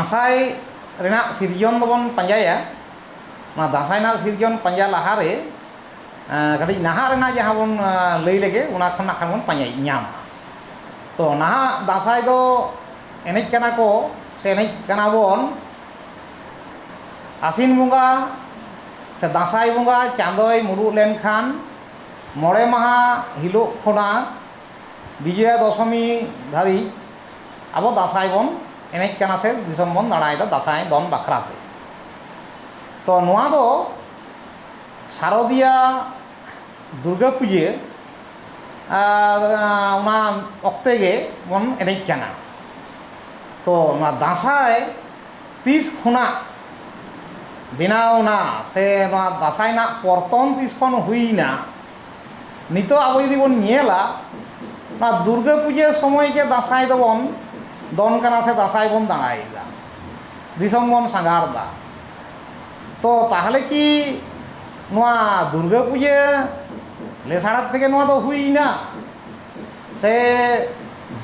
दासाई रेना सिरजन दबन पंजाया ना दासाई ना सिरजन पंजा लहारे कटी नहा रेना जहाँ बन लई लेगे उना खन नाखान बन पंजाई ᱧᱟᱢ तो नहा दासाई दो एनेज कना को से एनेज कना बन आसिन बंगा से दासाई बंगा चांदोय मुरुग लेनखान मोड़े माहा हिलो खोना विजया दशमी धारी अब दासाई बन एनेज कना से दिसम बन दाड़ायदा दासाई दन बाखराते तो नोआ दो शारदिया दुर्गा पूजे उना अक्ते गे बन एनेज कना तो ना दासाई 30 खुना बिनावना से ना दासाई ना परतन 30 खन हुईना नितो अब यदि बन नेला ना दुर्गा पूजे समय के दासाई दो बन दन कना से दासाई बन दाड़ायदा दिसम बन सांगारदा तो ताहले कि नोआ दुर्गा पूजे लेसाड़ा तेगे नोआ दो हुईना से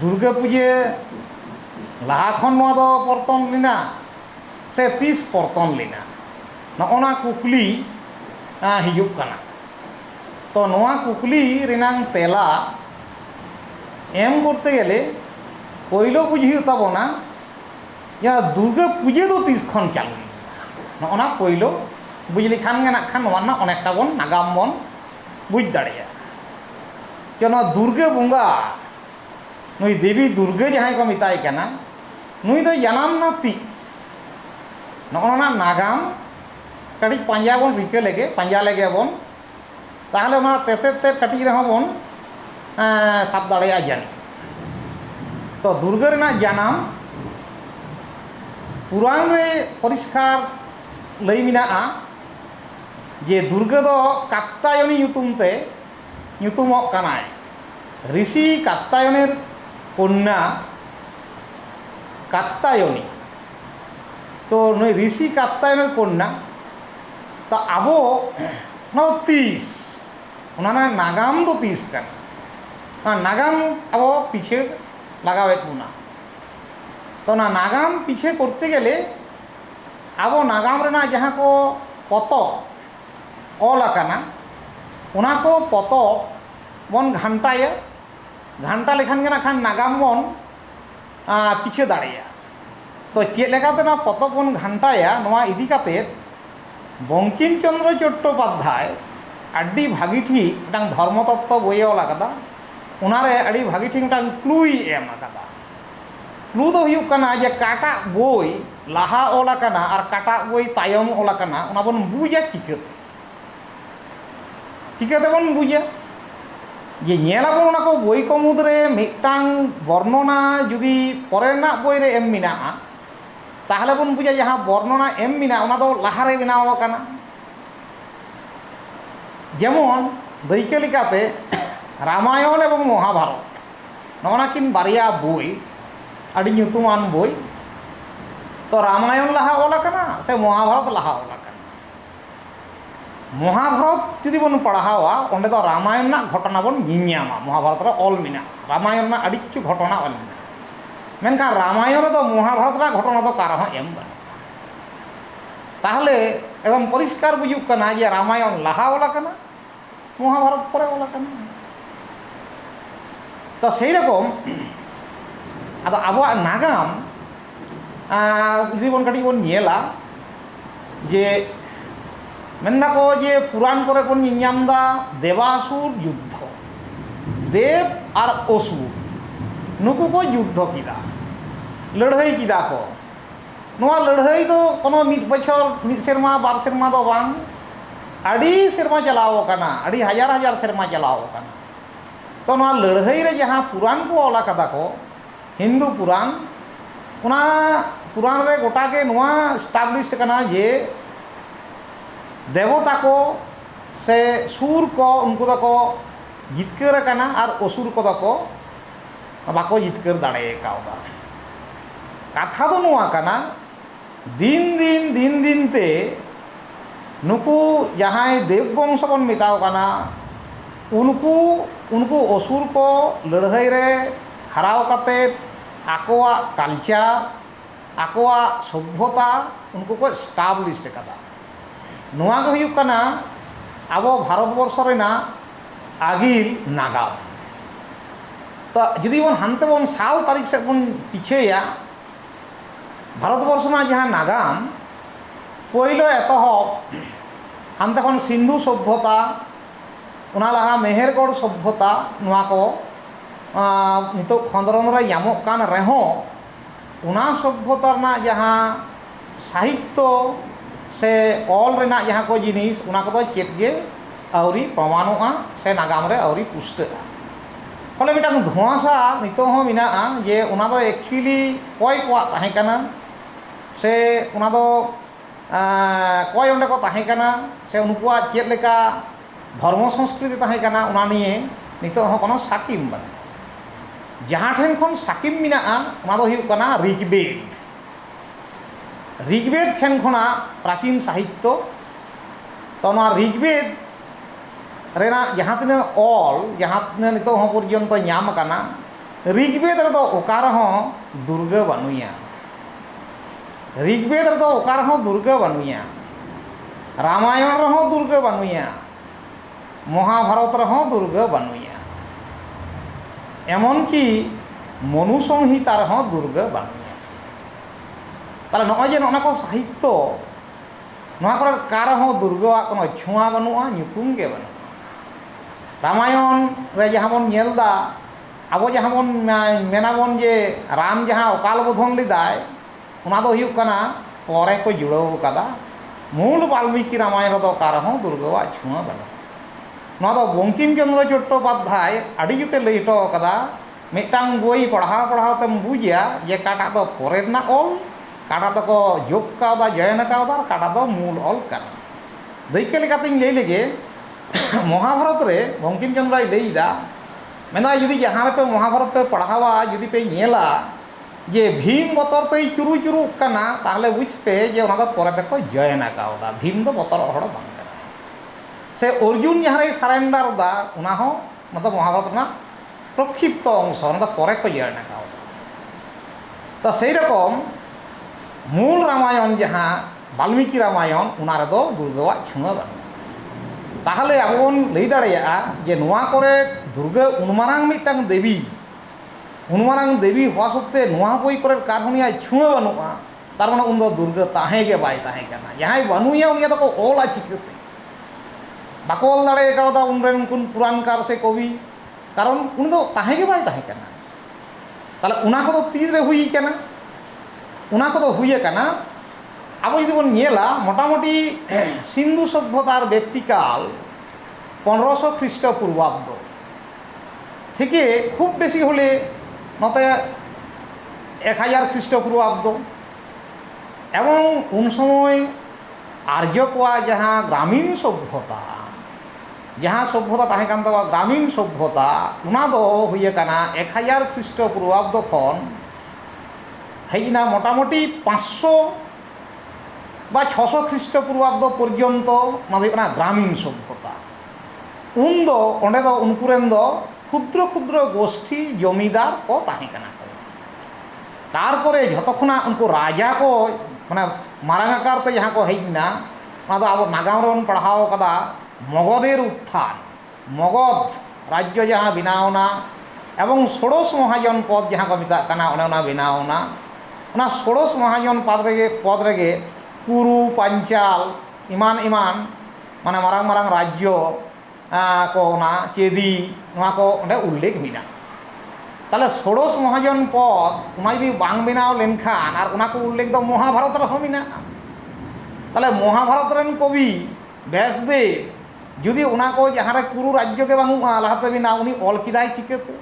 दुर्गा पूजे लाहा खन नोआ दो परतन लिना से 30 परतन लिना नोना कुकली हिजुग कना तो नोआ कुकली रिनांग तेला एम करते गेले पहलो बुझी ताबोना या दुर्गा पूजे तो 30 खन चालू नोना पहलो बुझली खान गे नाखान नोना अनेकटा बन नागाम बन बुझ दाड़ेया जो दुर्गा बंगा नुई देवी दुर्गा जहाँ को मिताई कना नुई तो जनाम ना 30 नोना नागाम कटी पंजा बन रिका लेगे पंजा लेगे बन ताहले ना तेते ते कटी रहा बन साब दाड़ेया जानी तो दुर्गा रेना जनाम पुराण में परिष्कार लई मिनाआ जे दुर्गा दो कात्तायनी ᱧᱩᱛᱩᱢ ᱧᱩᱛᱩᱢᱚᱜ ᱠᱟᱱᱟᱭ ऋषि कात्तायनेर कन्या कात्तायनी तो नई ऋषि कात्तायनेर कन्या तो आबो ना 30 उन्होंने नागाम दो 30 कना नागाम आबो पीछे लगावेत बुना तो ना नागाम पीछे करते गेले आबो नागाम रेना जहाँ को पतो ऑल आकाना उना को पतो बन घंटाया घंटा लेखान के ना खान नागाम बन पीछे दाड़ेया तो चेक लेकाते ना पतो बन घंटाया नोआ इदी काते बंकिम चंद्र चट्टोपाध्याय आडी भागी ठीक मिटांग धर्मतत्व बोये ऑल आकादा उनारे आडी भागी ठीक मिटांग क्लूई एम आकादा क्लू दो हुयुग कना जे काटा बोई लाहा ऑल आकाना और काटा बोई तायम ऑल आकाना उना बन बुझा चिकाते चिकाते बन बुझा जे नेलाबन उना को बोई को मुद्रे मिटांग वर्णना जुदी परेना बोई रे एम मिनाआ ताहले बन बुझा जहाँ वर्णना एम मिना उना दो लाहारे बनाव आकाना जेमन दायिका लेकाते रामायण एवं महाभारत नोना किन बारिया बोई आड़ी ᱧᱩᱛᱩᱢᱟᱱ बोई तो रामायण लाहा ऑल आकाना से महाभारत लाहा ऑल आकाना महाभारत जुदी बन पढ़ावा ओंडे दो रामायण ना घटना बन ᱧिᱧᱟᱢᱟ महाभारत रे ऑल मिना रामायण ना आड़ी किछु घटना ऑल मिना मेनखान रामायण रे दो महाभारत ना घटना दो कार हो एम बन ताहले एकदम परिष्कार बुझुग कना जे रामायण लाहा ऑल आकाना महाभारत परे ऑल आकाना तो सेई रकम आदो आबोआ नागाम जुदी बन कटी बन नेला जे मेन्ना को जे पुराण करे बन ᱧᱟᱢदा देवासुर युद्ध देव और असुर नुकु को युद्ध किदा लड़ाई किदा को नोआ लड़ाई दो कोनो मिट बछर मिट सेरमा बार सेरमा दो बांग आड़ी सेरमा चलाव काना आड़ी हजार हजार सेरमा चलाव काना तो नोआ लड़ाई रे जहाँ पुराण को ऑल आकादा को हिंदू पुराण उना पुराण रे गोटा के नोआ स्टाब्लिश्ड कना जे देवता को से सुर को उनको दको जितकर कना और असुर को दको बाको जितकर दाड़े कावदा कथा दो नोआ कना दिन दिन दिन दिन ते नुकु जहाँ देववंश बन मिताव कना उनको उनको असुर को लड़ाई रे हराव काते आकोआ कल्चर ᱟᱠᱚᱣᱟᱜ ᱥᱚᱵᱽᱵᱷᱚᱛᱟ ᱩᱱᱠᱩ ᱠᱚ ᱮᱥᱴᱟᱵᱞᱤᱥ ᱟᱠᱟᱫᱟ। ᱱᱚᱣᱟ ᱜᱮ ᱦᱩᱭᱩᱜ ᱠᱟᱱᱟ ᱟᱵᱚ ᱵᱷᱟᱨᱚᱛᱵᱚᱨᱥᱚ ᱨᱮᱱᱟᱜ ᱟᱹᱜᱤᱞ ᱱᱟᱜᱟᱢ। ᱛᱚ ᱡᱩᱫᱤ ᱵᱚᱱ ᱦᱟᱱᱛᱮ ᱵᱚᱱ ᱥᱟᱞ ᱛᱟᱹᱨᱤᱠᱷ ᱥᱮᱫ ᱵᱚᱱ ᱯᱤᱪᱷᱟᱹᱭᱟ, ᱵᱷᱟᱨᱚᱛᱵᱚᱨᱥᱚ ᱨᱮᱱᱟᱜ ᱡᱟᱦᱟᱸ ᱱᱟᱜᱟᱢ ᱯᱳᱭᱞᱳ ᱮᱛᱚᱦᱚᱵ ᱦᱟᱱᱛᱮ ᱠᱷᱚᱱ ᱥᱤᱱᱫᱷᱩ ᱥᱚভ্যতা, ᱚᱱᱟ ᱞᱟᱦᱟ ᱢᱮহেᱨᱜᱚᱲ ᱥᱚভ্যতা, ᱱᱚᱣᱟ ᱠᱚ ᱱᱤᱛᱚᱜ ᱠᱷᱚᱸᱫᱽᱨᱚᱱ ᱨᱮ ᱧᱟᱢᱚᱜ ᱠᱟᱱ ᱨᱮᱦᱚᱸ ᱚᱱᱟ ᱥᱚভ্যতা ᱨᱮᱱᱟᱜ ᱡᱟᱦᱟᱸ ᱥᱟᱦᱤᱛᱛᱚ ᱥᱮ ᱚᱞ ᱨᱮᱱᱟᱜ ᱡᱟᱦᱟᱸ ᱠᱚ ᱡᱤᱱᱤᱥ, ᱚᱱᱟ ᱠᱚᱫᱚ ᱪᱮᱫ ᱜᱮ ᱟᱹᱣᱨᱤ ᱯᱨᱚᱢᱟণᱚᱜᱼᱟ ᱥᱮ ᱱᱟᱜᱟᱢ ᱨᱮ ᱟᱹᱣᱨᱤ ᱯᱩᱥᱴᱟᱹᱜᱼᱟ। ᱯᱷᱚᱞᱮ ᱢᱤᱫᱴᱟᱝ ᱫᱷᱳঁᱣᱟᱥᱟ ᱱᱤᱛᱚᱜ ᱦᱚᱸ ᱢᱮᱱᱟᱜᱼᱟ ᱡᱮ ᱚᱱᱟ ᱫᱚ ᱮᱠᱪᱩᱭᱮᱞᱤ ᱚᱠᱚᱭ ᱠᱚᱣᱟᱜ ᱛᱟᱦᱮᱸ ᱠᱟᱱᱟ, ᱥᱮ ᱚᱱᱟ ᱫᱚ ᱚᱠᱚᱭ ᱚᱸᱰᱮ ᱠᱚ ᱛᱟᱦᱮᱸ ᱠᱟᱱᱟ, ᱥᱮ ᱩᱱᱠᱩᱣᱟᱜ ᱪᱮᱫ ᱞᱮᱠᱟ ᱫᱷᱚᱨᱢᱚ ᱥᱚᱝᱥᱠᱨᱤᱛᱤ ᱛᱟᱦᱮᱸ ᱠᱟᱱᱟ, ᱚᱱᱟ ᱱᱤᱭᱮ ᱱᱤᱛᱚᱜ ᱦᱚᱸ কোনো সাকিম বানায়। ᱡᱟᱦᱟᱸ ᱴᱷᱮᱱ ᱠᱷᱚᱱ সাকিম ᱢᱮᱱᱟᱜᱼᱟ ᱚᱱᱟ ᱫᱚ ᱦᱩᱭᱩᱜ ᱠᱟᱱᱟ ঋগ্বেদ। ঋগ্বেদ ᱴᱷᱮᱱ ᱠᱷᱚᱱᱟᱜ ᱯᱨᱟᱪীᱱ ᱥᱟᱦᱤᱛᱛᱚ। ᱛᱚ ᱱᱚᱣᱟ ঋগ্বেদ ᱨᱮᱱᱟᱜ ᱡᱟᱦᱟᱸ ᱛᱤᱱᱟᱹᱜ ᱚᱞ, ᱡᱟᱦᱟᱸ ᱛᱤᱱᱟᱹᱜ ᱱᱤᱛᱚᱜ ᱦᱚᱸ ᱯᱚᱨᱡᱚᱱᱛᱚ ᱧᱟᱢ ᱟᱠᱟᱱᱟ, ঋগ্বেদ ᱨᱮᱫᱚ ᱚᱠᱟ ᱨᱮᱦᱚᱸ দুর্গা বানুইয়া। ঋগ্বেদ রেদো ওকা রহো দুর্গা বানুইয়া, রামায়ণ রহো দুর্গা বানুইয়া, মহাভারত রহো দুর্গা বানুইয়া, এমনকি মনুসংহিতা রহো দুর্গা বানুইয়া। তাহলে নয় যে নয় কো সাহিত্য নয়া করে কার রহো দুর্গাওয়াগ কোনো ছোঁয়া বানুয়া, nyutum গে বানুয়া। রামায়ণ রে যাহা বন নেলদা, আবো যাহা বন মেনাবন যে রাম যাহা অকাল বোধন লিদায়, ᱚᱱᱟ ᱫᱚ ᱦᱩᱭᱩᱜ ᱠᱟᱱᱟ ᱯᱚᱨᱮ ᱠᱚ ᱡᱩᱲᱟᱹᱣ ᱟᱠᱟᱫᱟ। ᱢᱩᱞ ᱵᱟᱞᱢᱤᱠᱤ ᱨᱟᱢᱟᱭᱚᱱ ᱨᱮᱫᱚ ᱚᱠᱟ ᱨᱮᱦᱚᱸ দুর্গাᱣᱟᱜ ᱪᱷᱩᱸᱣᱟ ᱵᱟᱹᱱᱩᱜᱼᱟ। ᱱᱚᱣᱟ ᱫᱚ ᱵᱚᱝᱠᱤᱢ ᱪᱚᱱᱫᱨᱚ ᱪᱚᱴᱴᱳᱯᱟᱫᱽᱫᱷᱟᱭ ᱟᱹᱰᱤ ᱡᱩᱛᱮ ᱞᱟᱹᱭ ᱦᱚᱴᱚ ᱟᱠᱟᱫᱟ। ᱢᱤᱫᱴᱟᱝ ᱵᱳᱭ ᱯᱟᱲᱦᱟᱣ ᱯᱟᱲᱦᱟᱣ ᱛᱮᱢ ᱵᱩᱡᱟ ᱡᱮ ᱚᱠᱟᱴᱟᱜ ᱫᱚ ᱯᱚᱨᱮ ᱨᱮᱱᱟᱜ ᱚᱞ, ᱚᱠᱟᱴᱟᱜ ᱫᱚᱠᱚ ᱡᱳᱜᱽ ᱠᱟᱣᱫᱟ, ᱡᱚᱭᱮᱱ ᱠᱟᱣᱫᱟ, ᱟᱨ ᱚᱠᱟᱴᱟᱜ ᱫᱚ ᱢᱩᱞ ᱚᱞ ᱠᱟᱱᱟ। ᱫᱟᱹᱭᱠᱟᱹ ᱞᱮᱠᱟᱛᱤᱧ ᱞᱟᱹᱭ ᱞᱮᱜᱮ, ᱢᱚᱦᱟᱵᱷᱟᱨᱚᱛ ᱨᱮ ᱵᱚᱝᱠᱤᱢ ᱪᱚᱱᱫᱨᱚᱭ ᱞᱟᱹᱭᱫᱟ, ᱢᱮᱱᱫᱟᱭ ᱡᱩᱫᱤ ᱡᱟᱦᱟᱸ ᱨᱮᱯᱮ ᱢᱚᱦᱟᱵᱷᱟᱨᱚᱛ ᱯᱮ ᱯᱟᱲᱦᱟᱣᱟ, ᱡᱩᱫᱤ ᱯᱮ ᱧᱮᱞᱟ যে ভীম বতর তৈ চুরু চুরুক কানা, তাহলে বুঝবে যে ওনা দো পরে তেকো জয়েন আকাওদা। ভীম দো বতর হড় বাং কানা। সে অর্জুন যাহারে সারেন্ডার দা, ওনা হো মতলব মহাভারত না প্রক্ষিপ্ত অংশ, ওনা দো পরে কো জয়েন আকাওদা। তো সেই রকম মূল রামায়ণ যাহা বাল্মীকি রামায়ণ, ওনা রেদো দুর্গাওয়াগ ছোঁয়া বানুয়া। তাহলে আবো বন লই দাড়েয়াগᱼᱟ যে নোয়া করে দুর্গা উনমারাং মিদটাং দেবী, উনমারাং দেবী হওয়া সত্ত্বে নোয়া বই করে কারণিয়া ছোঁয়া বানুয়া, তার মানে উন দো দুর্গা তাহে গে বাই তাহে কানা। যাহাই বানুইয়া উনিয়া দো অলা চিকাতে বাকো অল দাড়ে কাওদা উনরেন কোন পুরাণকার সে কবি, কারণ উনি দো তাহে গে বাই তাহে কানা। তাহলে উনা কো দো তিস রে হুই কানা, উনা কো দো হুইয়ে কানা আবো যদি বন নিয়েলা মোটামুটি সিন্ধু সভ্যতার ব্যক্তিকাল 1500 খ্রিস্টপূর্বাব্দ থেকে খুব বেশি হলে নতে 1000 খ্রিস্টপূর্বাব্দ। এবং উন সময় আর্য কোয়া যাহা গ্রামীণ সভ্যতা, যাহা সভ্যতা তাহে কান তাকোয়া গ্রামীণ সভ্যতা, ওনা দো হুইয়ে কানা 1000 খ্রিস্টপূর্বাব্দ খন হেইনা মোটামুটি 500 বা 600 খ্রিস্টপূর্বাব্দ পর্যন্ত ওনা হুইয়ে কানা গ্রামীণ সভ্যতা। উন দো অঁডে দো উনকুরেন দো ক্ষুদ্র ক্ষুদ্র গোষ্ঠী জমিদার ও তাহে কানা কো। তারপরে যতক্ষণা উনকু রাজা কো মানে মারাং আকারতে যাহা কো হেইনা, ওনা দো আবো নাগাম রে বন পড়াও কাদা মগধের উত্থান, মগধ রাজ্য যাহা বিনাওনা এবং ষোড়শ মহাজন পদ যাহা কো মেতাগ কানা অনে ওনা বিনাওনা। ওনা ষোড়শ মহাজন পদ রেগে কুরু, পাঞ্চাল ইমান ইমান মানে মারাং মারাং রাজ্য को ना चेदी नोआ को ओंडे उल्लेख मेना। ताहले षोड़श महाजन पद ओना जुदि बांग बेनाव लेनखान आर ओना को उल्लेख दो महाभारत रहो मेनागा। ताहले महाभारत रेन कवि व्यासदेव जुदि ओना को जहारे कुरु राज्य के बानुआ लाहाते बेनाव उनी ऑल किदाय चिकाते।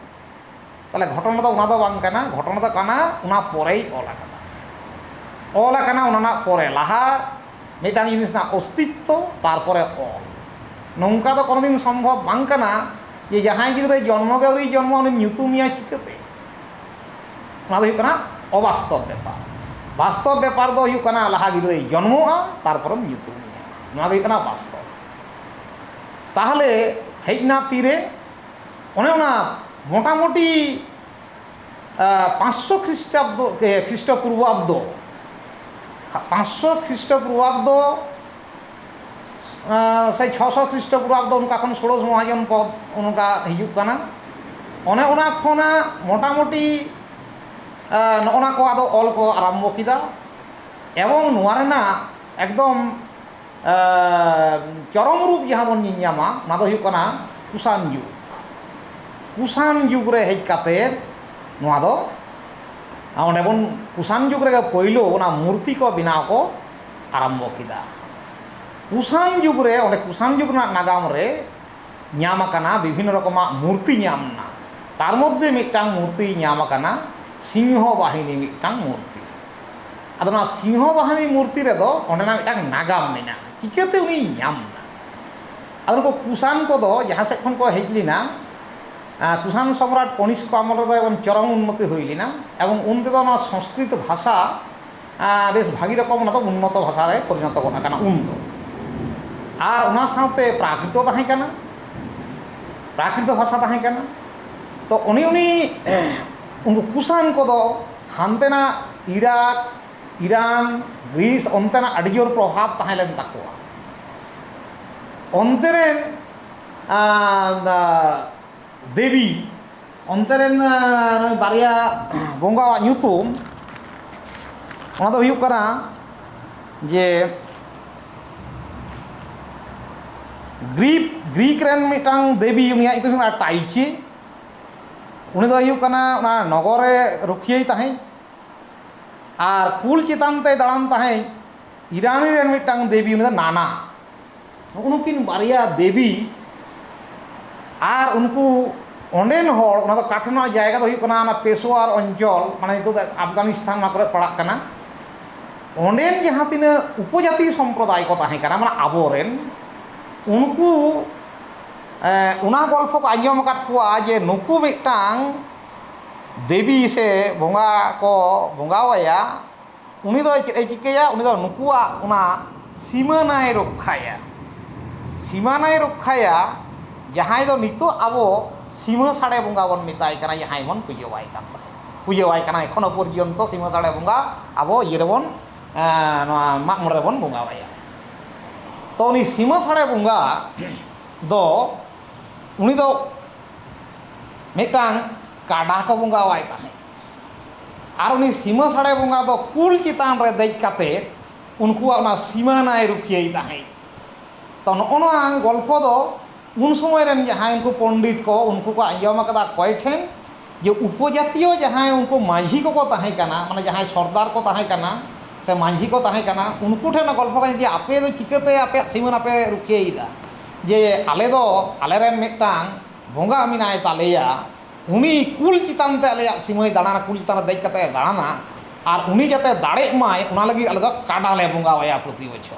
ताहले घटना दो ओना दो बांग काना, घटना दो काना ओना परेई ऑल आकादा। ऑल आकाना ओना परे लाहा मिदटांग जिनिस ना अस्तित्व तारपरे ऑल। नौका तो कोनो दिन सम्भव बांग काना जे जहां गिद्रे जन्म गे आउरी जन्म उनी nyutumiya चिकाते। ओना दो हुयुग काना अबास्तव ब्यापार। बास्तव ब्यापार दो हुयुग काना लाहा गिद्रे जन्मोआ तारपरे nyutumiya, नोआ दो हुयुग काना बास्तव। ताहले हेजना तीरे ओने ओना मोटामुटी 500 ख्रिस्टपूर्वाब्द 500 খ্রিস্টপূর্বাব্দ से 600 খ্রিস্টপূর্বাব্দ उनका खन षोड़श महाजन पद उनका हिजुग कना ओने ओना खोना मोटामुटी नगना को आदो ऑल को आरम्भ किदा एवं नोआ रेना एकदम चरम रूप जहाँ बन नियामा ना दो हुयुग कना कुषाण युग। कुषाण युग रे हेज काते नोआ दो ओंडे बन कुषाण युग रे पहलो ओना मूर्ति को बनाव को आरम्भ किदा। कुषाण युग रे ओंडे कुषाण युग ना नागाम रे ᱧᱟᱢ ᱟᱠᱟᱱᱟ ᱵᱤᱵᱷᱤᱱᱱᱚ ᱨᱚᱠᱚᱢᱟᱜ ᱢᱩᱨᱛᱤ ᱧᱟᱢ ᱮᱱᱟ। ᱛᱟᱨ ᱢᱚᱫᱽᱫᱷᱮ ᱢᱤᱫᱴᱟᱝ ᱢᱩᱨᱛᱤ ᱧᱟᱢ ᱟᱠᱟᱱᱟ ᱥᱤᱝᱦᱚ ᱵᱟহিনী ᱢᱤᱫᱴᱟᱝ ᱢᱩᱨᱛᱤ। ᱟᱫᱚ ᱚᱱᱟ ᱥᱤᱝᱦᱚ ᱵᱟহিনী ᱢᱩᱨᱛᱤ ᱨᱮᱫᱚ ᱚᱸᱰᱮᱱᱟᱜ ᱢᱤᱫᱴᱟᱝ ᱱᱟᱜᱟᱢ ᱢᱮᱱᱟᱜᱼᱟ ᱪᱤᱠᱟᱹᱛᱮ ᱩᱱᱤ ᱧᱟᱢ ᱮᱱᱟ। ᱟᱫᱚ ᱱᱩᱠᱩ কুষাণ ᱠᱚᱫᱚ ᱡᱟᱦᱟᱸ ᱥᱮᱫ ᱠᱷᱚᱱ ᱠᱚ ᱦᱮᱡ ᱞᱮᱱᱟ কুষাণ সম্রাট কনিষ্ক আমল ᱨᱮᱫᱚ ᱮᱠᱫᱚᱢ চরম উন্নতি ᱦᱩᱭ ᱞᱮᱱᱟ এবং ᱩᱱ ᱛᱮᱫᱚ ᱱᱚᱣᱟ সংস্কৃত ভাষা বেশ ভাগী রকম ᱚᱱᱟ ᱫᱚ ᱩন্নত ᱵᱷᱟষᱟ ᱨᱮ পরিণত ᱜᱚᱫ ᱟᱠᱟᱱᱟ ᱩᱱ ᱫᱚ। আর ᱚᱱᱟ ᱥᱟᱶᱛᱮ ᱯᱨᱟᱠᱨᱤᱛ ᱛᱟᱦᱮᱸ ᱠᱟᱱᱟ प्राकृत भाषा तहें कना तो उनी उनको कुषाण को हानतेना इराक ईरान ग्रीस अंतेना अड़ी जोर प्रभाव तहें लेन ताकोआ अंतरेन देवी अंतरेन बारिया बोंगा ᱧᱩᱛᱩᱢ ओना दो हुयुग कना जे ग्रीक रेन मिटांग देवी उनिया इतुम टाइची उनी दो हुयुग कना ना नगरे रुखिये तहें और कुल चितान ते दाड़ान तहें ईरानी रेन मिटांग देवी उनी दो नाना उनकिन बारिया देवी और उनको ओंडेन होड़ उना दो काठना जायगा दो हुयुग कना ना पेशवार अंचल माने नितो अफगानिस्तान मा करे पड़ाग कना ओंडेन जहाँ तिना उपजाति सम्प्रदाय को तहें कना माने आबोरेन उनको उना गल्प को आंजम अकाद कुआ जे नुकु मिटांग देवी से बोंगा को बोंगावाया उनी दो चेद ए चिकाया उनी दो नुकुआ उना सीमानाय रक्षाया जहां दो नितो आबो सीमा साड़े बोंगा बन मिताय कना जहां बन पुजोवाय कना एखोनो पर्यन्त सीमा साड़े बोंगा आबो येरबन माग मोड़े बन बोंगावाया। तो उनी सीमा साड़े बोंगा दो उनी दो मिटांग काडा को बोंगावाय ताहें और उनी सीमा साड़े बोंगा दो कुल चितान रे देज काते उनकुआ ना सीमानाय रुखिये ताहें। तो नोना गल्प दो उन समय रेन जहां उनको पंडित को उनको को आंजम अकादा कय ठेन जे उपजातीय जहां उनको माझी को ताहें कना माने जहां सरदार को ताहें कना से माझी को ताहें कना उनको ठेन गल्प कना जे आपे दो चिकाते आपे सीमान आपे रुखियेदा जे आले दो आले रेन मिटांग बोंगा मिनाय तालेया उनी कुल चितान ते आले सीमाय दाड़ाना कुल चितान देज काते दाड़ाना और उनी जाते दाड़े माय उना लगी आले दो काडा ले बोंगावाया प्रति बछर।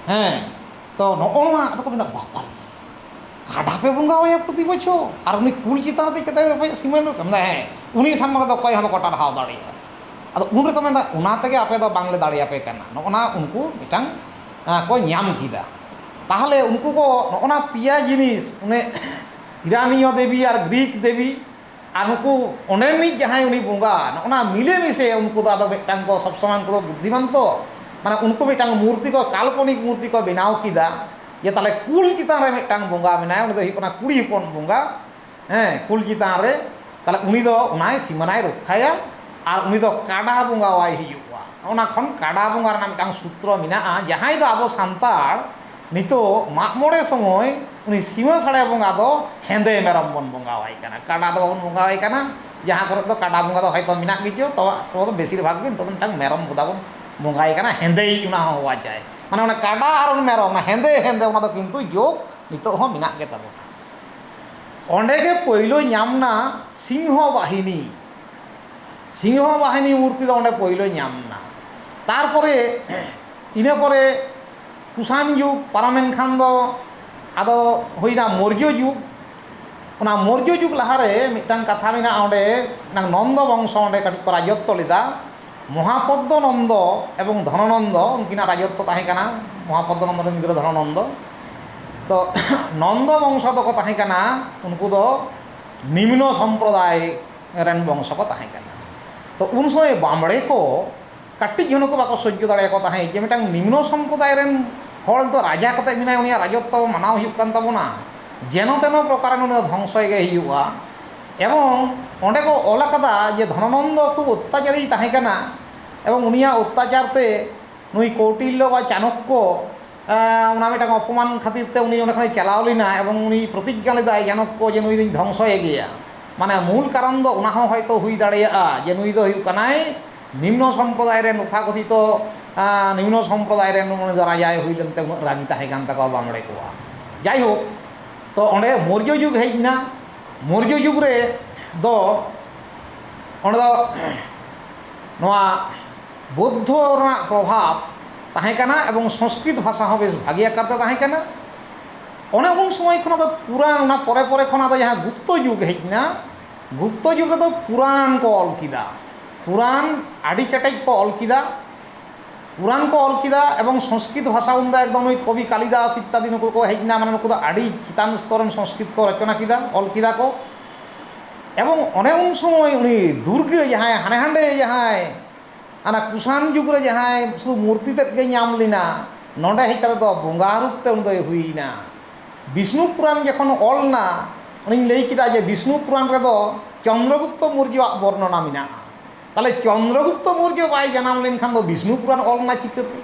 हैं तो नोना तो को मेना बाबा काडा पे बोंगावाया प्रति बछर और उनी कुल चितान देज काते सीमाय नो कमदा है उनी सामने दो कोय हम कोटा हाव दाड़िया अदो उन रे को मेना उना तेगे आपे दो बांगले दाड़िया पे कना नोना उनको मिटांग को ᱧᱟᱢ किदा। ताहले उनको को नोना पिया जिनिस उन्हें ईरानीय देवी और ग्रीक देवी और उनको ओनेनी जहां उनी बोंगा नोना मिले मिसे उनको आदो मिटांग को सब समय उनको बुद्धिमान तो माने उनको मिटांग मूर्ति को काल्पनिक मूर्ति को बनाव किदा ये ताले कुल चितान रे मिटांग बोंगा मेनाय उनी दो हिपना कुड़ी हिपन बोंगा हैं कुल चितान रे ताले उनी दो उनाय सीमानाय रक्षाया और उनी दो काडा बोंगावाय हिजुआ ओना खन काडा बोंगा रना मिटांग सूत्र मेनाआ जहां दो आबो सांतार नितो माग मोड़े समय उनी सीमा साड़े बोंगा दो हेंदे मेरम बन बोंगावाय कना काडा दो बन बोंगावाय कना जहां करे तो काडा बोंगा दो हयतो मिना गिचो तो बेसिर भाग दिन तो मिटांग मेरम बुदा बन बोंगाय कना हेंदे उना होवा जाय माने उना काडा और मेरम ना हेंदे हेंदे उना दो किंतु योग नितो हो मिना के ताबो ओंडे के पहिलो ᱧᱟᱢना सिंह बाहिनी मूर्ति दो ओंडे पहिलो ᱧᱟᱢना तारपरे इना परे कुषाण युग पारामेन खान दो आदो होइना मौर्य युग ओना मौर्य युग लहारे मिटांग कथा मेना ओंडे नां नंद वंश ओंडे कटि को राजत्व लेदा महापद्म नंद एवं धननंद उनकिना राजत्व ताहें कना महापद्म नंद रेन गिद्रा धननंद तो नंद वंश दो को ताहें कना उनको दो निम्न संप्रदाय रेन वंश को ताहें कना। तो उन समय बामड़े को ᱠᱟᱹᱴᱤᱡ ᱦᱚᱸ ᱱᱩᱠᱩ ᱵᱟᱠᱚ ᱥᱚᱡᱽᱡᱚ ᱫᱟᱲᱮᱭᱟᱠᱚ ᱛᱟᱦᱮᱸᱫ ᱡᱮ ᱢᱤᱫᱴᱟᱝ ᱱᱤᱢᱱᱚ ᱥᱚᱢᱯᱨᱚᱫᱟᱭ ᱨᱮᱱ ᱦᱚᱲ ᱫᱚ ᱨᱟᱡᱟ ᱠᱟᱛᱮ ᱢᱮᱱᱟᱭᱟ, ᱩᱱᱤᱭᱟᱜ ᱨᱟᱡᱚᱛᱛᱚ ᱢᱟᱱᱟᱣ ᱦᱩᱭᱩᱜ ᱠᱟᱱ ᱛᱟᱵᱚᱱᱟ, ᱡᱮᱱᱚ ᱛᱮᱱᱚ ᱯᱨᱚᱠᱟᱨᱮ ᱱᱩᱭ ᱫᱚ ᱫᱷᱚᱝᱥᱚᱭ ᱜᱮ ᱦᱩᱭᱩᱜᱼᱟ। এবং ᱚᱸᱰে ᱠᱚ ᱚᱞ ᱟᱠᱟᱫᱟ ᱡᱮ ধননন্দ খুব অত্যাচারী তাহে কানা এবং উনিয়ার অত্যাচারতে নুই কৌটিল্য বা চাণক্য ওনা মিটাং অপমান খাতিরতে উনি ওখানে চালাও লিনা এবং উনি প্রতিজ্ঞা লেদায় চাণক্য যে নুই দিন ধ্বংস হয়ে গিয়া মানে মূল কারণ দো ওনা হন হয়তো হুই দাঁড়িয়েগা যে নুই দো হুᱭᱩᱜ ᱠᱟᱱᱟᱭ নিম্ন সম্প্রদায়ের তথাকথিত নিম্ন সম্প্রদায়ের রাজায় হুই লেনতে রাগী তাহে কান তাকো বামড়ে কোয়া। যাই হোক তো অঁডে মৌর্য যুগ হেজ না, মৌর্য যুগ রে দো অঁডে দো নোয়া বৌদ্ধ ᱨᱮᱱᱟᱜ প্রভাব তাহে কানা এবং সংস্কৃত ভাষা হন বেশ ভাগি আকারতে তাহে কানা। অনে উন সময় খনা দো পুরাণ ওনা পরে পরে খনা দো যাহা গুপ্ত যুগ হেজ না, গুপ্ত যুগ রে দো পুরাণ কো অল কিদা, পুরাণ আডি কেটেজ কো অল কিদা, পুরাণ কো অল কিদা এবং সংস্কৃত ভাষা উন্দা একদম ওই কবি কালিদাস ইত্যাদি নুকু কো হেজ না মানে নুকু দো আডি চিতান স্তরেন সংস্কৃত কো রচনা কিদা অল কিদা কো। এবং অনে উন সময় উনি দুর্গে যাহায় হানে হান্ডে যাহায় আনা কুষাণ যুগ রে যাহায় শুধু মূর্তি তেদ গে ᱧᱟᱢ লিনা নডে হেজ কাতে দো বঙ্গা রূপ তে উনি দো হুইনা। বিষ্ণু পুরাণ যখন অল না উনি লই কিদা যে বিষ্ণু পুরাণ রে দো চন্দ্রগুপ্ত মৌর্যর বর্ণনা মেনা। তাহলে চন্দ্রগুপ্ত মৌর্য বাই জানাম লেনখান দো বিষ্ণু পুরাণ অল না চিকাতে,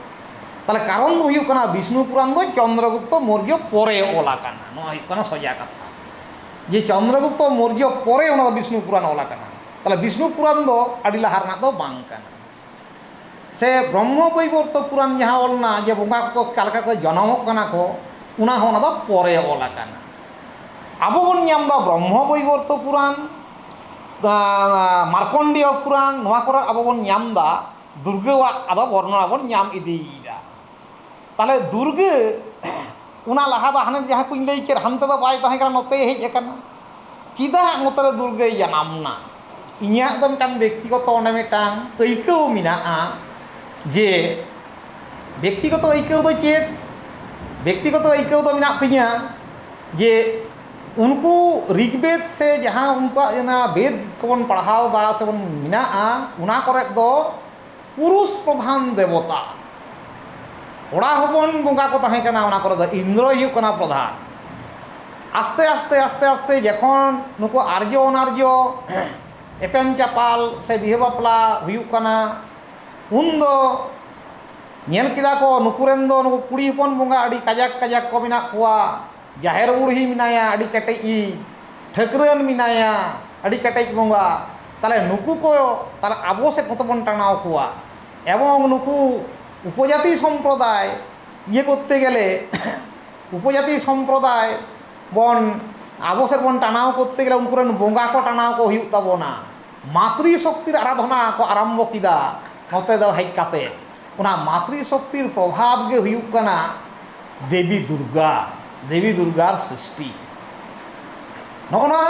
তাহলে কারণ দো হুᱭᱩᱜ ᱠᱟᱱᱟ বিষ্ণু পুরাণ দো চন্দ্রগুপ্ত মৌর্য পরে অলা কানা। নোয়া হুᱭᱩᱜ ᱠᱟᱱᱟ সোজা কথা যে চন্দ্রগুপ্ত মৌর্য পরে ওনা বিষ্ণু পুরাণ অলা কানা। তাহলে বিষ্ণু পুরাণ দো আডি লাহা ᱨᱮᱱᱟᱜ দো বাং কানা। সে ব্রহ্ম বৈবর্ত পুরাণ যাহা অল না যে বঙ্গা কো কালকা কো জন্মক কানা কো ওনা হন দো পরে অলা কানা। আবো বন ᱧᱟᱢ দা ব্রহ্ম বৈবর্ত পুরাণ, মার্কন্ডেয় পুরাণ নোয়া করে আবো বন ᱧাম দা দুর্গেওয়াগ আদো বর্ণনা বন ᱧাম ইদিয়েদা। তাহলে দুর্গে ওনা লাহা দো হানে যাহা কুñ লই কের হানতে দো বাই তাহে কানা নতে হেজ আকানা। চিদা নতরে দুর্গে জানাম না ইᱧᱟᱹᱜ ᱫᱚ ᱢᱤᱫᱴᱟᱝ ব্যক্তিগত ᱚᱸᱰᱮ ᱢᱤᱫᱴᱟᱝ ᱟᱹᱭᱠᱟᱹᱣ ᱢᱮᱱᱟᱜᱼᱟ যে ব্যক্তিগত ᱟᱹᱭᱠᱟᱹᱣ ᱫᱚ ᱪᱮᱫ, ব্যক্তিগত ᱟᱹᱭᱠᱟᱹᱣ ᱫᱚ ᱢᱮᱱᱟᱜ ᱛᱤᱧᱟᱹ যে उनको ऋग्वेद से जहाँ उनका वेद को बन पढ़ाव दा से बन मिना उना करे दो पुरुष प्रधान देवता ओड़ा हबन बंगा को ताहे कना उना करे दो इंद्र हुयुग कना प्रधान। आस्ते आस्ते आस्ते आस्ते जखन नुको आर्य अनार्य एपेम चापाल से बिहे बापला हुयुग कना उन दो ñel किदा को नुकुरेन दो नुको कुड़ी हपन बंगा आडी काजाक काजाक को मेना कुआ, जाहेर बुढ़ी मिनाया आड़ी कटेज ठाकुरान मिनाया आड़ी कटेज बंगा। ताले नुकु को ताले आबो से कत बन टानाव कुआ एवं नुकु उपजाति सम्प्रदाय ये करते गेले उपजाति सम्प्रदाय बन आबो से बन टानाव करते गेले उनकुरेन बंगा को टानाव को हुयुग ताबोना। मातृशक्तिर आराधना को आरम्भ किदा नते दो हेज काते उना मातृशक्तिर प्रभाव गे हुयुग कना देवी दुर्गा, देवी दुर्गार सृष्टि। नगना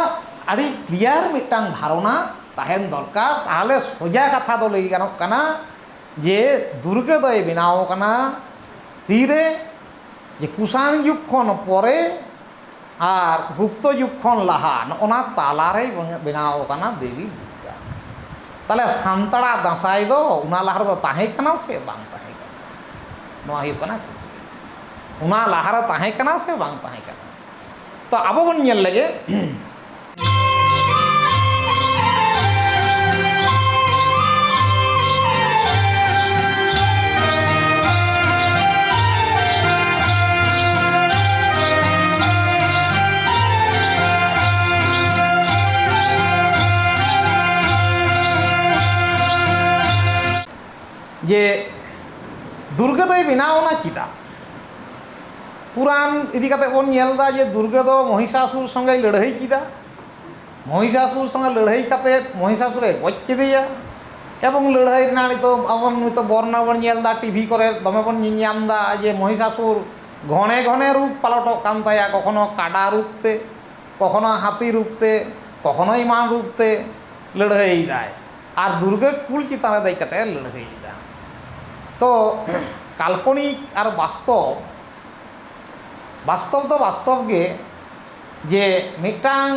आड़ी क्लियर मिटांग धारणा ताहेन दरकार ताहले सोजा कथा दो लई गानोग काना जे दुर्गा दय बेनाव काना तीरे जे कुषाण युग खन परे आर गुप्त युग खन लाहा नगना तालारे बेनाव काना देवी दुर्गा। ताहले सान्ताड़ा दासाई दो उना लाहा दो ताहे काना से बांग ताहे काना नोआ हुयुग काना उना लाहारा ताहे कना से बांग ताहे कना। तो आबो बन ñel लगे जे दुर्गा दय बेनावना चिता पुराण इदी काते बन ñelदा जे दुर्गा दो महिषासुर संगे लड़ाई किदा, महिषासुर संगे लड़ाई काते महिषासुरे गज केदेया एवं लड़ाई ना तो आबन तो बर्णना बन ñelदा टीवी करे दमे बन ñamदा जे महिषासुर घने घने रूप पालटक कान ताया कखनो काडा रूपते कखनो हाथी रूपते कखनो इमान रूपते लड़ाई दाय और दुर्गा कुल चितान रे दई काते लड़ाई दा। तो काल्पनिक और वास्तव वास्तव तो वास्तव गे जे मिटांग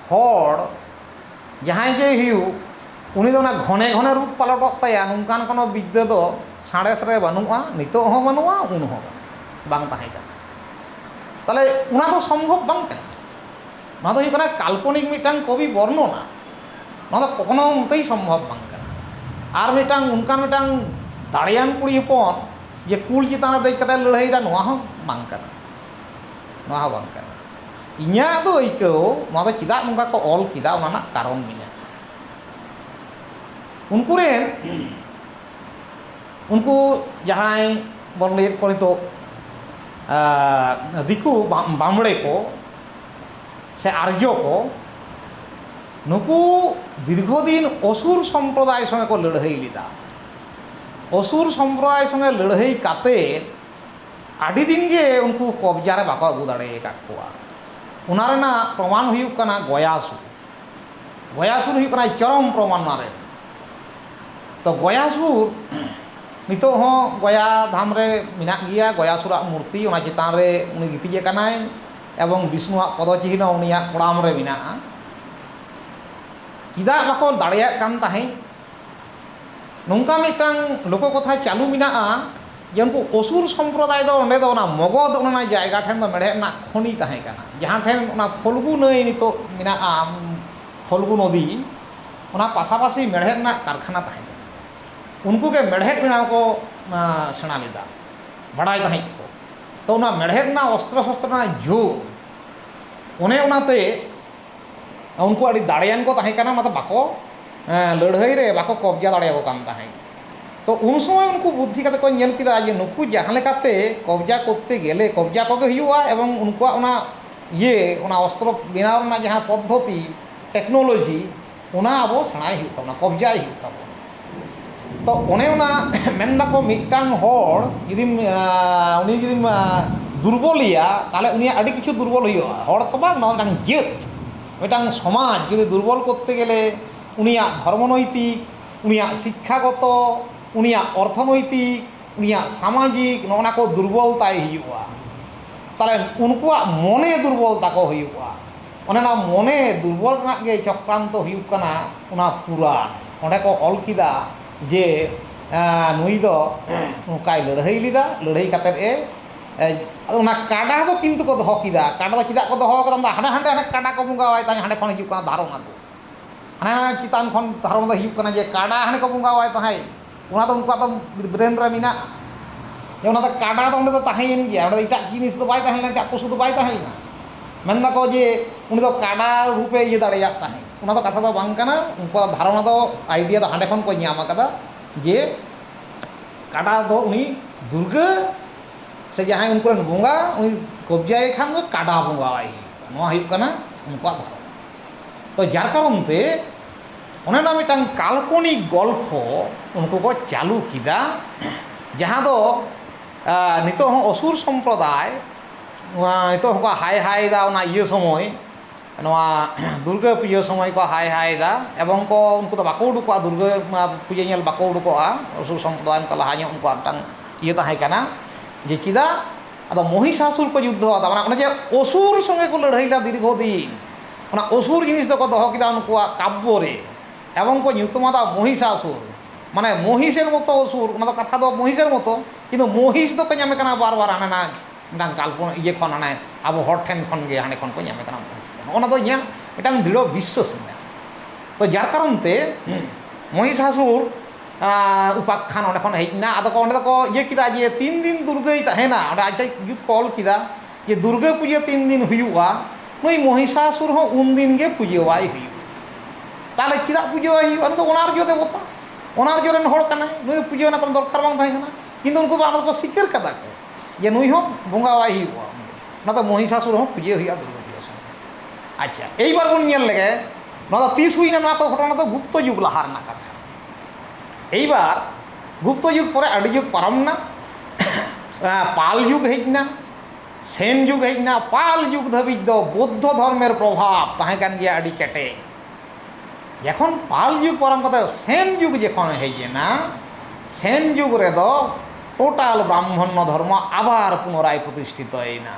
हर जहां जे हुयु उनी दो ना घने घने रूप पालटोग ताया नोंकान कोनो विद्या दो साड़ेस रे बानुआ नितो हो बानुआ उन हो बांग ताहे काना ताले उना तो सम्भव बांग काना ना तो हुई काना काल्पनिक मिटांग कवि वर्णना ना तो कखनो मतेई सम्भव बांग काना आर मिटांग उनकान मिटांग दाड़ियान कुड़ी हपन ये कुल चितान दे कते लड़ाई दा नोआ हो बांग काना नोआ हो बांग काना इन्या दो इको ना तो चिदा नोंका को ऑल किदा उना कारण मिना उनको रे उनको जहाँ बन लेट को तो दिकु बामड़े को से आर्य को नुकु दीर्घदिन असुर सम्प्रदाय संगे को लड़ाई लीदा असुर सम्प्रदाय संगे लड़ाई काते आदि दिन के उनको कब्जा रे बाको अगु दाड़े काकुआ उना रेना प्रमाण हुयुक कना गयासुर गयासुर हुयुक कना चरम प्रमाण मारे तो गयासुर नितो हो गया धाम रे मिना गिया गयासुरा मूर्ति उना चितान रे उनी गितिजे कनाय एवं विष्णुआ पदचिह्न उनिया कोड़ाम रे मिना किदा बाको दाड़िया कान ताहे नोंका मिटांग लोक कथा चालू मिना जे उनको असुर सम्प्रदाय दो ओंडे दो ना मगध ओना जायगा ठेन दो मेढ़े ना खनि ताहे काना जहां ठेन ओना फल्गु नई नितो मिना फल्गु नदी ओना पासापासी मेढ़े ना कारखाना ताहे उनको के मेढ़ेद बनाव को सेना लेदा बड़ाई ताहे को तो उना मेढ़ेद ना अस्त्र शस्त्र ना जो उन्हें उनाते उनको अड़ी दाड़ियान को ताहे काना मतलब बाको लड़ाई रे बाको कब्जा दाड़िया को कान ताहे तो उन समय उनको बुद्धि काते को नेल किदा जे नुकु जहां लेकाते कब्जा करते गेले कब्जा को हुआ एवं उनको उना ये उना अस्त्र बनाव ना जहां पद्धति टेक्नोलॉजी उना अब सेनाय हुई तबना कब्जा हुई तब तो उन्हें उना मेंदा को मिटांग होड़ यदि उनी यदि दुर्बलिया ताले उनी आदि किछु दुर्बल हुई होड़ तो बाग ना मिटांग जेत मिटांग समाज यदि दुर्बल करते गेले उनिया धर्मनैतिक उनिया शिक्षागत उनिया अर्थनैतिक उनिया सामाजिक नोना को दुर्बलताय हुआ ताले उनकुआ मने दुर्बलता को हुआ ओनेना मने दुर्बल ना गे चक्रांत हुयुक कना उना पुराण ओंडे को ऑल किदा जे नुई दो नोकाय लड़ाई लीदा लड़ाई काते ए उना काडा दो किंतु को दोहो किदा काडा दो किदा को दोहो कदम हाने हाने हाने काडा को बुंगावाय ताय हाने खन हिजुक कना धारणा दो हाने चितान खन धारणा दो हिजुक कना जे काडा हाने को बुंगावाय ताय उना तो उनका तो ब्रेन रे मिना जे उना तो काडा दो उंडे तो ताहेन गया उंडे इटा जिनिस दो बाय ताहेन ना पशु दो बाय ताहेन मेनदा को जे उनी दो काडा रूपे ये दाड़िया ताहेन उना तो कथा दो बांग कना उनको धारणा दो आइडिया दो हांडे खन को ᱧᱟᱢ आकादा जे काडा दो उनी दुर्गा से जहां उनको बोंगा उनी कब्जाए खान दो काडा बोंगावाय नोआ हुयुक कना उनको धारणा तो जार कारणते ओनेना मिटांग काल्पनिक गल्प उनको को चालू किदा जहां दो नितो हो असुर सम्प्रदाय नितो हो हाय हाय दा ओना इयो समय नोआ दुर्गा पूजा समय को हाय हाय दा एवं को उनको तो बाको उडुको दुर्गा पूजा नेल बाको उडुको असुर सम्प्रदाय को लहा ᱧᱚᱜ उनको आटांग इयो ताहे काना जे चिदा आदो महिषासुर को युद्ध दा माने जे असुर संगे को लड़ाईला दीर्घ दिन ओना असुर जिनिस दो को दोहो किदा उनको काव्य रे एवं को ᱧᱩᱛᱩᱢᱟᱫᱟ महिषासुर माने महिषेर मतो असुर ओना दो कथा दो महिषेर मतो किन्तु महिष दो को ᱧᱟᱢᱮ ᱠᱟᱱᱟ बार बार हाना ना मिटांग काल्पन इये खन हाना आबो हर ठेन खन गे हाने खन को ᱧᱟᱢᱮ ᱠᱟᱱᱟ ओना दो इया मिटांग दृढ़ विश्वास मेना तो जार कारणते महिषासुर उपाख्यान ओंडे खन हेजना आदो को ओंडे को इये किदा जे 3 दिन दुर्गाई ताहेना ओंडे आज युग कॉल किदा जे दुर्गा पूजा 3 दिन हुयुआ नुई महिषासुर हो उन दिन गे पूजावाई हुयुआ ताले चिदा पूजावाई हुयुआ तो ओनार जो देवता ओनार जो रेन होड़ कना नुई पूजा ना कोन दरकार बांग थाहे कना किन्तु उनको बांग को सिकर कदा को जे नुई हो बोंगावाई हुयुआ ना तो महिषासुर हो पूजा हुयुआ दुर्गा अच्छा यही बार बन नेल लगे ना तीस हुई ना को घटना तो गुप्त युग लहार ना कथा यही बार गुप्त युग पर अड़ी युग पारमना पाल युग हेजना सेन युग हेजना पाल युग धाबी दो बौद्ध धर्मेर प्रभाव ताहे कान गया अड़ी केटे जखन पाल युग पारम कते सेन युग जखन हेजना सेन युग रे दो टोटाल ब्राह्मण्य धर्म आबार पुनराय प्रतिष्ठित होइना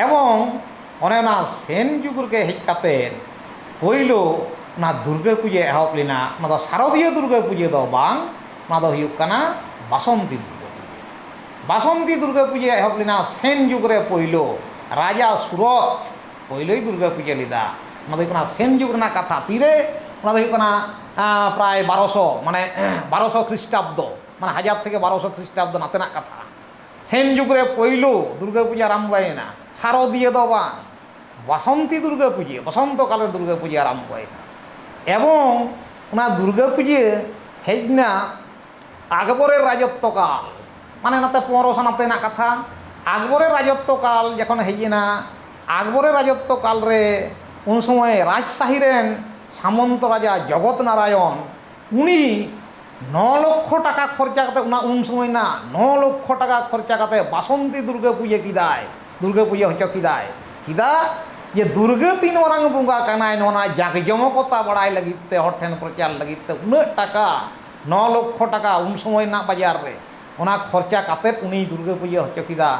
एवं ओना सेन युग के हेज काते पहिलो ᱚᱱᱟ ᱫᱩᱨᱜᱟᱹ ᱯᱩᱡᱟᱹ ᱮᱦᱚᱵ ᱞᱮᱱᱟ, ᱚᱱᱟ ᱫᱚ ᱥᱟᱨᱚᱫᱤᱭᱟᱹ ᱫᱩᱨᱜᱟᱹ ᱯᱩᱡᱟᱹ ᱫᱚ ᱵᱟᱝ, ᱚᱱᱟ ᱫᱚ ᱦᱩᱭᱩᱜ ᱠᱟᱱᱟ ᱵᱟᱥᱚᱱᱛᱤ ᱫᱩᱨᱜᱟᱹ ᱯᱩᱡᱟᱹ᱾ ᱵᱟᱥᱚᱱᱛᱤ ᱫᱩᱨᱜᱟᱹ ᱯᱩᱡᱟᱹ ᱮᱦᱚᱵ ᱞᱮᱱᱟ ᱥᱮᱱ ᱡᱩᱜᱽ ᱨᱮ ᱯᱳᱭᱞᱳ, ᱨᱟᱡᱟ ᱥᱩᱨᱚᱛ ᱯᱳᱭᱞᱳᱭ ᱫᱩᱨᱜᱟᱹ ᱯᱩᱡᱟᱹ ᱞᱮᱫᱟ। ᱚᱱᱟ ᱫᱚ ᱦᱩᱭᱩᱜ ᱠᱟᱱᱟ ᱥᱮᱱ ᱡᱩᱜᱽ ᱨᱮᱱᱟᱜ ᱠᱟᱛᱷᱟ। ᱛᱤᱨᱮ? ᱚᱱᱟ ᱫᱚ ᱦᱩᱭᱩᱜ ᱠᱟᱱᱟ ᱯᱨᱟᱭ 1200 মানে 1200 খ্রিস্টাব্দ, মানে 1000 থেকে 1200 খ্রিস্টাব্দ নাতেনাᱜ কাথা। সেন যুগ রে পৈলো দুর্গা পূজা আরম্ভ হয়না, শারদীয় দ বাং, বাসন্তী দুর্গা পুজো, বসন্তকালে দুর্গা পূজা আরম্ভ হয়না। এবং ওনা দুর্গা পুজো হেজনা আকবরের রাজত্বকাল, মানে নাতে 1500 নাতেনাᱜ কাথা। আকবরের রাজত্বকাল যখন হেজনা, আকবরের রাজত্বকাল রে উন সময় রাজশাহী রেন সামন্ত রাজা জগৎ নারায়ণ উনি 9 লক্ষ টাকা খরচা কাতে উন সময় না 9 লক্ষ টাকা খরচা কাতে বাসন্তী দুর্গা পুজো কিদায়, দুর্গা পুজো হচ্ছে কিদায় চিদা যে দুর্গা 3 orang বঙ্গা কানায় নোনা জাকজমকতা বাড়াই লাগিতে হর ঠেন প্রচার লাগিতে উনার টাকা 9 লক্ষ টাকা উন সময় না বাজার রে ওনা খরচা কাতে উনি দুর্গা পুজো হচ্ছে কিদা।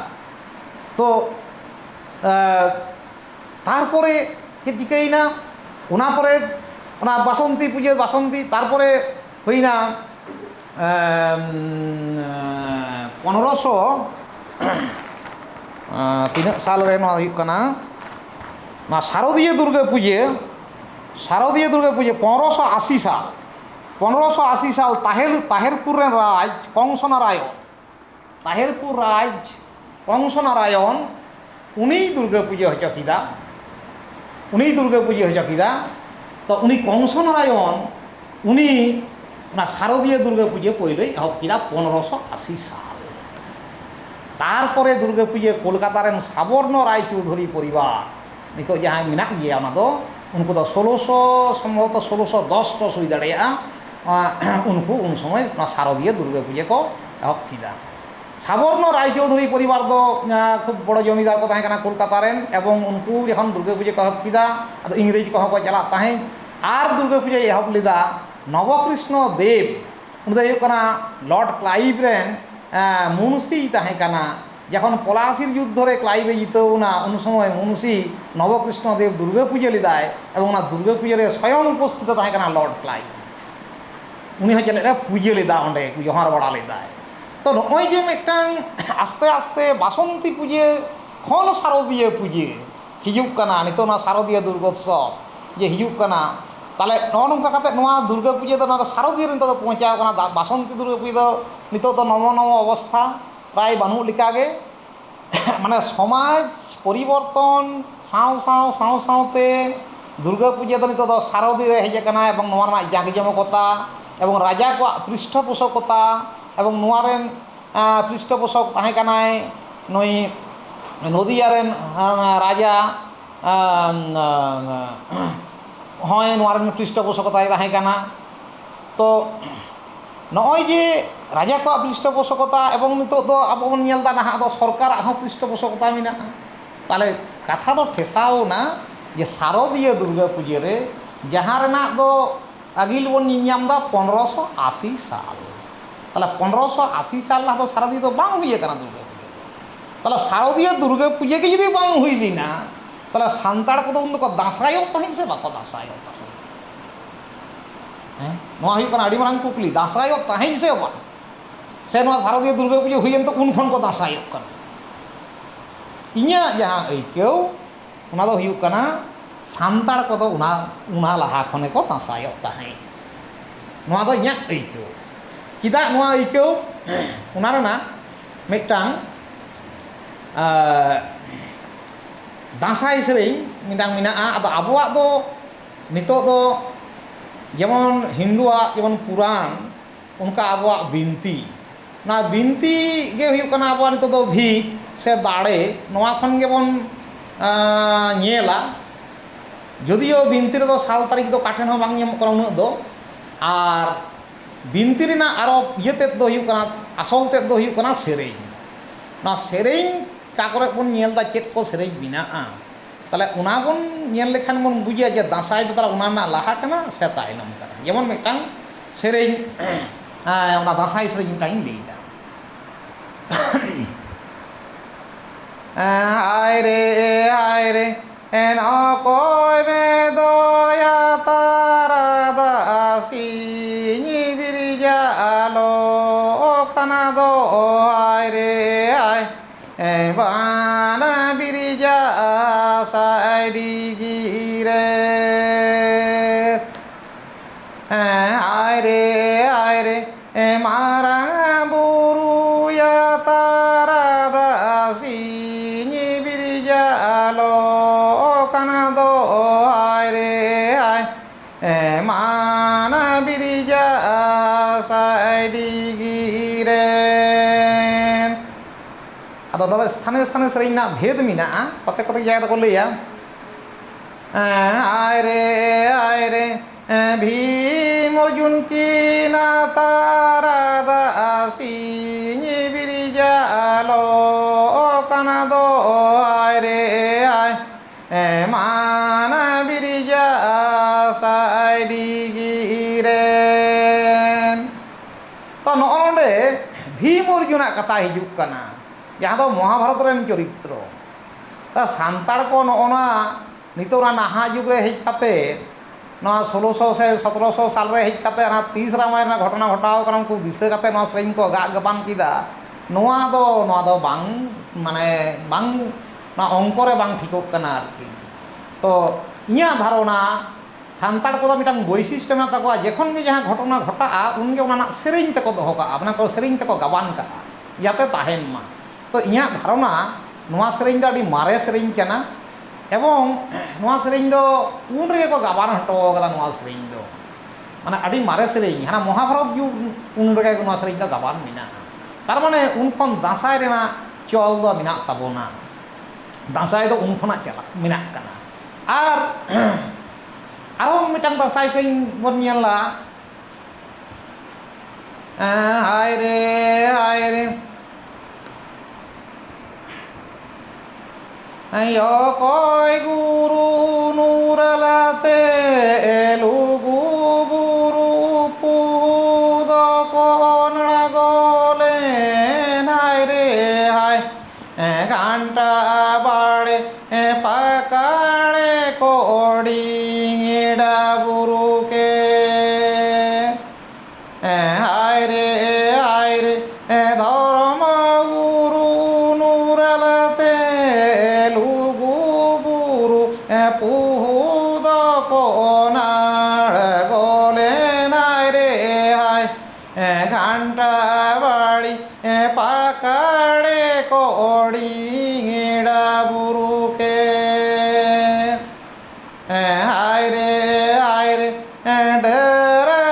তো তারপরে ᱪᱮᱫ ᱪᱤᱠᱟᱹᱭᱮᱱᱟ, ᱚᱱᱟ ᱯᱚᱨᱮ ᱚᱱᱟ ᱵᱟᱥᱚᱱᱛᱤ ᱯᱩᱡᱟᱹ ᱵᱟᱥᱚᱱᱛᱤ ᱛᱟᱨᱯᱚᱨᱮ ᱦᱩᱭᱱᱟ 1500 ᱛᱤᱱᱟᱹᱜ ᱥᱟᱞ ᱨᱮ ᱱᱚᱣᱟ ᱦᱩᱭᱩᱜ ᱠᱟᱱᱟ, ᱱᱚᱣᱟ ᱥᱟᱨᱚᱫᱤᱭᱟᱹ ᱫᱩᱨᱜᱟᱹ ᱯᱩᱡᱟᱹ, ᱥᱟᱨᱚᱫᱤᱭᱟᱹ ᱫᱩᱨᱜᱟᱹ ᱯᱩᱡᱟᱹ 1580 সাল, 1580 সাল তাহেরপুর রেন রাজ কংস নারায়ণ, তাহেরপুর রাজ কংস নারায়ণ উনি দুর্গা পুজো হচ্ছে কিদা, উনি দুর্গা পুজো হচ্ছে কিদা। তো উনি কংস নারায়ণ উনি ওনা শারদীয় দুর্গা পুজো পইলই এহব কিদা 1580 সাল। তারপরে দুর্গা পুজো কলকাতা রেন সাবর্ণ রায় চৌধুরী পরিবার নিত যাহাই মেনাক গিয়া ওনা দো উনকু দো 1600 সম্ভবত 1610 কো হুই দাড়েয়া উনকু উন সময় ওনা শারদীয় দুর্গা পুজো কো এহব কিদা। সাবর্ণ রায় চৌধুরী পরিবার দো খুব বড় জমিদার কো তাহেঁ কানা কলকাতা রেন, এবং উনকু যখন দুর্গা পুজো কো এহব কিদা আদো ইংরেজ কো কো চালাত তাহেঁ। আর দুর্গা পুজো এহব লিদা নবকৃষ্ণ দেব, উনি দো হুᱭᱩᱜ ᱠᱟᱱᱟ লর্ড ক্লাইভ রেন মুন্সি তাহেঁ কানা। যখন পলাশির যুদ্ধ রে ক্লাইভে জিতেও না উন সময় মুন্সি নবকৃষ্ণ দেব দুর্গা পুজো লিদায়, এবং ওনা দুর্গা পুজো রে স্বয়ং উপস্থিত তাহেঁ কানা লর্ড ক্লাইভ। উনি হচ্ছে পুজো লিদা অঁডে জোহার বাড়া লিদায়। তো নয় যে মিদটাং আস্তে আস্তে বাসন্তী পুজো খন শারদীয় পুজো হিজুগ কানা, নিতো না শারদীয় দুর্গোৎসব যে হিজুগ কানা, তাহলে নংকা কাতে নোয়া দুর্গা পুজো দো না শারদীয় রে নিতো পৌঁছাও কানা। বাসন্তী দুর্গা পুজো দো নিতো তো নম নম অবস্থা প্রায় বানুক লিকাগে। মানে সমাজ পরিবর্তন সাঁওতে দুর্গা পুজো দো নিতো দো শারদীয় রে হেজে কানা, এবং নোয়া রনা জাকজমকতা এবং রাজা কো পৃষ্ঠপোষকতা এবং নোয়া রেন পৃষ্ঠপোষক তাহেঁ কানায় নই নদিয়া রেন রাজা হয় নোয়া রেন পৃষ্ঠপোষকতায় তাহেঁ কানা। তো নয় যে রাজা কো পৃষ্ঠপোষকতা এবং নিতো দো আবো বন নেলদা নাহাগ দো সরকারাগ হো পৃষ্ঠপোষকতা মেনাগা। তাহলে কাথা দো ঠেসাও না যে শারদীয় দুর্গা পুজো রে যাহার রেনাগ দো আগিল বন নিᱧাম দা 1580 সাল। তাহলে 1580 সাল লাহ দো শারদীয় দো বাং হুই কানা দুর্গা পুজো। তাহলে শারদীয় দুর্গা পুজো কে যদি বাং হুইলি না, তাহলে সান্তাড় কো দো উন দো দাসায়ক তাহেঁ সে বাকো দাসায়ক তাহেঁ। হ্যাঁ নোয়া হুᱭᱩᱜ ᱠᱟᱱᱟ ᱟᱹᱰᱤ ᱢᱟᱨᱟᱝ ᱠᱩᱠᱞᱤ, ᱫᱟᱸᱥᱟᱭᱚᱜ ᱛᱟᱦᱮᱸ ᱥᱮ ᱵᱟᱝ, ᱥᱮ ᱱᱚᱣᱟ ᱥᱟᱨᱚᱫᱤᱭᱟᱹ ᱫᱩᱨᱜᱟᱹ ᱯᱩᱡᱟᱹ ᱦᱩᱭᱮᱱ ᱛᱚ ᱩᱱ ᱠᱷᱚᱱ ᱠᱚ ᱫᱟᱸᱥᱟᱭᱚᱜ ᱠᱟᱱᱟ? ᱤᱧᱟᱹᱜ ᱡᱟᱦᱟᱸ ᱟᱹᱭᱠᱟᱹᱣ ᱚᱱᱟ ᱫᱚ ᱦᱩᱭᱩᱜ ᱠᱟᱱᱟ ᱥᱟᱱᱛᱟᱲ ᱠᱚᱫᱚ ᱚᱱᱟ ᱞᱟᱦᱟ ᱠᱷᱚᱱ ᱠᱚ ᱫᱟᱸᱥᱟᱭᱚᱜ ᱛᱟᱦᱮᱸ। ᱱᱚᱣᱟ ᱫᱚ ᱤᱧᱟᱹᱜ ᱟᱹᱭᱠᱟᱹᱣ। ᱪᱮᱫᱟᱜ ᱱᱚᱣᱟ ᱟᱹᱭᱠᱟᱹᱣ? ᱚᱱᱟ ᱨᱮᱱᱟᱜ ᱢᱤᱫᱴᱟᱝ দাঁসাই সেরেኝ মিদাং মেনাগᱼᱟ। আদো আবোᱣᱟᱜ ᱫᱚ নিতোগ ᱫᱚ যেমন হিন্দুয়াগ যেমন পুরাণ অনকা আবোᱣᱟᱜ বিনতি, না বিনতি গে হুᱭᱩᱜ ᱠᱟᱱᱟ আবোᱣᱟᱜ নিতোগ ᱫᱚ ভিত সে দাড়ে নোয়া খন গেবন ᱧᱮᱞᱟ। যদিও বিনতি রেদো সাল তারিখ দো কাঠেন হো বাং ᱧᱟᱢᱚᱜ ᱠᱟᱱᱟ ᱩᱱᱟᱹᱜ ᱫᱚ, আর বিনতি রেনাᱜ ᱟᱨᱚ ইয়ে তেদ ᱫᱚ ᱦᱩᱭᱩᱜ ᱠᱟᱱᱟ আসল তেদ ᱫᱚ ᱦᱩᱭᱩᱜ ᱠᱟᱱᱟ সেরেኝ। ᱱᱚᱣᱟ সেরেኝ কা করে বন ᱧᱮᱞ ᱫᱟ ᱪᱮᱫ ᱠᱚ সেরেኝ ᱢᱮᱱᱟᱜᱼᱟ। তাহলে ওনা বন ᱧᱮᱞ লেখান বন বুঝিয়া যে দাঁসাই দো তাহলে ওনা রᱮᱱᱟᱜ লাহা কানা সে তাইনম কানা। যেমন মিদটাং সেরেኝ ওনা দাঁসাই সেরেኝ টাইম ᱞᱟᱹᱭᱫᱟ। হায় রে এন অকয় মে দয়া তারা ᱥᱤᱧ ᱵᱤᱨᱤᱡᱟᱞᱚ ᱠᱟᱱᱟ ᱫᱚ ᱟᱭ ᱨᱮ ᱟᱭ ᱵᱟᱱᱟ ᱵᱤᱨᱤᱡᱟ ᱥᱟᱭᱰᱤᱜᱤ ᱨᱮ ᱟᱭ ᱨᱮ marang buru ya tarada sini birjalo kana do ai re ai mana birja sai digiren ado nole sthane sering na bhed mina kote jaya ko leya ai re Bhim Arjun ki na tarada sini birjalo kana do ai re ai mana birja sai digiren to nonde Bhim Arjuna kata hijuk kana jahan do Mahabharat ren choritro ta santar ko nona nitora naha jug re hej kate नवा 1600 से 1700 साल रे hedge काते ना 30 रामायण घटना घटाव करम को दिसे काते नवा सेरिन को गा गपान किदा नवा दो बांग माने बांग ना अंकरे बांग ठिकोक कना आरकी तो इया धारणा सान्ताड़ को मिटांग वैशिष्ट्य में तको जेखन के जहां घटना घटा उनके उना सेरिन तको दोहो का अपना को सेरिन तको गबान का याते ताहेन मा तो इया धारणा नवा सेरिन दा आडी मारे सेरिन कना एवं नवा सेरिन दो उन रे को गाबान हटो कदा नवा सेरिन दो माने आडी मारे सेरिन हाना महाभारत युग उन रे को नवा सेरिन दो गाबान मिना तार माने उन खन दासाय रेना चल दो मिना ताबोना दासाय दो उन खना चला मिना कना आर आरो मिटांग दासाय सेरिन बन नेला हाय रे Ayo koi guru nuralate lugu guru pudo kon ragole nai re hai ganta bade pakade kodi ngida buru ke hai re dharma guru nuralate puhudo konar gole nai re hai घंटा बाड़ी pakade kodi ngida buru ke hai re dera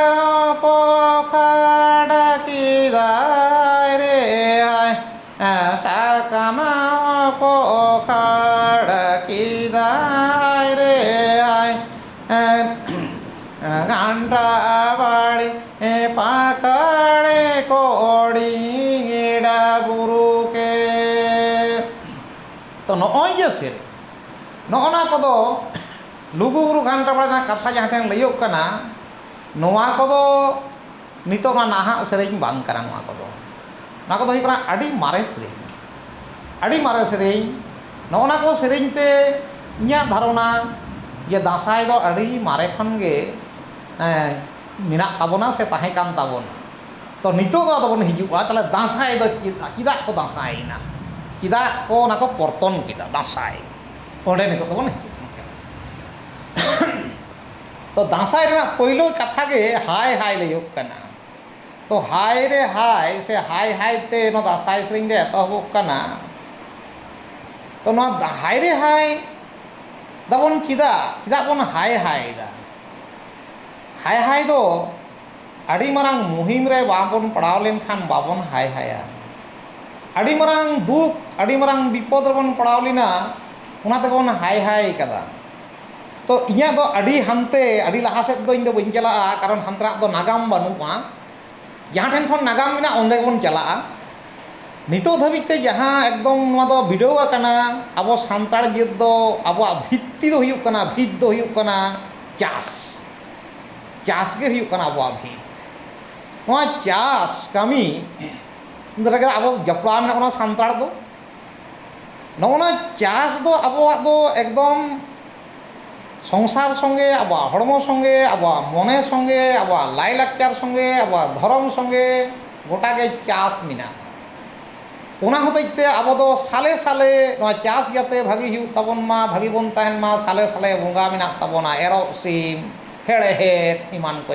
pokhada kidai re hai sakama pokhada kidai re hai घंटा बाड़ी pakade kodi ngida buru ke तो नॉय जे सेरे नॉना कोदो लुगु गुरु घंटा बाड़ी कथा जहां ठेन लइयो कना नोवा कोदो नितो मा नाहा सेरेñ बांग करा नोवा कोदो हिकरा आडी मारे सेरेñ नॉना को सेरेñ ते इया धारणा ये दासाय दो आडी मारे खन गे मिना ताबोना से ताहे कान ताबोना तो नितो दो ताबोन हिजुआ तले दासाय दो किदा को दासायना किदा को ना को परतन किदा दासाय ओंडे नितो ताबोन तो दासाय रे पहिलो कथा गे हाय हाय लइयो कना तो हाय रे हाय से हाय हाय ते नो दासाय सेरिñ दे एतहबो कना तो नो हाय रे हाय दाबोन किदा बोन हाय हाय दा हाय हाय दो आडी मारांग मुहिम रे बाबोन पड़ाव लेन खान बाबोन हाय हाया आडी मारांग दुख आडी मारांग विपद रेबोन पड़ाव लेना उना ते बोन हाय हाय कदा तो इया दो आडी हानते आडी लाहा सेद दो इन दो बइन चला कारण हानतरा दो नागाम बानुआ जहां ठेन खन नागाम मिना ओंदे बोन चला नितो धाबिते जहां एकदम नवा दो भिडियो कना आबो सान्ताड़ जियत दो आबो भित्ति दो हुयुक कना भित दो हुयुक कना चास के हुयुक कना आबो भित नवा चास कमी इंदरगे आबो जपड़ा में ओना सान्ताड़ दो नोना चास दो आबो दो एकदम সংসার সঙ্গে আবার হড়ম সঙ্গে আবার মনের সঙ্গে আবার লাইলাকচার সঙ্গে আবার ধরম সঙ্গে গোটাগে চাষ মেনা ᱚᱱᱟ ᱦᱚᱛᱮᱡ ᱛᱮ ᱟᱵᱚ ᱫᱚ ᱥᱟᱞᱮ ᱥᱟᱞᱮ ᱱᱚᱣᱟ ᱪᱟᱥ ᱡᱟᱛᱮ ᱵᱷᱟᱹᱜᱤ ᱦᱩᱭᱩᱜ ᱛᱟᱵᱚᱱ ᱢᱟ ᱵᱷᱟᱹᱜᱤ ᱵᱚᱱ ᱛᱟᱦᱮᱱ ᱢᱟ ᱥᱟᱞᱮ ᱥᱟᱞᱮ ᱵᱚᱸᱜᱟ ᱢᱮᱱᱟᱜ ᱛᱟᱵᱚᱱᱟ ᱮᱨᱚᱜ ᱥᱤᱢ ᱦᱮᱲᱦᱮᱫ ᱮᱢᱟᱱ ᱠᱚ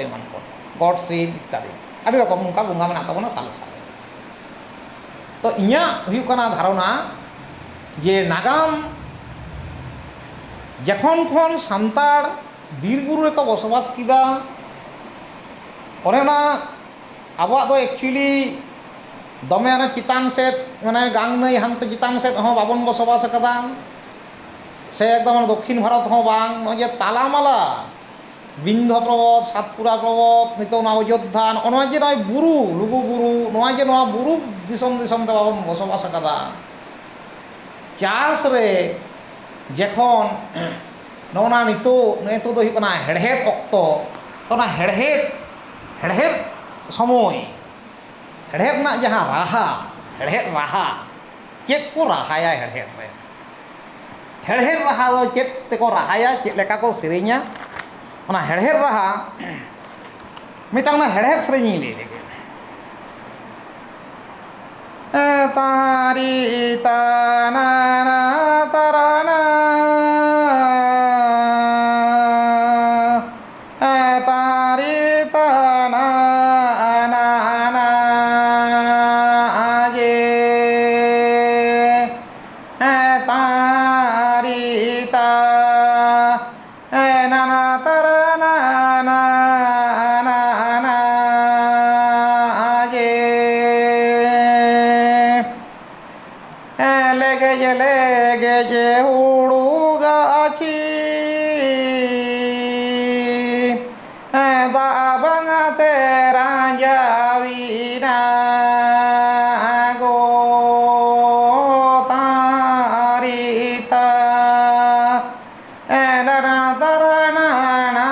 ᱜᱚᱴ ᱥᱤᱢ ᱤত্যাদি ᱟᱹᱰᱤ ᱨᱚᱠᱚᱢ ᱱᱚᱝᱠᱟ ᱵᱚᱸᱜᱟ ᱢᱮᱱᱟᱜ ᱛᱟᱵᱚᱱᱟ ᱥᱟᱞᱮ ᱥᱟᱞᱮ ᱛᱚ ᱤᱧᱟᱹᱜ ᱦᱩᱭᱩᱜ ᱠᱟᱱᱟ ধারণা ᱡᱮ ᱱᱟᱜᱟᱢ ᱡᱚᱠᱷᱚᱱ ᱠᱷᱚᱱ ᱥᱟᱱᱛᱟᱲ ᱵᱤᱨ ᱵᱩᱨᱩ ᱨᱮᱠᱚ ᱵᱚᱥᱚᱵᱟᱥ ᱠᱮᱫᱟ ᱚᱱᱮ ᱚᱱᱟ ᱟᱵᱚᱣᱟᱜ ᱫᱚ ᱮᱠᱪᱩᱭᱮᱞᱤ ᱫᱚᱢᱮ ᱚᱱᱟ ᱪᱮᱛᱟᱱ ᱥᱮᱫ ᱢᱟᱱᱮ ᱜᱟᱝ ᱱᱟᱹᱭ ᱦᱟᱱᱛᱮ ᱪᱮᱛᱟᱱ ᱥᱮᱫ ᱦᱚᱸ ᱵᱟᱵᱚᱱ ᱵᱚᱥᱚᱵᱟᱥ ᱟᱠᱟᱫᱟ ᱥᱮ ᱮᱠᱫᱚᱢ ᱫᱚᱠᱠᱷᱤᱱ ᱵᱷᱟᱨᱚᱛ ᱦᱚᱸ ᱵᱟᱝ ᱱᱚᱜᱼᱚᱭ ᱡᱮ ᱛᱟᱞᱟᱢᱟᱞᱟ বিন্ধ্য পর্বত সাতপুরা পর্বত নিতৌ না অযোধ্যা নয় যে নয় বুরু লুগু বুরু নয় যে নয় বুরু দিশম দিশম তে বাবন বসবাস আকাদা চাষ রে যখন নওনা নিতৌ দো হুᱭᱩᱜ ᱠᱟᱱᱟ হেড়হেদ অক্ত তো না হেড়হেদ সময় হেড়হেদ না যাহা রাহা হেড়হেদ রাহা চেত কো রাহায়া হেড়হেদ রে হেড়হেদ রাহা দো চেত তেকো রাহায়া চেত লেকা কো সেরেᱧᱟ ᱚᱱᱟ ᱦᱮᱲᱦᱮᱫ ᱨᱟᱦᱟ ᱢᱤᱫᱴᱟᱝ ᱚᱱᱟ ᱦᱮᱲᱦᱮᱫ ᱥᱮᱨᱮᱧ ᱤᱧ ᱞᱟᱹᱭ ᱞᱮᱜᱮ ᱛᱟᱨᱤ ᱛᱟᱱᱟ ᱛᱟᱨᱟᱱᱟ তারি তানা না না আগে তারি তা নানা তারা না না না না আগে লেগে যে হুড়ু গাছি দা বাঙাতে রাজাবি না গো তারিতা না তারা না না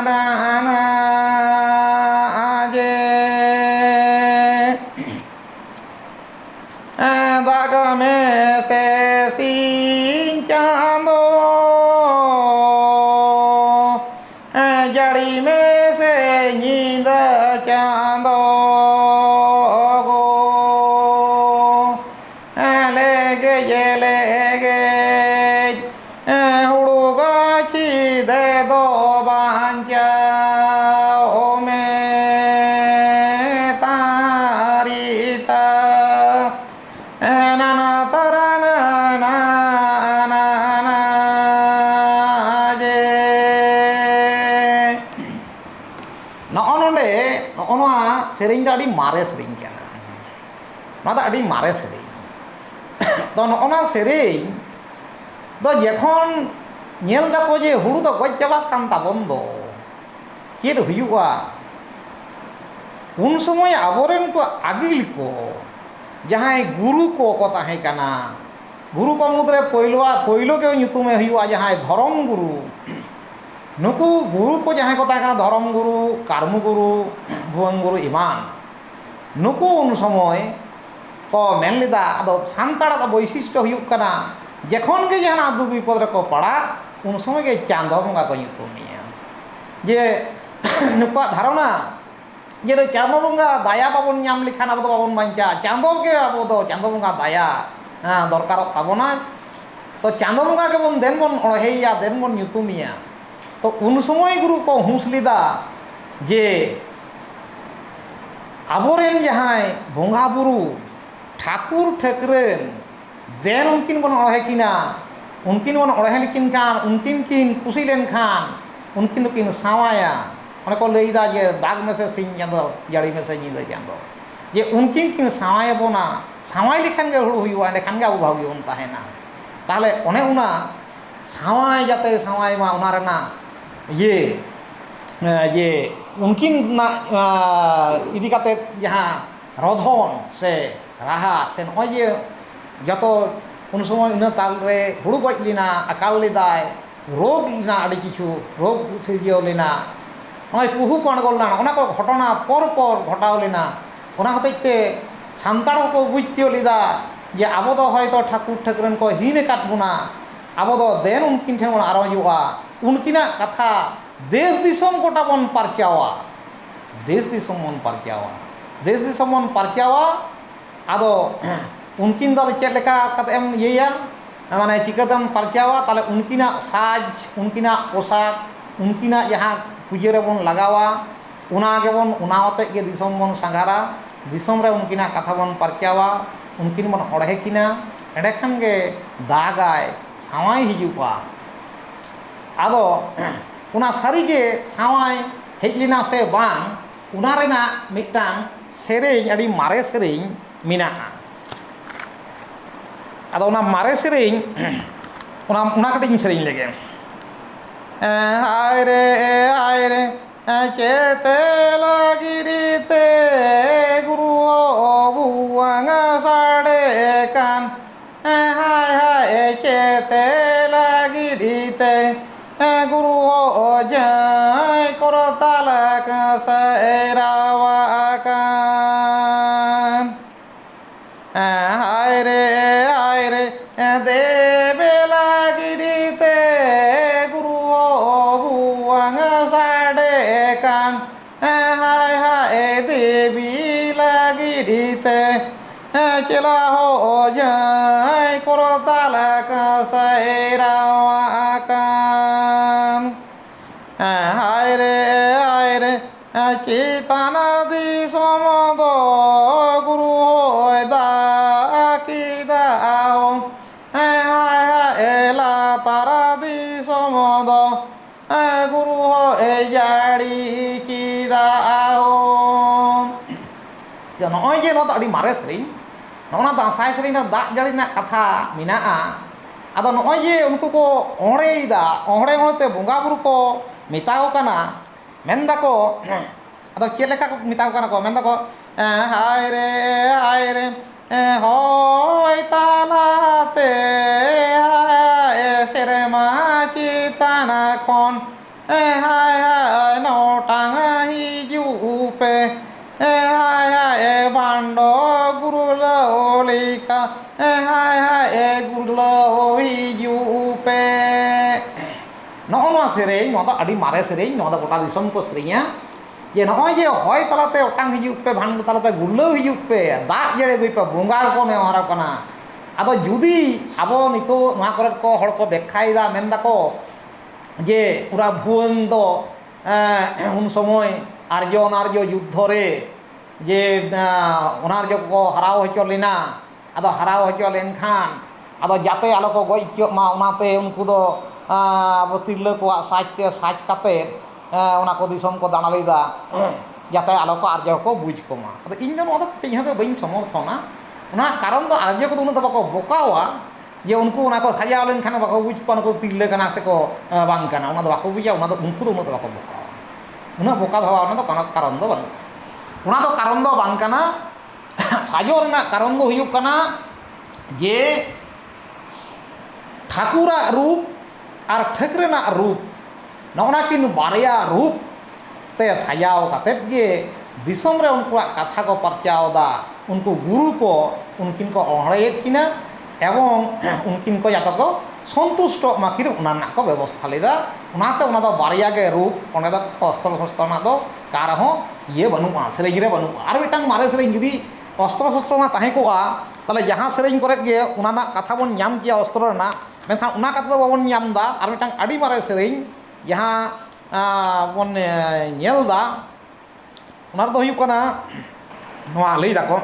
না না আগে দাগমে সে সিঞ্চান্দো जड़ी में से नींद चांदो गो लेगे हुड़गाची दे दो बांचा ओ में तारीता नाना तारा ना ना ना ना ᱱᱚᱜᱼᱚ ᱱᱚᱰᱮ ᱱᱚᱜᱼᱚ ᱱᱚᱣᱟ ᱥᱮᱨᱮᱧ ᱫᱚ ᱟᱹᱰᱤ ᱢᱟᱨᱮ ᱥᱮᱨᱮᱧ ᱠᱟᱱᱟ ᱱᱚᱣᱟ ᱫᱚ ᱟᱹᱰᱤ ᱢᱟᱨᱮ ᱥᱮᱨᱮᱧ ᱛᱚ ᱱᱚᱜᱼᱚ ᱱᱚᱣᱟ ᱥᱮᱨᱮᱧ ᱫᱚ ᱡᱚᱠᱷᱚᱱ ᱧᱮᱞ ᱫᱟᱠᱚ ᱡᱮ ᱦᱩᱲᱩ ᱫᱚ ᱜᱚᱡ ᱪᱟᱵᱟᱜ ᱠᱟᱱ ᱛᱟᱵᱚᱱ ᱫᱚ ᱪᱮᱫ ᱦᱩᱭᱩᱜᱼᱟ ᱩᱱ ᱥᱚᱢᱚᱭ ᱟᱵᱚᱨᱮᱱ ᱠᱚ ᱟᱹᱜᱤᱞ ᱠᱚ ᱡᱟᱦᱟᱸᱭ ᱜᱩᱨᱩ ᱠᱚ ᱛᱟᱦᱮᱸ ᱠᱟᱱᱟ ᱜᱩᱨᱩ ᱠᱚ ᱢᱩᱫᱽᱨᱮ ᱯᱳᱭᱞᱳ ᱜᱮ ᱧᱩᱛᱩᱢᱮ ᱦᱩᱭᱩᱜᱼᱟ ᱡᱟᱦᱟᱸᱭ ᱫᱷᱚᱨᱚᱢ ᱜᱩᱨᱩ ᱱᱩᱠᱩ ᱜᱩᱨᱩ ᱠᱚ ᱡᱟᱦᱟᱸᱭ ᱠᱚ ᱛᱟᱦᱮᱸ ᱠᱟᱱᱟ ᱫᱷᱚᱨᱚᱢ ᱜᱩᱨᱩ ᱠᱟᱨᱢᱩ ᱜᱩᱨᱩ ᱵᱷᱩᱣᱟᱹᱝ ᱜᱩᱨᱩ ᱮᱢᱟᱱ ᱱᱩᱠᱩ ᱩᱱ ᱥᱚᱢᱚᱭ ᱠᱚ ᱢᱮᱱ ᱞᱮᱫᱟ ᱟᱫᱚ ᱥᱟᱱᱛᱟᱲᱟᱜ ᱫᱚ ᱵᱳᱭᱥᱤᱥᱴᱚ ᱦᱩᱭᱩᱜ ᱠᱟᱱᱟ ᱡᱚᱠᱷᱚᱱ ᱜᱮ ᱡᱟᱦᱟᱱᱟᱜ ᱫᱩᱠ ᱵᱤᱯᱚᱫ ᱨᱮᱠᱚ ᱯᱟᱲᱟᱜ ᱩᱱ ᱥᱚᱢᱚᱭ ᱜᱮ ᱪᱟᱸᱫᱳ ᱵᱚᱸᱜᱟ ᱠᱚ ᱧᱩᱛᱩᱢᱮᱭᱟ ᱡᱮ ᱱᱩᱠᱩᱣᱟᱜ ধারণা ᱡᱮ ᱪᱟᱸᱫᱳ ᱵᱚᱸᱜᱟ ᱫᱟᱭᱟ ᱵᱟᱵᱚᱱ ᱧᱟᱢ ᱞᱮᱠᱷᱟᱱ ᱟᱵᱚ ᱫᱚ ᱵᱟᱵᱚᱱ ᱵᱟᱧᱪᱟᱜᱼᱟ ᱪᱟᱸᱫᱳ ᱜᱮ ᱟᱵᱚ ᱫᱚ ᱪᱟᱸᱫᱳ ᱵᱚᱸᱜᱟ ᱫᱟᱭᱟ ᱫᱚᱨᱠᱟᱨᱚᱜ ᱛᱟᱵᱚᱱᱟ ᱛᱚ ᱪᱟᱸᱫᱳ ᱵᱚᱸᱜᱟ ᱜᱮᱵᱚᱱ ᱫᱮᱱ ᱵᱚᱱ ᱚᱬᱦᱮᱭᱟ ᱫᱮᱱ ᱵᱚᱱ ᱧᱩᱛᱩᱢᱮᱭᱟ तो उन समय गुरु को हुस लीदा जे आबोरेन जहां बोंगा बुरु ठाकुर ठेकरेन देन उनकिन बन अड़हे किना उनकिन बन अड़हे लिकिन खान उनकिन किन कुसी लेन खान उनकिन तो किन सावाया उन्हें को लईदा जे दाग में से सिंह चांदो जड़ी में से नीले चांदो जे उनकिन किन सावाया बोना सावाय लिखान गे हुड़ु हुयुआ लेखान गे अबु भागी उन ताहेना ताहले ओने उना सावाय जाते सावाय मा उना रेना ये उनकिन इदी काते जहाँ रधन से राहा से नॉय जे जतो उन समय इन ताल रे हुड़ु गज लेना अकाल लेदाय रोग लेना आदि किछु रोग सिरजियो लेना नॉय पुहु को अणगोल ना ओना को घटना पर घटाव लेना ओना हतेते सान्ताड़ को बुझतियो लेदा जे आबो दो हयतो ठाकुर ठेकरेन को हिन काट बुना आबो दो देन उनकिन ठेन बन आरो जुआ उनकिना कथा देश दिसोम गोटा बन परचावा देश दिसोम बन परचावा देश दिसोम बन परचावा आदो उनकिन दो चेक लेका कतेम येया माने चिकातम परचावा ताले उनकिना साज उनकिना पोशाक उनकिना जहाँ पूजे रे बन लगावा उना गेबन उनावते के दिसोम बन संगारा दिसोम रे उनकिना कथा बन परचावा उनकिन बन ओढ़े किना एंडेखान गे दागाय सावाई हिजुआ आदो उना सारीगे सावाई हेजलिना से बांग उना रेना मिटांग सेरेñ अड़ी मारे सेरेñ मिनाआ आदो उना मारे सेरेñ उना कटिñ सेरेñ लेगे आय रे चेते लागिरिते गुरु बुआंग साड़े कान हाय हाय चेते लागिरिते गुरु जय करतालक सैरावा कान हाय रे देवे लागिरिते गुरु बुआंग साड़े कान हाय हाय देवी लागिरिते चला हो जय करतालक सैरावा कान हाय रे चेतना दिसोम दो गुरु होय दाकी दाओ हाय हाय लातारा दिसोम दो गुरु होय जाड़ी की दाओ जो नॉय जे नो अड़ी मारे सेरिñ नोना दासाय सेरिñ दाग जाड़ी ना कथा मिनाआ आदो नॉय जे उनको को ओड़ेदा ओड़े ओड़ते बोंगा बुरु को मिताओ कना मेंदा को आदो चेक लेका को मिताओ कना को मेंदा को हाय रे होय तालाते हाय सेरेमा चिताना खन हाय हाय नोटांग हिजुपे हाय हाय बांडो गुरुलोलिका हाय हाय गुरुलो हिजुपे नोआ सेरेñ नोदा अड़ी मारे सेरेñ नोदा गोटा दिसोम को सेरेñा ये नॉय जे होय तलाते ओटांग हिजुपे भांड तलाते गुरुलो हिजुपे दाग जड़े गुइपे बोंगा को ने हरा कना आदो जुदी आबो नितो नोआ करे को हड़ को बेखाइदा मेंदा को जे पूरा भुवन दो उन समय आर्य युद्ध रे जे आर्य को हराव हचो लेना आदो हराव हचो लेनखान आदो जाते आलो को गoj हचो मा उनाते उनको दो अब तिरला को साजते साज काते उना को दिसोम को दाना लेदा जाते आलो को आर्य को बुझ को मा आदो इन दो नोदा टिहा बे बइन समर्थना उना कारण दो आर्य को उना बको बोकावा जे उनको उना को साजाव लेनखान बको बुझ को उनको तिरला कना से को बांग कना उना दो बको बुझा उना दो उनको दो उना बको बोकावा उना बोका भावा उना दो कारण दो बन उना दो कारण दो बांग कना साजो रेना कारण दो हुयुग कना जे ठाकुरा रूप और ठेकरेना रूप नौना किन बारिया रूप ते साजाव कातेत गे दिसोम रे उनको कथा को परचावदा उनको गुरु को उनकिन को ओहड़ेत किना एवं उनकिन को जातो को संतुष्ट माकिर उना को व्यवस्था लेदा उनाते उना दो बारिया गे रूप ओने दो अस्त्र शस्त्र ना दो कार हो ये बनुआ सेरेñ रे बनुआ आर मिटांग मारे सेरेñ जुदी अस्त्र शस्त्र मा ताहे कोआ ताले जहां सेरेñ करे गे उना कथा बन ᱧᱟᱢ किया अस्त्र ना मेनखान उना कथा दो बाबन ᱧᱟᱢ दा आर मिटांग आडी मारे सेरेñ जहां बन ñेल दा उना दो हुयु कना नोआ लई दा को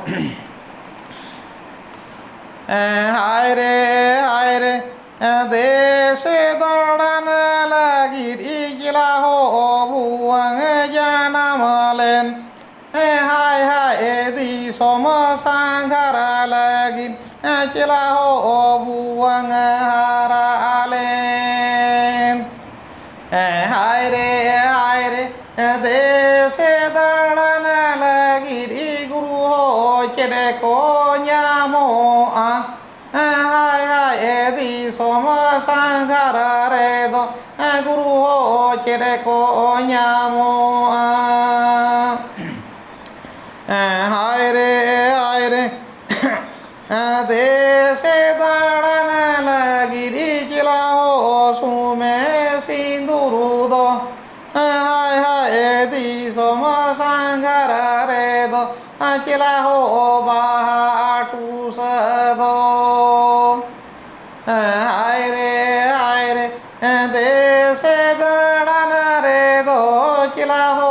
हाय रे देशे दाड़ान लागिर इजला हो बुआंग जानामलेन हाय हाय दिसोम सांघारा लागिर चला हो बुआंग हारालेन हाय रे देशे दाड़ान लागिर गुरु हो चेडे को ᱧᱟᱢᱚᱜᱼᱟ हाय हाय दिसोम सांघारा रे दो गुरु हो चेडे को ᱧᱟᱢᱚᱜᱼᱟ हाय रे देशे दाड़ान लागिर चला हो सुमे सिंधु दिसोम सांगार रे दो चिला हो बाटू सदो हाय रे देश दड़ान रे दो चिला हो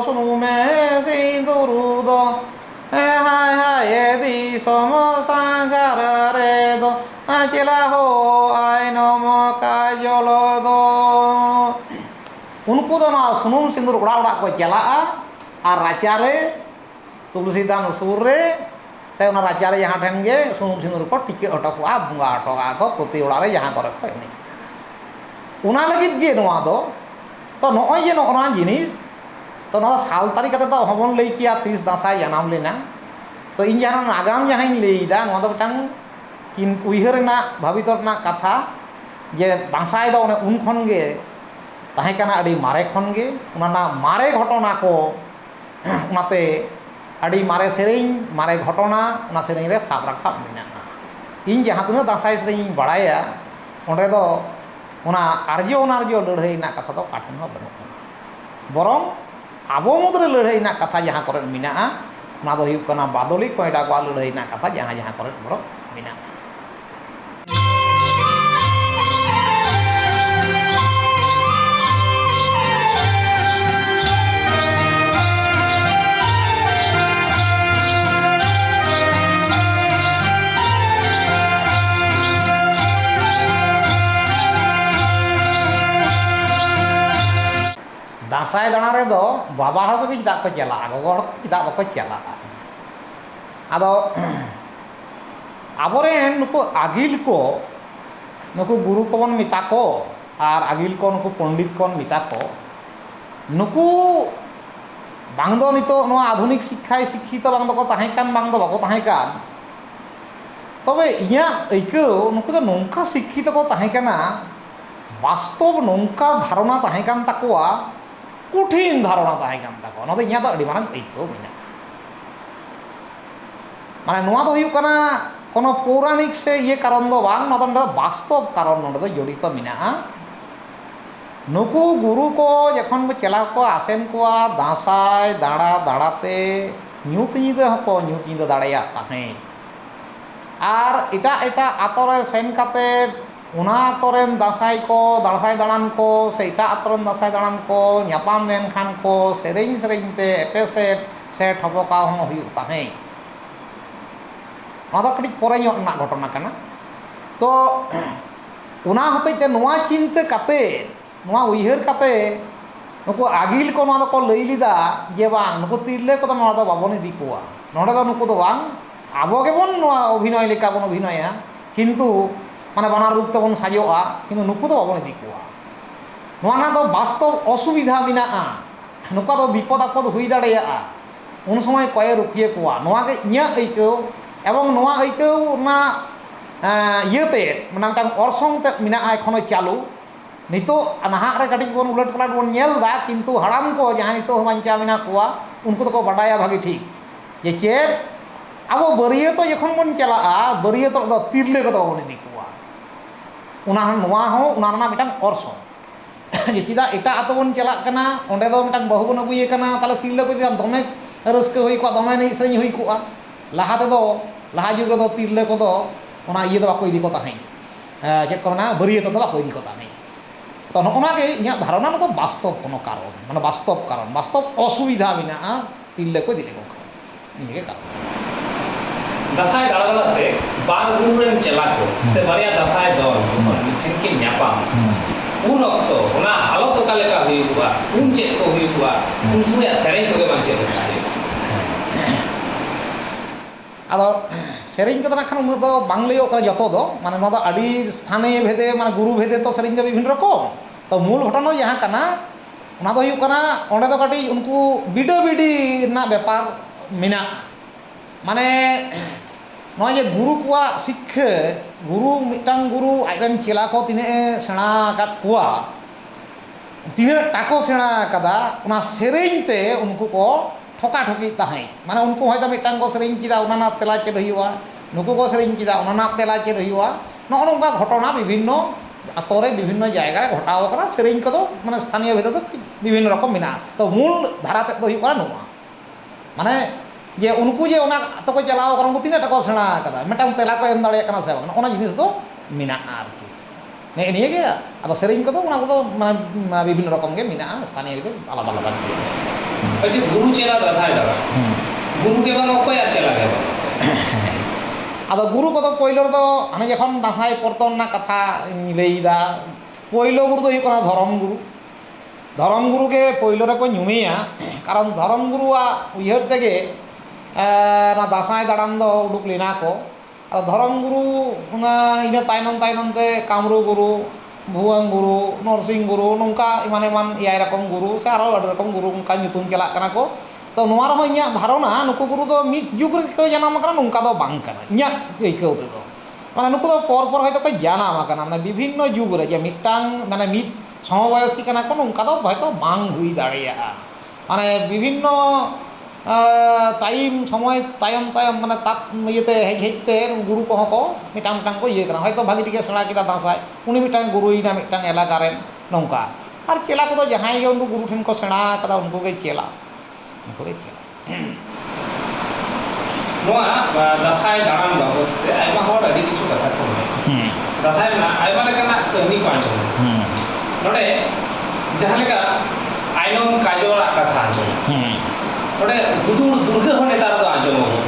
सुनु में सिंदूर दो हाय हाय दिसोम सांगार रे दो चिला हो आय नम काजल दो उनको तो ना सुनुम सिंदूर उड़ा उड़ा को चला और राचारे तुलसी दान सुर रे से उना राचारे यहाँ ठेन गे सुनुम सिंदूर को टिके अटकवा बुंगा अटका को प्रति उड़ारे यहाँ करे को नहीं उना लगित गे नोआ दो तो नॉय जे नोना जिनिस तो ना साल तारीख कते तो हमन लई किया 30 दासाय जानाम लेना तो इन जहां नागाम जहां लईदा नोआ दो टांग किन उइहर ना भावितर ना कथा जे दासाय दो उन खन गे ताहे काना अड़ी मारे खन गे उना मारे घटना को उनाते अड़ी मारे सेरेñ मारे घटना उना सेरेñ रे साब राखा मेना इन जहां तिना दासाय सेरेñ बड़ाया ओंडे दो उना आर्यो लड़ाई ना कथा दो काठन हो बनो बरং आबो मुद्रे लड़ाई ना कथा जहां करे मेना उना दो हुयुग कना बादली कोयडा को लड़ाई ना कथा जहां जहां करे बरो मेना दासाय दाना रे दो बाबा हर को चिदा को चला गोगो हर चिदा को चला आदो आबोरेन नुको आगिल को नुको गुरु को बन मिता को और आगिल को नुको पंडित को मिता को नुको बांग दो नितो नो आधुनिक शिक्षाय शिक्षित बांग दो को ताहे कान बांग दो बाको ताहे कान तबे इया ऐको नुको तो नोंका शिक्षित को ताहे काना वास्तव नोंका धारणा ताहे कान ताकोआ कठिन धारणा ताहे कान ताको नोदे इया तो अडी मारंग ऐको मेना माने नोआ दो हुयुग कना कोनो पौराणिक से ये कारण दो बांग नोदो वास्तव कारण नोदे दो जड़ित मेना नुकु गुरु को जखन को चला को आसेन को दासाय दाड़ा दाड़ाते ᱧᱩᱛ ᱧᱤᱫᱟᱹ हको ᱧᱩᱛ ᱧᱤᱫᱟᱹ दाड़ाया ताहे और एटा एटा आतोरे सेन काते उना आतोरेन दासाय को दाड़ाय दाड़ान को से एटा आतोरेन दासाय दाड़ान को ᱧᱟᱯᱟᱢ लेनखान को सेरेñ सेरेñते एपेसेट सेट हबका हों हुयुग ताहे आदा कड़ी परे ᱧᱚᱜ ना घटना कना तो उना हतेते नोआ चिंता काते नोआ उइहर काते नुको आगिल को नोआ को लई लिदा जे बांग नुको तिरले को तो नोआ दो बाबन इदी कोआ नोडे दो नुको दो बांग आबो गेबन नोआ अभिनय लेका बन अभिनया किंतु माने बानार रूप तबन साजोआ किंतु नुको दो बाबन इदी कोआ नोआ ना दो वास्तव असुविधा मिनाआ नुका दो विपद आपद हुई दाड़ेया उन समय कये रुकिए कोआ नोआ के इया ऐको एवं नोआ ऐको ना इयते माने अर्संग ते मिनाआ एखोनो चालू नितो नाहाक रे कटिज बन उलट पलट बन नेलदा किंतु हड़ाम को जहां नितो बांचा मेना कोआ उनको तो बाडाया भागी ठीक जे चेर अब बरियत जखन बन चला बरियत दो तिरले को बन इदी कोआ उना नोआ हो उना ना मिटांग अर्संग जे चिदा एटा आतो बन चला कना ओंडे दो मिटांग बहु बन अगुये कना ताले तिरले को दमे रस्क हुई को दमे नहीं सही हुई कोआ लाहा ते दो लाहा जुग रे दो तिरले को दो उना इये दो बाको इदी को ताहे चेक को ना बरियत दो बाको इदी को ताहे तो नोना के इया धारणा तो वास्तव कोनो कारण माने वास्तव असुविधा बिना तिरले को दिले को इने के कारण दासाय दाड़ाते बार गुरुरेन चला को से बारिया दासाय दल मिठिन के ᱧᱟᱯᱟᱢ उन अक्तो उना हालत का लेका हुआ उन चेक को हुआ उन समय सेरेñ को बांचे लेका आदो सेरेñ को ना खान उन दो बांग लयो करा जतो दो माने नोदा अडी स्थानीय भेदे माने गुरु भेदे तो सेरेñ दो विभिन्न रकम तो मूल घटना जहां कना उना दो हुयु कना ओंडे दो काटी उनको बिडो बिडी ना व्यापार मिना माने नोय जे गुरु कोआ शिक्षा गुरु मिटांग गुरु आइरन चेला को तिने सेणा का कोआ तिने टाको सेणा कदा उना सेरेñ ते उनको को ठोका ठोकी ताहे माने उनको होयतो मिटांग को सेरेñ चिदा उना ना तेला चेद हुआ नुको को सेरेñ चिदा उना ना तेला चेद हुआ नोनो का घटना विभिन्न आतोरे विभिन्न जायगा घटाव करा सेरेñ को तो माने स्थानीय भेद तो বিভিন্ন রকম মেনা তো মূল ধারা তেদ ᱫᱚ ᱦᱩᱭᱩᱜ ᱠᱟᱱᱟ ᱱᱚᱣᱟ ᱢᱟᱱᱮ ᱡᱮ ᱩᱱᱠᱩ ᱡᱮ ᱚᱱᱟ ᱛᱮᱠᱚ ᱪᱟᱞᱟᱣ ᱠᱟᱱᱟ ᱩᱱᱠᱩ ᱛᱤᱱᱟᱹᱜ ᱴᱟ ᱠᱚ ᱥᱮᱬᱟ ᱟᱠᱟᱫᱟ ᱢᱤᱫᱴᱟᱝ ᱛᱮᱞᱟ ᱠᱚ ᱮᱢ ᱫᱟᱲᱮᱭᱟᱜ ᱠᱟᱱᱟ ᱥᱮ ᱵᱟᱝ ᱚᱱᱟ ᱡᱤᱱᱤᱥ ᱫᱚ ᱢᱮᱱᱟᱜᱼᱟ ᱟᱨᱠᱤ ᱱᱤᱭᱟᱹ ᱜᱮ ᱟᱫᱚ ᱥᱮᱨᱮᱧ ᱠᱚᱫᱚ ᱚᱱᱟ ᱠᱚᱫᱚ ᱢᱟᱱᱮ ᱵᱤᱵᱷᱤᱱᱱᱚ ᱨᱚᱠᱚᱢ ᱜᱮ ᱢᱮᱱᱟᱜᱼᱟ ᱥᱛᱷᱟনীয় ᱜᱮ ᱟᱞᱟᱫᱟ ᱟᱞᱟᱫᱟ ওই যে গুরু চেলা দাসাই দাদা গুরু কে বাং অকᱚᱭ ᱟᱨ ᱪᱮᱞᱟ ᱜᱮ ᱟᱫᱚ ᱜᱩᱨᱩ ᱠᱚᱫᱚ ᱯᱳᱭᱞᱳ ᱨᱮᱫᱚ ᱦᱟᱱᱮ ᱡᱚᱠᱷᱚᱱ ᱫᱟᱸᱥᱟᱭ ᱯᱚᱨᱛᱚᱱ ᱨᱮᱱᱟᱜ ᱠᱟᱛᱷᱟᱧ ᱞᱟᱹᱭᱫᱟ ᱯᱳᱭᱞᱳ ᱜᱩᱨᱩ ᱫᱚ ᱦᱩᱭᱩᱜ ᱠᱟᱱᱟ ᱫᱷᱚᱨᱚᱢ ᱜᱩᱨᱩ ᱜᱮ ᱯᱳᱭᱞᱳ ᱨᱮᱠᱚ ᱧᱩᱢᱮᱭᱟ ᱠᱟᱨᱚᱱ ᱫᱷᱚᱨᱚᱢ ᱜᱩᱨᱩᱣᱟᱜ ᱩᱭᱦᱟᱹᱨ ᱛᱮᱜᱮ ᱚᱱᱟ ᱫᱟᱸᱥᱟᱭ ᱫᱟᱬᱟᱱ ᱫᱚ ᱩᱰᱩᱠ ᱞᱮᱱᱟ ᱠᱚ ᱟᱫᱚ ᱫᱷᱚᱨᱚᱢ ᱜᱩᱨᱩ ᱤᱱᱟᱹ ᱛᱟᱭᱱᱚᱢ ᱛᱮ ᱠᱟᱢᱨᱩ ᱜᱩᱨᱩ ᱵᱷᱩᱣᱟᱹᱝ ᱜᱩᱨᱩ ᱱᱚᱨᱥᱤᱝ ᱜᱩᱨᱩ ᱱᱚᱝᱠᱟ ᱮᱢᱟᱱ 7 ᱨᱚᱠᱚᱢ ᱜᱩᱨᱩ ᱥᱮ ᱟᱨᱚ ᱟᱹᱰᱤ ᱨᱚᱠᱚᱢ ᱜᱩᱨᱩ ᱚᱱᱠᱟ ᱧᱩᱛᱩᱢ ᱪᱟᱞᱟᱜ ᱠᱟᱱᱟ ᱠᱚ ᱛᱚ ᱱᱚᱣᱟ ᱨᱮᱦᱚᱸ ᱤᱧᱟᱹᱜ ধারণা ᱱᱩᱠᱩ ᱜᱩᱨᱩ ᱫᱚ ᱢᱤᱫ ᱡᱩᱜᱽ ᱨᱮᱜᱮ ᱠᱚ ᱡᱟᱱᱟᱢ ᱟᱠᱟᱱᱟ ᱱᱚᱝᱠᱟ ᱫᱚ ᱵᱟᱝ ᱠᱟᱱᱟ ᱤᱧᱟᱹᱜ ᱟᱹᱭᱠᱟᱹᱣ ᱛᱮᱫᱚ ᱢᱟᱱᱮ ᱱᱩᱠᱩ ᱫᱚ ᱯᱚᱨ ᱦᱚᱭᱛᱳ ᱠᱚ ᱡᱟᱱᱟᱢ ᱟᱠᱟᱱᱟ ᱢᱟᱱᱮ ᱵᱤᱵᱷᱤᱱᱱᱚ ᱡᱩᱜᱽ ᱨᱮ ᱡᱮ ᱢᱤᱫᱴᱟᱝ ᱢᱟᱱᱮ ᱢᱤᱫ সমবয়সী ᱠᱟᱱᱟ ᱠᱚ ᱱᱚᱝᱠᱟ ᱫᱚ ᱦᱚᱭᱛᱳ ᱵᱟᱝ ᱦᱩᱭ ᱫᱟᱲᱮᱭᱟᱜᱼᱟ ᱢᱟᱱᱮ ᱵᱤᱵᱷᱤᱱᱱᱚ ᱴᱟᱭᱤᱢ ᱥᱚᱢᱚᱭ ᱛᱟᱭᱚᱢ মানে তাক ইয়েতে হেজতে গুরু কহᱚᱸ ᱠᱚ ᱢᱤᱫᱴᱟᱝ ᱠᱚ ᱤᱭᱟᱹ ᱠᱟᱱᱟ ᱦᱚᱭᱛᱳ ᱵᱷᱟᱜᱤ ᱴᱷᱤᱠᱮ ᱥᱮᱬᱟ ᱠᱮᱫᱟ ᱫᱟᱸᱥᱟᱭ ᱩᱱᱤ ᱢᱤᱫᱴᱟᱝ ᱜᱩᱨᱩᱭᱮᱱᱟ ᱢᱤᱫᱴᱟᱝ ᱮᱞᱟᱠᱟ ᱨᱮᱱ ᱱᱚᱝᱠᱟ ᱟᱨ ᱪᱮᱞᱟ ᱠᱚᱫᱚ ᱡᱟᱦᱟᱸᱭ ᱜᱮ ᱩᱱᱠᱩ ᱜᱩᱨᱩ ᱴᱷᱮᱱ ᱠᱚ ᱥᱮᱬᱟ ᱟᱠᱟᱫᱟ ᱩᱱᱠᱩ ᱜᱮ ᱪᱮᱞᱟ ᱱᱚᱣᱟ ᱫᱟᱸᱥᱟᱭ ᱫᱟᱬᱟᱱ ᱵᱟᱵᱚᱫ ᱛᱮ ᱟᱭᱢᱟ ᱦᱚᱲ ᱟᱹᱰᱤ ᱠᱤᱪᱷᱩ ᱠᱟᱛᱷᱟ ᱠᱚ ᱢᱮᱱᱟ ᱫᱟᱸᱥᱟᱭ ᱨᱮᱱᱟᱜ ᱟᱭᱢᱟ ᱞᱮᱠᱟᱱᱟᱜ ᱠᱟᱹᱦᱱᱤ ᱠᱚ ᱟᱸᱡᱚᱢ ᱱᱚᱰᱮ ᱡᱟᱦᱟᱸ ᱞᱮᱠᱟ ᱟᱭᱱᱚᱢ ᱠᱟᱡᱚᱞᱟᱜ ᱠᱟᱛᱷᱟ ᱟᱸᱡᱚᱢ ᱱᱚᱰᱮ ᱦᱩᱫᱩᱲ ᱫᱩᱨᱜᱟᱹ ᱦᱚᱸ ᱱᱮᱛᱟᱨ ᱫᱚ ᱟᱸᱡᱚᱢᱚᱜ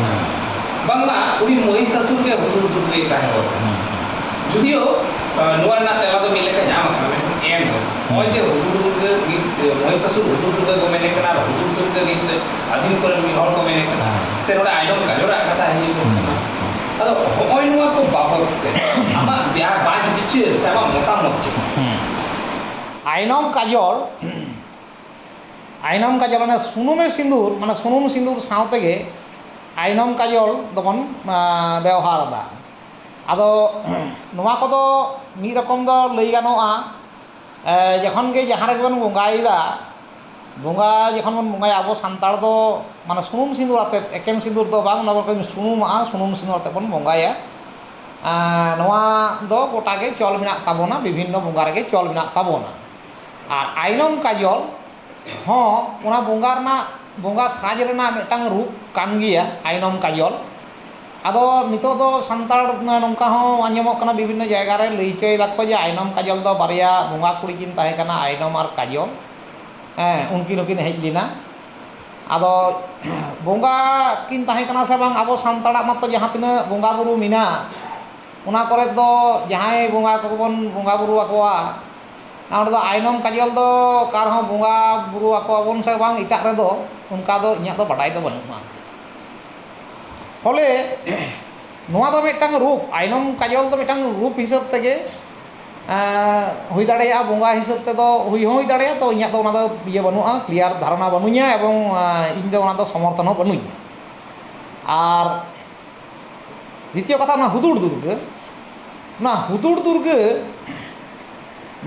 ᱵᱟᱝᱢᱟ ᱩᱱᱤ ᱢᱚᱦᱤᱥᱟᱥᱩᱨ ᱜᱮ ᱦᱩᱫᱩᱲ ᱫᱩᱨᱜᱟᱹᱭ ᱛᱟᱦᱮᱸ ᱡᱩᱫᱤও ᱱᱚᱣᱟ ᱨᱮᱱᱟᱜ ᱛᱮᱞᱟ ᱫᱚ ᱢᱤᱫ ᱞᱮᱠᱟ ᱧᱟᱢ ᱟᱠᱟᱱᱟ ᱢᱮᱱᱠᱷᱟᱱ ᱮᱢ ᱱᱚᱜᱼᱚᱭ ᱡᱮ ᱦᱩᱫᱩᱲ ᱫᱩᱨᱜᱟᱹ মহিষাসুর হুদুড় দুর্গা को मेने कना हुदुड़ दुर्गा नीत आदिम करे मी हर को मेने कना से नोडे आइडम काजोरा कथा हे कना अदो होय नुवा को बाबत ते आमा ब्या बाज बिचे सेमा मतामत चे आइनम काजल माने सुनुमे सिंदूर माने सुनुम सिंदूर सावते गे आइनम काजल दोबन व्यवहार दा आदो नुवा को दो मी रकम दो लई गानोआ जखन के जहाँ रे बन बंगाईदा बंगा जखन बन बंगाया अब सान्ताड़ दो माने सुनुम सिंदूर आते एकेन सिंदूर दो बांग नबर को सुनुम सिंदूर आते बन बंगाया नवा दो गोटा के चल मेना ताबोना विभिन्न बंगा रे चल मेना ताबोना और आइनम काजल हाँ ओना बंगा रना बंगा साज रना मिदटांग रूप कान गिया आइनम काजल आदो नितो दो सान्ताड़ नौका हों आंजमोग कना विभिन्न जायगा रे लई चोय दाको जे आइनम काजल दो बारिया बंगा कुड़ी किन ताहे कना आइनम और काजल उनकिन हेज लेना आदो बंगा किन ताहे कना से बांग आबो सान्ताड़ा मतो जहाँ तिना बंगा बुरु मिना उना करे दो जहाँ बंगा को बन बंगा बुरु आकोआ और दो आइनम काजल दो कार हों बंगा बुरु आकोआ बन से बांग इटाक रे दो उनका दो इन्या दो बाडाय दो बनुआ फले नोआ दो मिदटांग रूप आइनम काजल दो मिदटांग रूप हिसाब तेगे हुई दाड़ेया बंगा हिसाब ते दो हुई हों हुई दाड़ेया तो इन्या दो ओना दो इये बनुआ क्लियर धारणा बनुया एवं इन दो ओना दो समर्थन हों बनुया और द्वितीय कथा ना हुदुड़ दुर्गे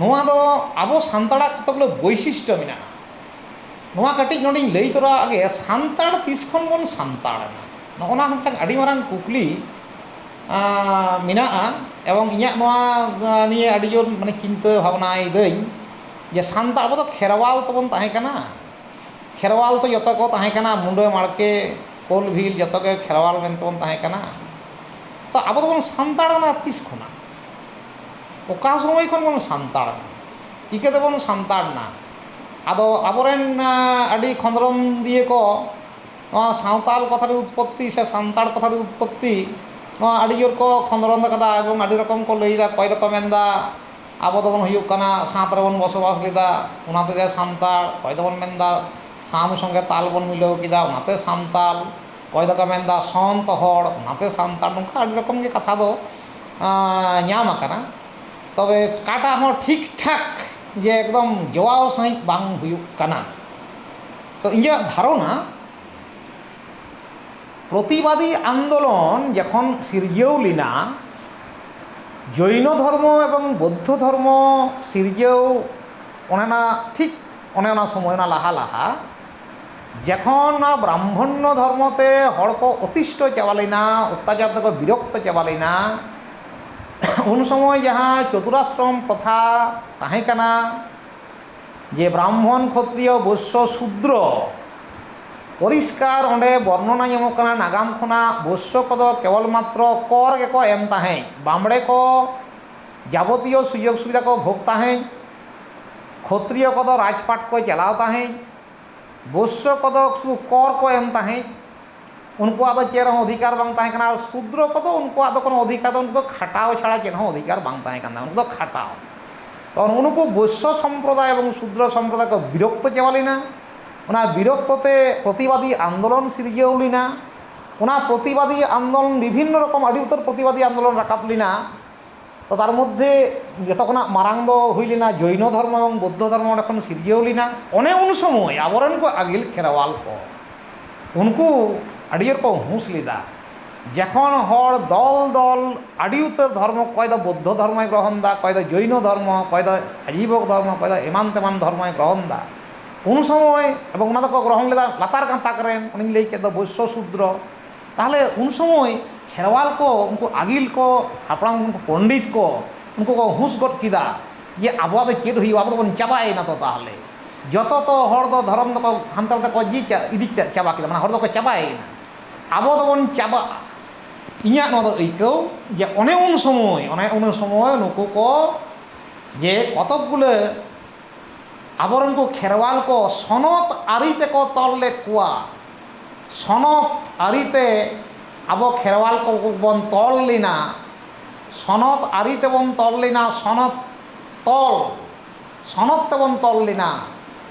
नोआ दो आबो सान्ताड़ा कतगुलो वैशिष्ट्य मेना नोआ कटिज नोडिन लई तोरा आगे सान्ताड़ तिस खन बन सान्ताड़ नोना मिदटांग आडि मारांग कुकली मेनाआ एवं इन्या नोआ निये आडि जोर माने चिंता भावनाय दई जे सान्ताड़ आबो दो खेरवाल तबन ताहे कना खेरवाल तो जतो को ताहे कना मुंडे माड़के कोल भील जतो के खेरवाल मेनतबन ताहे कना तो आबो दो बन सान्ताड़ ना तिस खना ओका समय खन बन सान्ताड़ चिकाते बन सान्ताड़ ना आदो आबोरेन आडि खंदरन दिए को सावताल कथा उत्पत्ति से सान्ताड़ कथा उत्पत्ति आडि जोर को खंदरन कदा एवं आडि रकम को लईदा कय दको मेनदा आबो दबन हुयुग कना सात रे बन बसबास लेदा उनाते जे सान्ताड़ कय दबन मेनदा साम संगे ताल बन मिलाव केदा उनाते सान्ताल कय दको मेनदा संत हड़ उनाते सान्ताड़ नोंका आडि रकम के कथा दो ᱧᱟᱢ आकाना तबे काटा हों ठीक ठाक जे एकदम जवाव सही बांग हुयुग कना तो इᱧᱟᱹᱜ धारणा प्रतिबादी आंदोलन जखन सिरजेव लेना जैन धर्म एवं बौद्ध धर्म सिरजेव ओना ठीक ओना समय ओना लाहा लाहा जखन ब्राह्मण्य धर्मते हड़ को अतिष्ट चाबा लेना अत्याचार को विरक्त चाबा लेना उन समय जहाँ चतुराश्रम प्रथा ताहे कना যে ব্রাহ্মণ ক্ষত্রিয় বৈশ্য শূদ্র পরিষ্কার অᱸᱰᱮ বর্ণনা ᱧᱟᱢᱚᱜ ᱠᱟᱱᱟ ᱱᱟᱜᱟᱢ ᱠᱷᱚᱱᱟᱜ ᱵᱚᱥᱥᱚ ᱠᱚᱫᱚ ᱠᱮᱵᱚᱞᱢᱟᱛᱨᱚ ᱠᱚᱨ ᱜᱮᱠᱚ ᱮᱢ ᱛᱟᱦᱮᱸᱫ ᱵᱟᱢᱲᱮ ᱠᱚ ᱡᱟᱵᱚᱛᱤᱭᱚ ᱥᱩᱡᱳᱜᱽ ᱥᱩᱵᱤᱫᱷᱟ ᱠᱚ ᱵᱷᱳᱜᱽ ᱛᱟᱦᱮᱸᱫ ᱠᱷᱚᱛᱨᱤᱭᱚ ᱠᱚᱫᱚ ᱨᱟᱡᱽᱯᱟᱴ ᱠᱚ ᱪᱟᱞᱟᱣ ᱛᱟᱦᱮᱸᱫ ᱵᱚᱥᱥᱚ ᱠᱚᱫᱚ ᱥᱩᱫᱷᱩ ᱠᱚᱨ ᱠᱚ ᱮᱢ ᱛᱟᱦᱮᱸᱫ ᱩᱱᱠᱩᱣᱟᱜ ᱫᱚ ᱪᱮᱫ ᱦᱚᱸ ᱚᱫᱷᱤᱠᱟর ᱵᱟᱝ ᱛᱟᱦᱮᱸ ᱠᱟᱱᱟ ᱟᱨ ᱥᱩᱫᱽᱨᱚ ᱠᱚᱫᱚ ᱩᱱᱠᱩᱣᱟᱜ ᱫᱚ ᱠᱳᱱᱳ ᱚᱫᱷᱤᱠᱟর ᱫᱚ ᱩᱱᱠᱩ ᱫᱚ ᱠᱷᱟᱴᱟᱣ ᱪᱷᱟᱲᱟ ᱪᱮᱫ ᱦᱚᱸ ᱚᱫᱷᱤᱠᱟর ᱵᱟᱝ ᱛᱟᱦᱮᱸ ᱠᱟᱱᱟ ᱩᱱᱠᱩ ᱫᱚ ᱠᱷᱟᱴᱟᱣ তো উনকু বৈশ্য সম্প্রদায় এবং শূদ্র সম্প্রদায় কো বিরক্ত চাবালি না ওনা বিরক্ততে প্রতিবাদী আন্দোলন সিরজেও লিনা ওনা প্রতিবাদী আন্দোলন বিভিন্ন রকম আদি উত্তর প্রতিবাদী আন্দোলন রাখাবলি না তো তার মধ্যে যতক্ষণ মারাং দো হইলি না জৈন ধর্ম এবং বৌদ্ধ ধর্ম এখন সিরজেও লিনা অনেক উন সময় আবরণ কো আগিল খেরওয়াল কো উনকু আডিয়র কো হুঁস লিদা যখন হর দল দল আডি উত্তর ধর্ম কয় দো বৌদ্ধ ধর্ময় গ্রহণ দা কয় দো জৈন ধর্ম কয় দো আজীবক ধর্ম কয় দো এমান তেমান ধর্ময় গ্রহণ দা উন সময় এবং ওনা দো গ্রহণ লেদা লাতার গাঁতাক রেন উনি লই কেদ বৈশ্য শূদ্র তাহলে উন সময় খেরওয়াল को उनको आगिल को हापड़ाम उनको पंडित को उनको को हुस गट किदा ये आबो दो चेद हुई आबो बन चाबाय ना तो ताहले যত তো হর দো ধর্ম দো হান্তার দো জি ইদি চাবা কিদা মানে হর দো চাবায় না আবো দো বন চাবা ইঞা নো দো এইকো যে অনেক উন সময় নুকু को যে কতকগুলো আবরণ को খেরওয়াল को সনত আরিতে को তললে কুয়া সনত আরিতে আবো খেরওয়াল को বন তল লিনা সনত আরিতে বন তল লিনা সনত তল সনত তেবন তল লিনা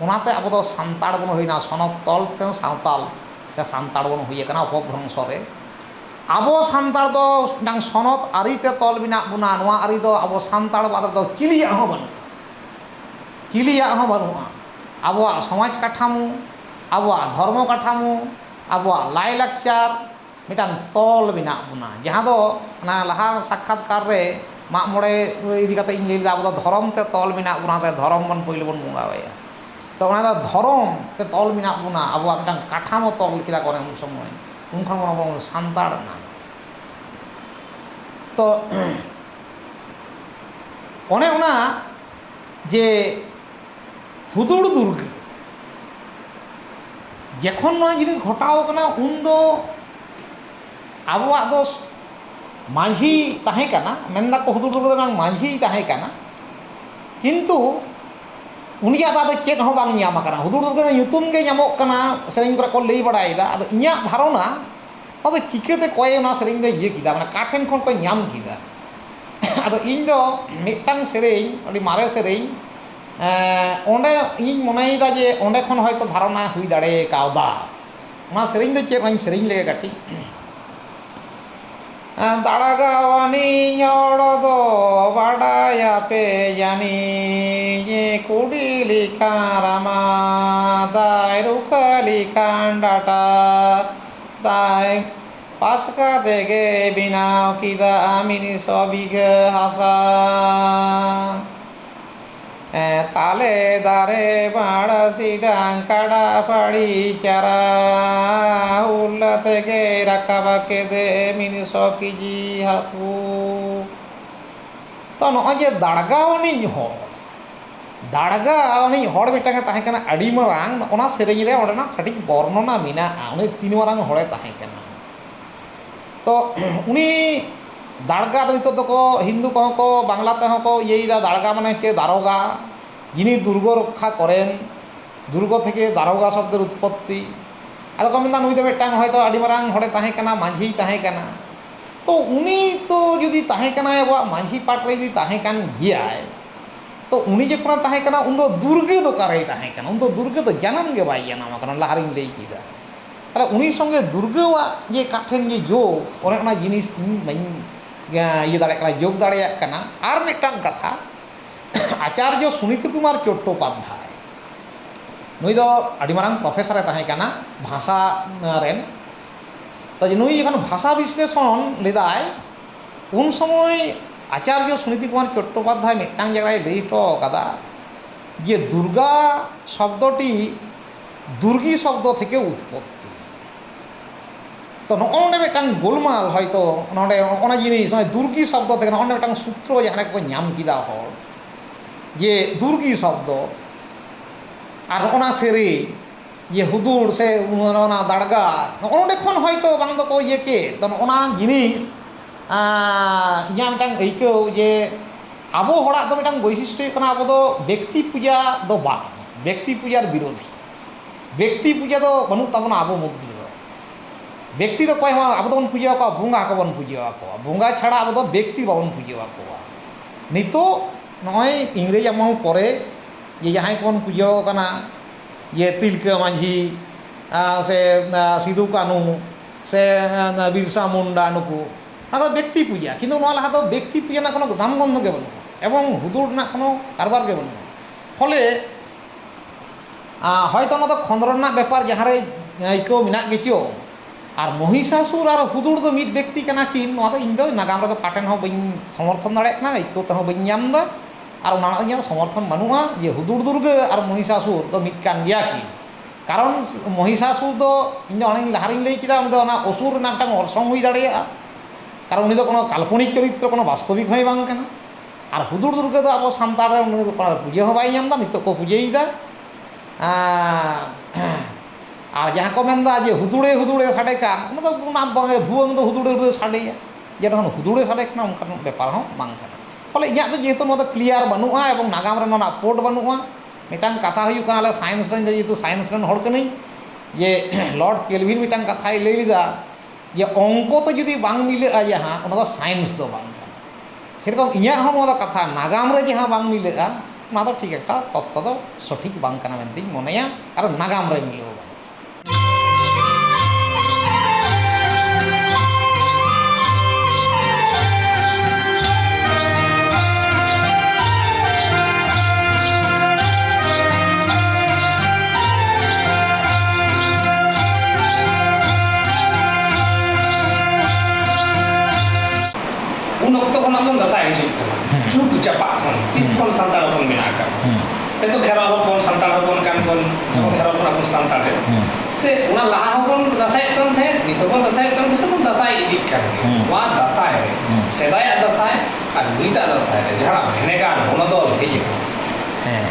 ওনাতে আবো তো সান্তাড় বন হইনা সনত তল তেও সাঁওতাল সে সান্তাড় বন হইয়ে কানা অপভ্রংশরে আবো সান্তাড় দো ডাং সনত আরিতে তল বিনা বুনা নোয়া আরি দো আবো সান্তাড় বাদ দো চিলিয়া হো বানু চিলিয়া হো বানুয়া আবোয়াগ সমাজ কাঠামো আবোয়াগ ধর্ম কাঠামো আবোয়াগ লাইলাকচার मिटान तल बिना बुना जहाँ दो ना लहा साक्षात्कार रे माग मोड़े इदी काते इन लई अब धर्म ते तल बिना बुना ते धर्म बन पहिले बन बुंगाया तो ओना दो धर्म ते तल बिना बुना अब मिटान काठामो तल किदा करे उन समय उनखान बन सान्ताड़ ना तो ओने ओना जे हुदुड़ दुर्ग जखन नोआ जिनिस घटाव कना उन दो आबोआग दो माझी ताहें काना मेनदा को हुदुड़ दुर्ग दो माझी ताहें काना किंतु उनिया दा चेद हो बांग ᱧᱟᱢ ᱟᱠᱟᱱᱟ हुदुड़ दुर्ग ᱧᱩᱛᱩᱢ गे ᱧᱟᱢᱚᱜ ᱠᱟᱱᱟ ᱥᱮᱨᱮᱧ ᱠᱚᱨᱮ ᱠᱚ ᱞᱟᱹᱭ ᱵᱟᱲᱟᱭᱮᱫᱟ ᱟᱫᱚ ᱤᱧᱟᱹᱜ ধারণা ᱟᱫᱚ ᱪᱤᱠᱟᱹᱛᱮ ᱠᱚᱭ ᱚᱱᱟ ᱥᱮᱨᱮᱧ ᱫᱚ ᱤᱭᱟᱹ ᱠᱮᱫᱟ ᱢᱟᱱᱮ ᱠᱟᱴᱷᱮᱱ ᱠᱷᱚᱱ ᱠᱚ ᱧᱟᱢ ᱠᱮᱫᱟ ᱟᱫᱚ ᱤᱧ ᱫᱚ ᱢᱤᱫᱴᱟᱝ ᱥᱮᱨᱮᱧ ᱟᱹᱰᱤ ᱢᱟᱨᱮ ᱥᱮᱨᱮᱧ ᱚᱸᱰᱮ ᱤᱧ ᱢᱚᱱᱮᱭᱮᱫᱟ ᱡᱮ ᱚᱸᱰᱮ ᱠᱷᱚᱱ ᱦᱚᱭᱛᱚ ধারণা ᱦᱩᱭ ᱫᱟᱲᱮ ᱠᱟᱣᱫᱟ ᱚᱱᱟ ᱥᱮᱨᱮᱧ ᱫᱚ ᱪᱮᱫ ᱚᱱᱟᱧ ᱥᱮᱨᱮᱧ ᱞᱮᱜᱮ ᱠᱟᱹᱴᱤᱡ दाड़गावानी दो बाड़ाया पे जानी ये कुड़िली कारामा दाय रुखली कांडाटा दाय पासका देगे बिनाव किदा मिनी सबिग हासा ताले दारे बाड़ासी डांकाड़ा पड़ी चारा उल्ला तेगे रकाबा के दे मिनी सौकीजी हाकू तो नॉ जे दाड़गावनी हो दाड़गावनी हड़ मिटांगे ताहे कना अड़ी मारांग ओना सेरेኝ रे ओडना कटी बर्णना मिना उनी तीन मारांग हड़े ताहे कना तो उनी दाड़गा नित को हिंदू कह को बांगला तेह को इयेदा दाड़गा माने के दारोगा जिनी दुर्ग रक्षा करें दुर्ग थेके दारोगा शब्देर उत्पत्ति आदो को मेनदा नुई दो मिदटांग हयतो आडी मारांग हड़े ताहे कना माझी ताहे कना तो उनी तो जुदी ताहे कना आबो माझी पाट रे जुदी ताहे कान गियाय तो उनी जखन ताहे कना उन दो दुर्ग दो कारे ताहे कना उन दो दुर्ग दो जानम गे बाय जानाम कना लाहारिन लई किदा ताले उनी संगे दुर्गवा जे काठेन जे योग ओने ओना जिनिस ये दाड़े कना योग दाड़ेया कना आर मिदटांग कथा आचार्य सुनीत कुमार चट्टोपाध्याय नुई दो आडी मारांग प्रोफेसर ताहे कना भाषा रेन तो नुई जखन भाषा विश्लेषण लेदाय उन समय आचार्य सुनीत कुमार चट्टोपाध्याय मिदटांग जगह लई तो कदा जे दुर्गा शब्दटी दुर्गी शब्द थेके उत्पत्ति तो नोंडे मिदटांग गोलमाल हयतो नोंडे ओना जिनिस दुर्गी शब्द थेके नोंडे मिदटांग सूत्र जहां को नाम किदा हर ये दुर्गी शब्द আর ᱚᱱᱟ ᱥᱮᱨᱮᱧ ᱡᱮ ᱦᱩᱫᱩᱲ ᱥᱮ ᱚᱱᱟ ᱫᱟᱲᱜᱟ ᱱᱚᱜᱼᱚ ᱱᱚᱰᱮ ᱠᱷᱚᱱ ᱦᱚᱭᱛᱳ ᱵᱟᱝ ᱫᱚᱠᱚ ᱤᱭᱟᱹ ᱠᱮᱫ ᱛᱚ ᱚᱱᱟ ᱡᱤᱱᱤᱥ ᱤᱧᱟᱹᱜ ᱢᱤᱫᱴᱟᱝ ᱟᱹᱭᱠᱟᱹᱣ ᱡᱮ ᱟᱵᱚ ᱦᱚᱲᱟᱜ ᱫᱚ ᱢᱤᱫᱴᱟᱝ ᱵᱳᱭᱥᱤᱥᱴᱚ ᱦᱩᱭᱩᱜ ᱠᱟᱱᱟ ᱟᱵᱚ ᱫᱚ ᱵᱮᱠᱛᱤ ᱯᱩᱡᱟ ᱫᱚ ᱵᱟᱝ, ᱵᱮᱠᱛᱤ ᱯᱩᱡᱟর বিরোধী। ব্যক্তি পূজা ᱫᱚ ᱵᱟᱹᱱᱩᱜ ᱛᱟᱵᱚᱱᱟ ᱟᱵᱚ ᱢᱚᱫᱽᱫᱷᱮ ᱫᱚ। ব্যক্তি ᱫᱚ ᱚᱠᱚᱭ ᱦᱚᱸ ᱟᱵᱚ ᱫᱚᱵᱚᱱ ᱯᱩᱡᱟᱹ ᱟᱠᱚᱣᱟ, ᱵᱚᱸᱜᱟ ᱠᱚᱵᱚᱱ ᱯᱩᱡᱟᱹ ᱟᱠᱚᱣᱟ, ᱵᱚᱸᱜᱟ ᱪᱷᱟᱲᱟ ᱟᱵᱚ ᱫᱚ ব্যক্তি ᱵᱟᱵᱚᱱ ᱯᱩᱡᱟᱹ ᱟᱠᱚᱣᱟ। ᱱᱤᱛᱚᱜ ᱱᱚᱜᱼᱚᱭ ᱤᱝᱨᱮᱡ ᱟᱢᱚᱞ ᱯᱚᱨᱮ ᱡᱮ ᱡᱟᱦᱟᱸᱭ ᱠᱚᱵᱚᱱ ᱯᱩᱡᱟᱹ ᱟᱠᱟᱱᱟ ᱡᱮ ᱛᱤᱞᱠᱟᱹ ᱢᱟᱹᱡᱷᱤ ᱥᱮ ᱥᱤᱫᱩ ᱠᱟᱹᱱᱩ ᱥᱮ ᱵᱤᱨᱥᱟ ᱢᱩন্ডা ᱱᱩᱠᱩ ᱚᱱᱟ ᱫᱚ ব্যক্তি পূজা, কিন্তু ᱱᱚᱣᱟ ᱞᱟᱦᱟ ᱫᱚ ব্যক্তি পূজᱟ ᱨᱮᱱᱟᱜ কোনো নামগন্ধ ᱜᱮ ᱵᱟᱹᱱᱩᱜᱼᱟ এবং হুদুড় ᱨᱮᱱᱟᱜ কোনো কারবার ᱜᱮ ᱵᱟᱹᱱᱩᱜᱼᱟ। ফলে হয়তো ᱚᱱᱟ ᱫᱚ ᱠᱷᱚᱸᱫᱽᱨᱚᱱ ᱨᱮᱱᱟᱜ ᱵᱮপার ᱡᱟᱦᱟᱸᱨᱮ ᱟᱹᱭᱠᱟᱹᱣ ᱢᱮᱱᱟᱜ ᱜᱮᱪᱚ, আর মহিষাসুর আর হুদুড় ᱫᱚ ᱢᱤᱫ ব্যক্তি ᱠᱟᱱᱟ ᱠᱤᱱ ᱱᱚᱣᱟ ᱫᱚ ᱤᱧ ᱫᱚ ᱱᱟᱜᱟᱢ ᱨᱮᱫᱚ ᱯᱟᱴᱮᱱ ᱦᱚᱸ ᱵᱟᱹᱧ ᱥᱚᱢᱚᱨᱛᱷᱚᱱ ᱫᱟᱲᱮᱭᱟᱜ ᱠᱟᱱᱟ, ᱟᱹᱭᱠᱟᱹᱣ ᱛᱮᱦᱚᱸ ᱵᱟᱹᱧ ᱧᱟᱢ ᱮᱫᱟ। আর ᱚᱱᱟ ᱨᱮᱱᱟᱜ ᱤᱧᱟᱹᱜ ᱥᱚᱢᱚᱨᱛᱷᱚᱱ ᱵᱟᱹᱱᱩᱜᱼᱟ ᱡᱮ হুদুড় দুর্গা আর মহিষাসুর ᱫᱚ ᱢᱤᱫ ᱠᱟᱱ ᱜᱮᱭᱟ ᱠᱤᱱ। কারণ মহিষাসুর ᱫᱚ ᱤᱧ ᱫᱚ ᱚᱱᱮ ᱞᱟᱦᱟᱨᱤᱧ ᱞᱟᱹᱭ ᱠᱮᱫᱟ ᱩᱱᱤ ᱫᱚ ᱚᱱᱟ অসুর ᱨᱮᱱᱟᱜ ᱢᱤᱫᱴᱟᱝ অর্সং ᱦᱩᱭ ᱫᱟᱲᱮᱭᱟᱜᱼᱟ, কারণ উনি তো কোনো কাল্পনিক চরিত্র, কোনো বাস্তবিক হয়ে বাং কানা। আর হুদুড় দুর্গা তো আবো সান্তাড় রে উনি পুজো হᱚᱸ ᱵᱟᱭ ᱧᱟᱢ ᱮᱫᱟ, ᱱᱤᱛᱚᱜ ᱠᱚ ᱯᱩᱡᱟᱹᱭᱮᱫᱟ। আর ᱡᱟᱦᱟᱸ ᱠᱚ ᱢᱮᱱᱫᱟ ᱡᱮ হুদুড়ে হুদুড়ে ᱥᱟᱰᱮ ᱠᱟᱱ, ᱚᱱᱟ ᱫᱚ ভুয়ং ᱫᱚ হুদুড়ে হুদুড়ে ᱥᱟᱰᱮᱭᱟ, ᱡᱮ ᱛᱚᱠᱷᱚᱱ হুদুড়ে ᱥᱟᱰᱮ ᱠᱟᱱᱟ ᱚᱱᱠᱟᱱ ᱵᱮপার ᱦᱚᱸ ᱵᱟᱝ ᱠᱟᱱᱟ। ফলে ᱤᱧᱟᱹᱜ ᱫᱚ ᱡᱮহেতু ᱱᱚᱣᱟ ᱫᱚ ᱠᱞᱤᱭᱟᱨ ᱵᱟᱹᱱᱩᱜᱼᱟ ᱮᱵᱚᱝ ᱱᱟᱜᱟᱢ ᱨᱮ ᱱᱚᱣᱟ ᱯᱳর্ট ᱵᱟᱹᱱᱩᱜᱼᱟ। ᱢᱤᱫᱴᱟᱝ ᱠᱟᱛᱷᱟ ᱦᱩᱭᱩᱜ ᱠᱟᱱᱟ ᱟᱞᱮ ᱥᱟᱭᱮন্স ᱨᱮᱱ যেহেতু সায়েন্স ᱨᱮᱱ ᱦᱚᱲ ᱠᱟᱹᱱᱟᱹᱧ, যে লর্ড কেলভিন মিটাং কাথায় লই লিদা যে অঙ্কতে যদি বাং মিলাগᱼᱟ যাহা ওনা দো সায়েন্স দো বাং কানা। সেরকম ইᱧᱟᱹᱜ ᱦᱚᱸ ᱱᱚᱣᱟ ᱫᱚ ᱠᱟᱛᱷᱟ নাগাম ᱨᱮ ᱡᱟᱦᱟᱸ ᱵᱟᱝ ᱢᱤᱞᱟᱹᱜᱼᱟ ᱚᱱᱟ ᱫᱚ ᱴᱷᱤᱠ একটা তত্ত্ব ᱫᱚ সঠিক বাং কানা ᱢᱮᱱᱛᱮᱧ ᱢᱚᱱᱮᱭᱟ, কারণ নাগাম ᱨᱮ মিলেও বাং। ᱩᱱ ᱚᱠᱛᱚ ᱠᱷᱚᱱᱟᱜ ᱵᱚᱱ ᱫᱟᱸᱥᱟᱭ ᱦᱤᱡᱩᱜ ᱠᱟᱱᱟ, ᱡᱩᱜᱽ ᱡᱟᱯᱟᱜ ᱠᱷᱚᱱ ᱛᱤᱥ ᱠᱷᱚᱱ ᱥᱟᱱᱛᱟᱲ ᱦᱚᱯᱚᱱ ᱢᱮᱱᱟᱜ ᱟᱠᱟᱫ ᱱᱤᱛᱚᱜ ᱠᱷᱮᱨᱣᱟᱞ ᱦᱚᱯᱚᱱ ᱥᱟᱱᱛᱟᱲ ᱦᱚᱯᱚᱱ ᱠᱟᱱ ᱵᱚᱱ, ᱡᱚᱠᱷᱚᱱ ᱠᱷᱮᱨᱣᱟᱞ ᱦᱚᱯᱚᱱ ᱟᱵᱚᱱ ᱥᱟᱱᱛᱟᱲ ᱨᱮ ᱥᱮ ᱚᱱᱟ ᱞᱟᱦᱟ ᱦᱚᱸᱵᱚᱱ ᱫᱟᱸᱥᱟᱭᱮᱫ ᱠᱟᱱ ᱛᱟᱦᱮᱸᱫ, ᱱᱤᱛᱚᱜ ᱵᱚᱱ ᱫᱟᱸᱥᱟᱭᱮᱫ ᱠᱟᱱ ᱥᱮ ᱵᱚᱱ ᱫᱟᱸᱥᱟᱭ ᱤᱫᱤᱜ ᱠᱟᱱ ᱜᱮᱭᱟ। ᱱᱚᱣᱟ ᱫᱟᱸᱥᱟᱭ ᱨᱮ ᱥᱮᱫᱟᱭᱟᱜ ᱫᱟᱸᱥᱟᱭ ᱟᱨ ᱱᱤᱛᱟᱜ ᱫᱟᱸᱥᱟᱭ ᱨᱮ ᱡᱟᱦᱟᱸ ᱵᱷᱮᱱᱮᱜᱟᱨ ᱵᱚᱱᱚᱫᱚᱞ ᱦᱮᱡ ᱟᱠᱟᱱᱟ। ᱦᱮᱸ,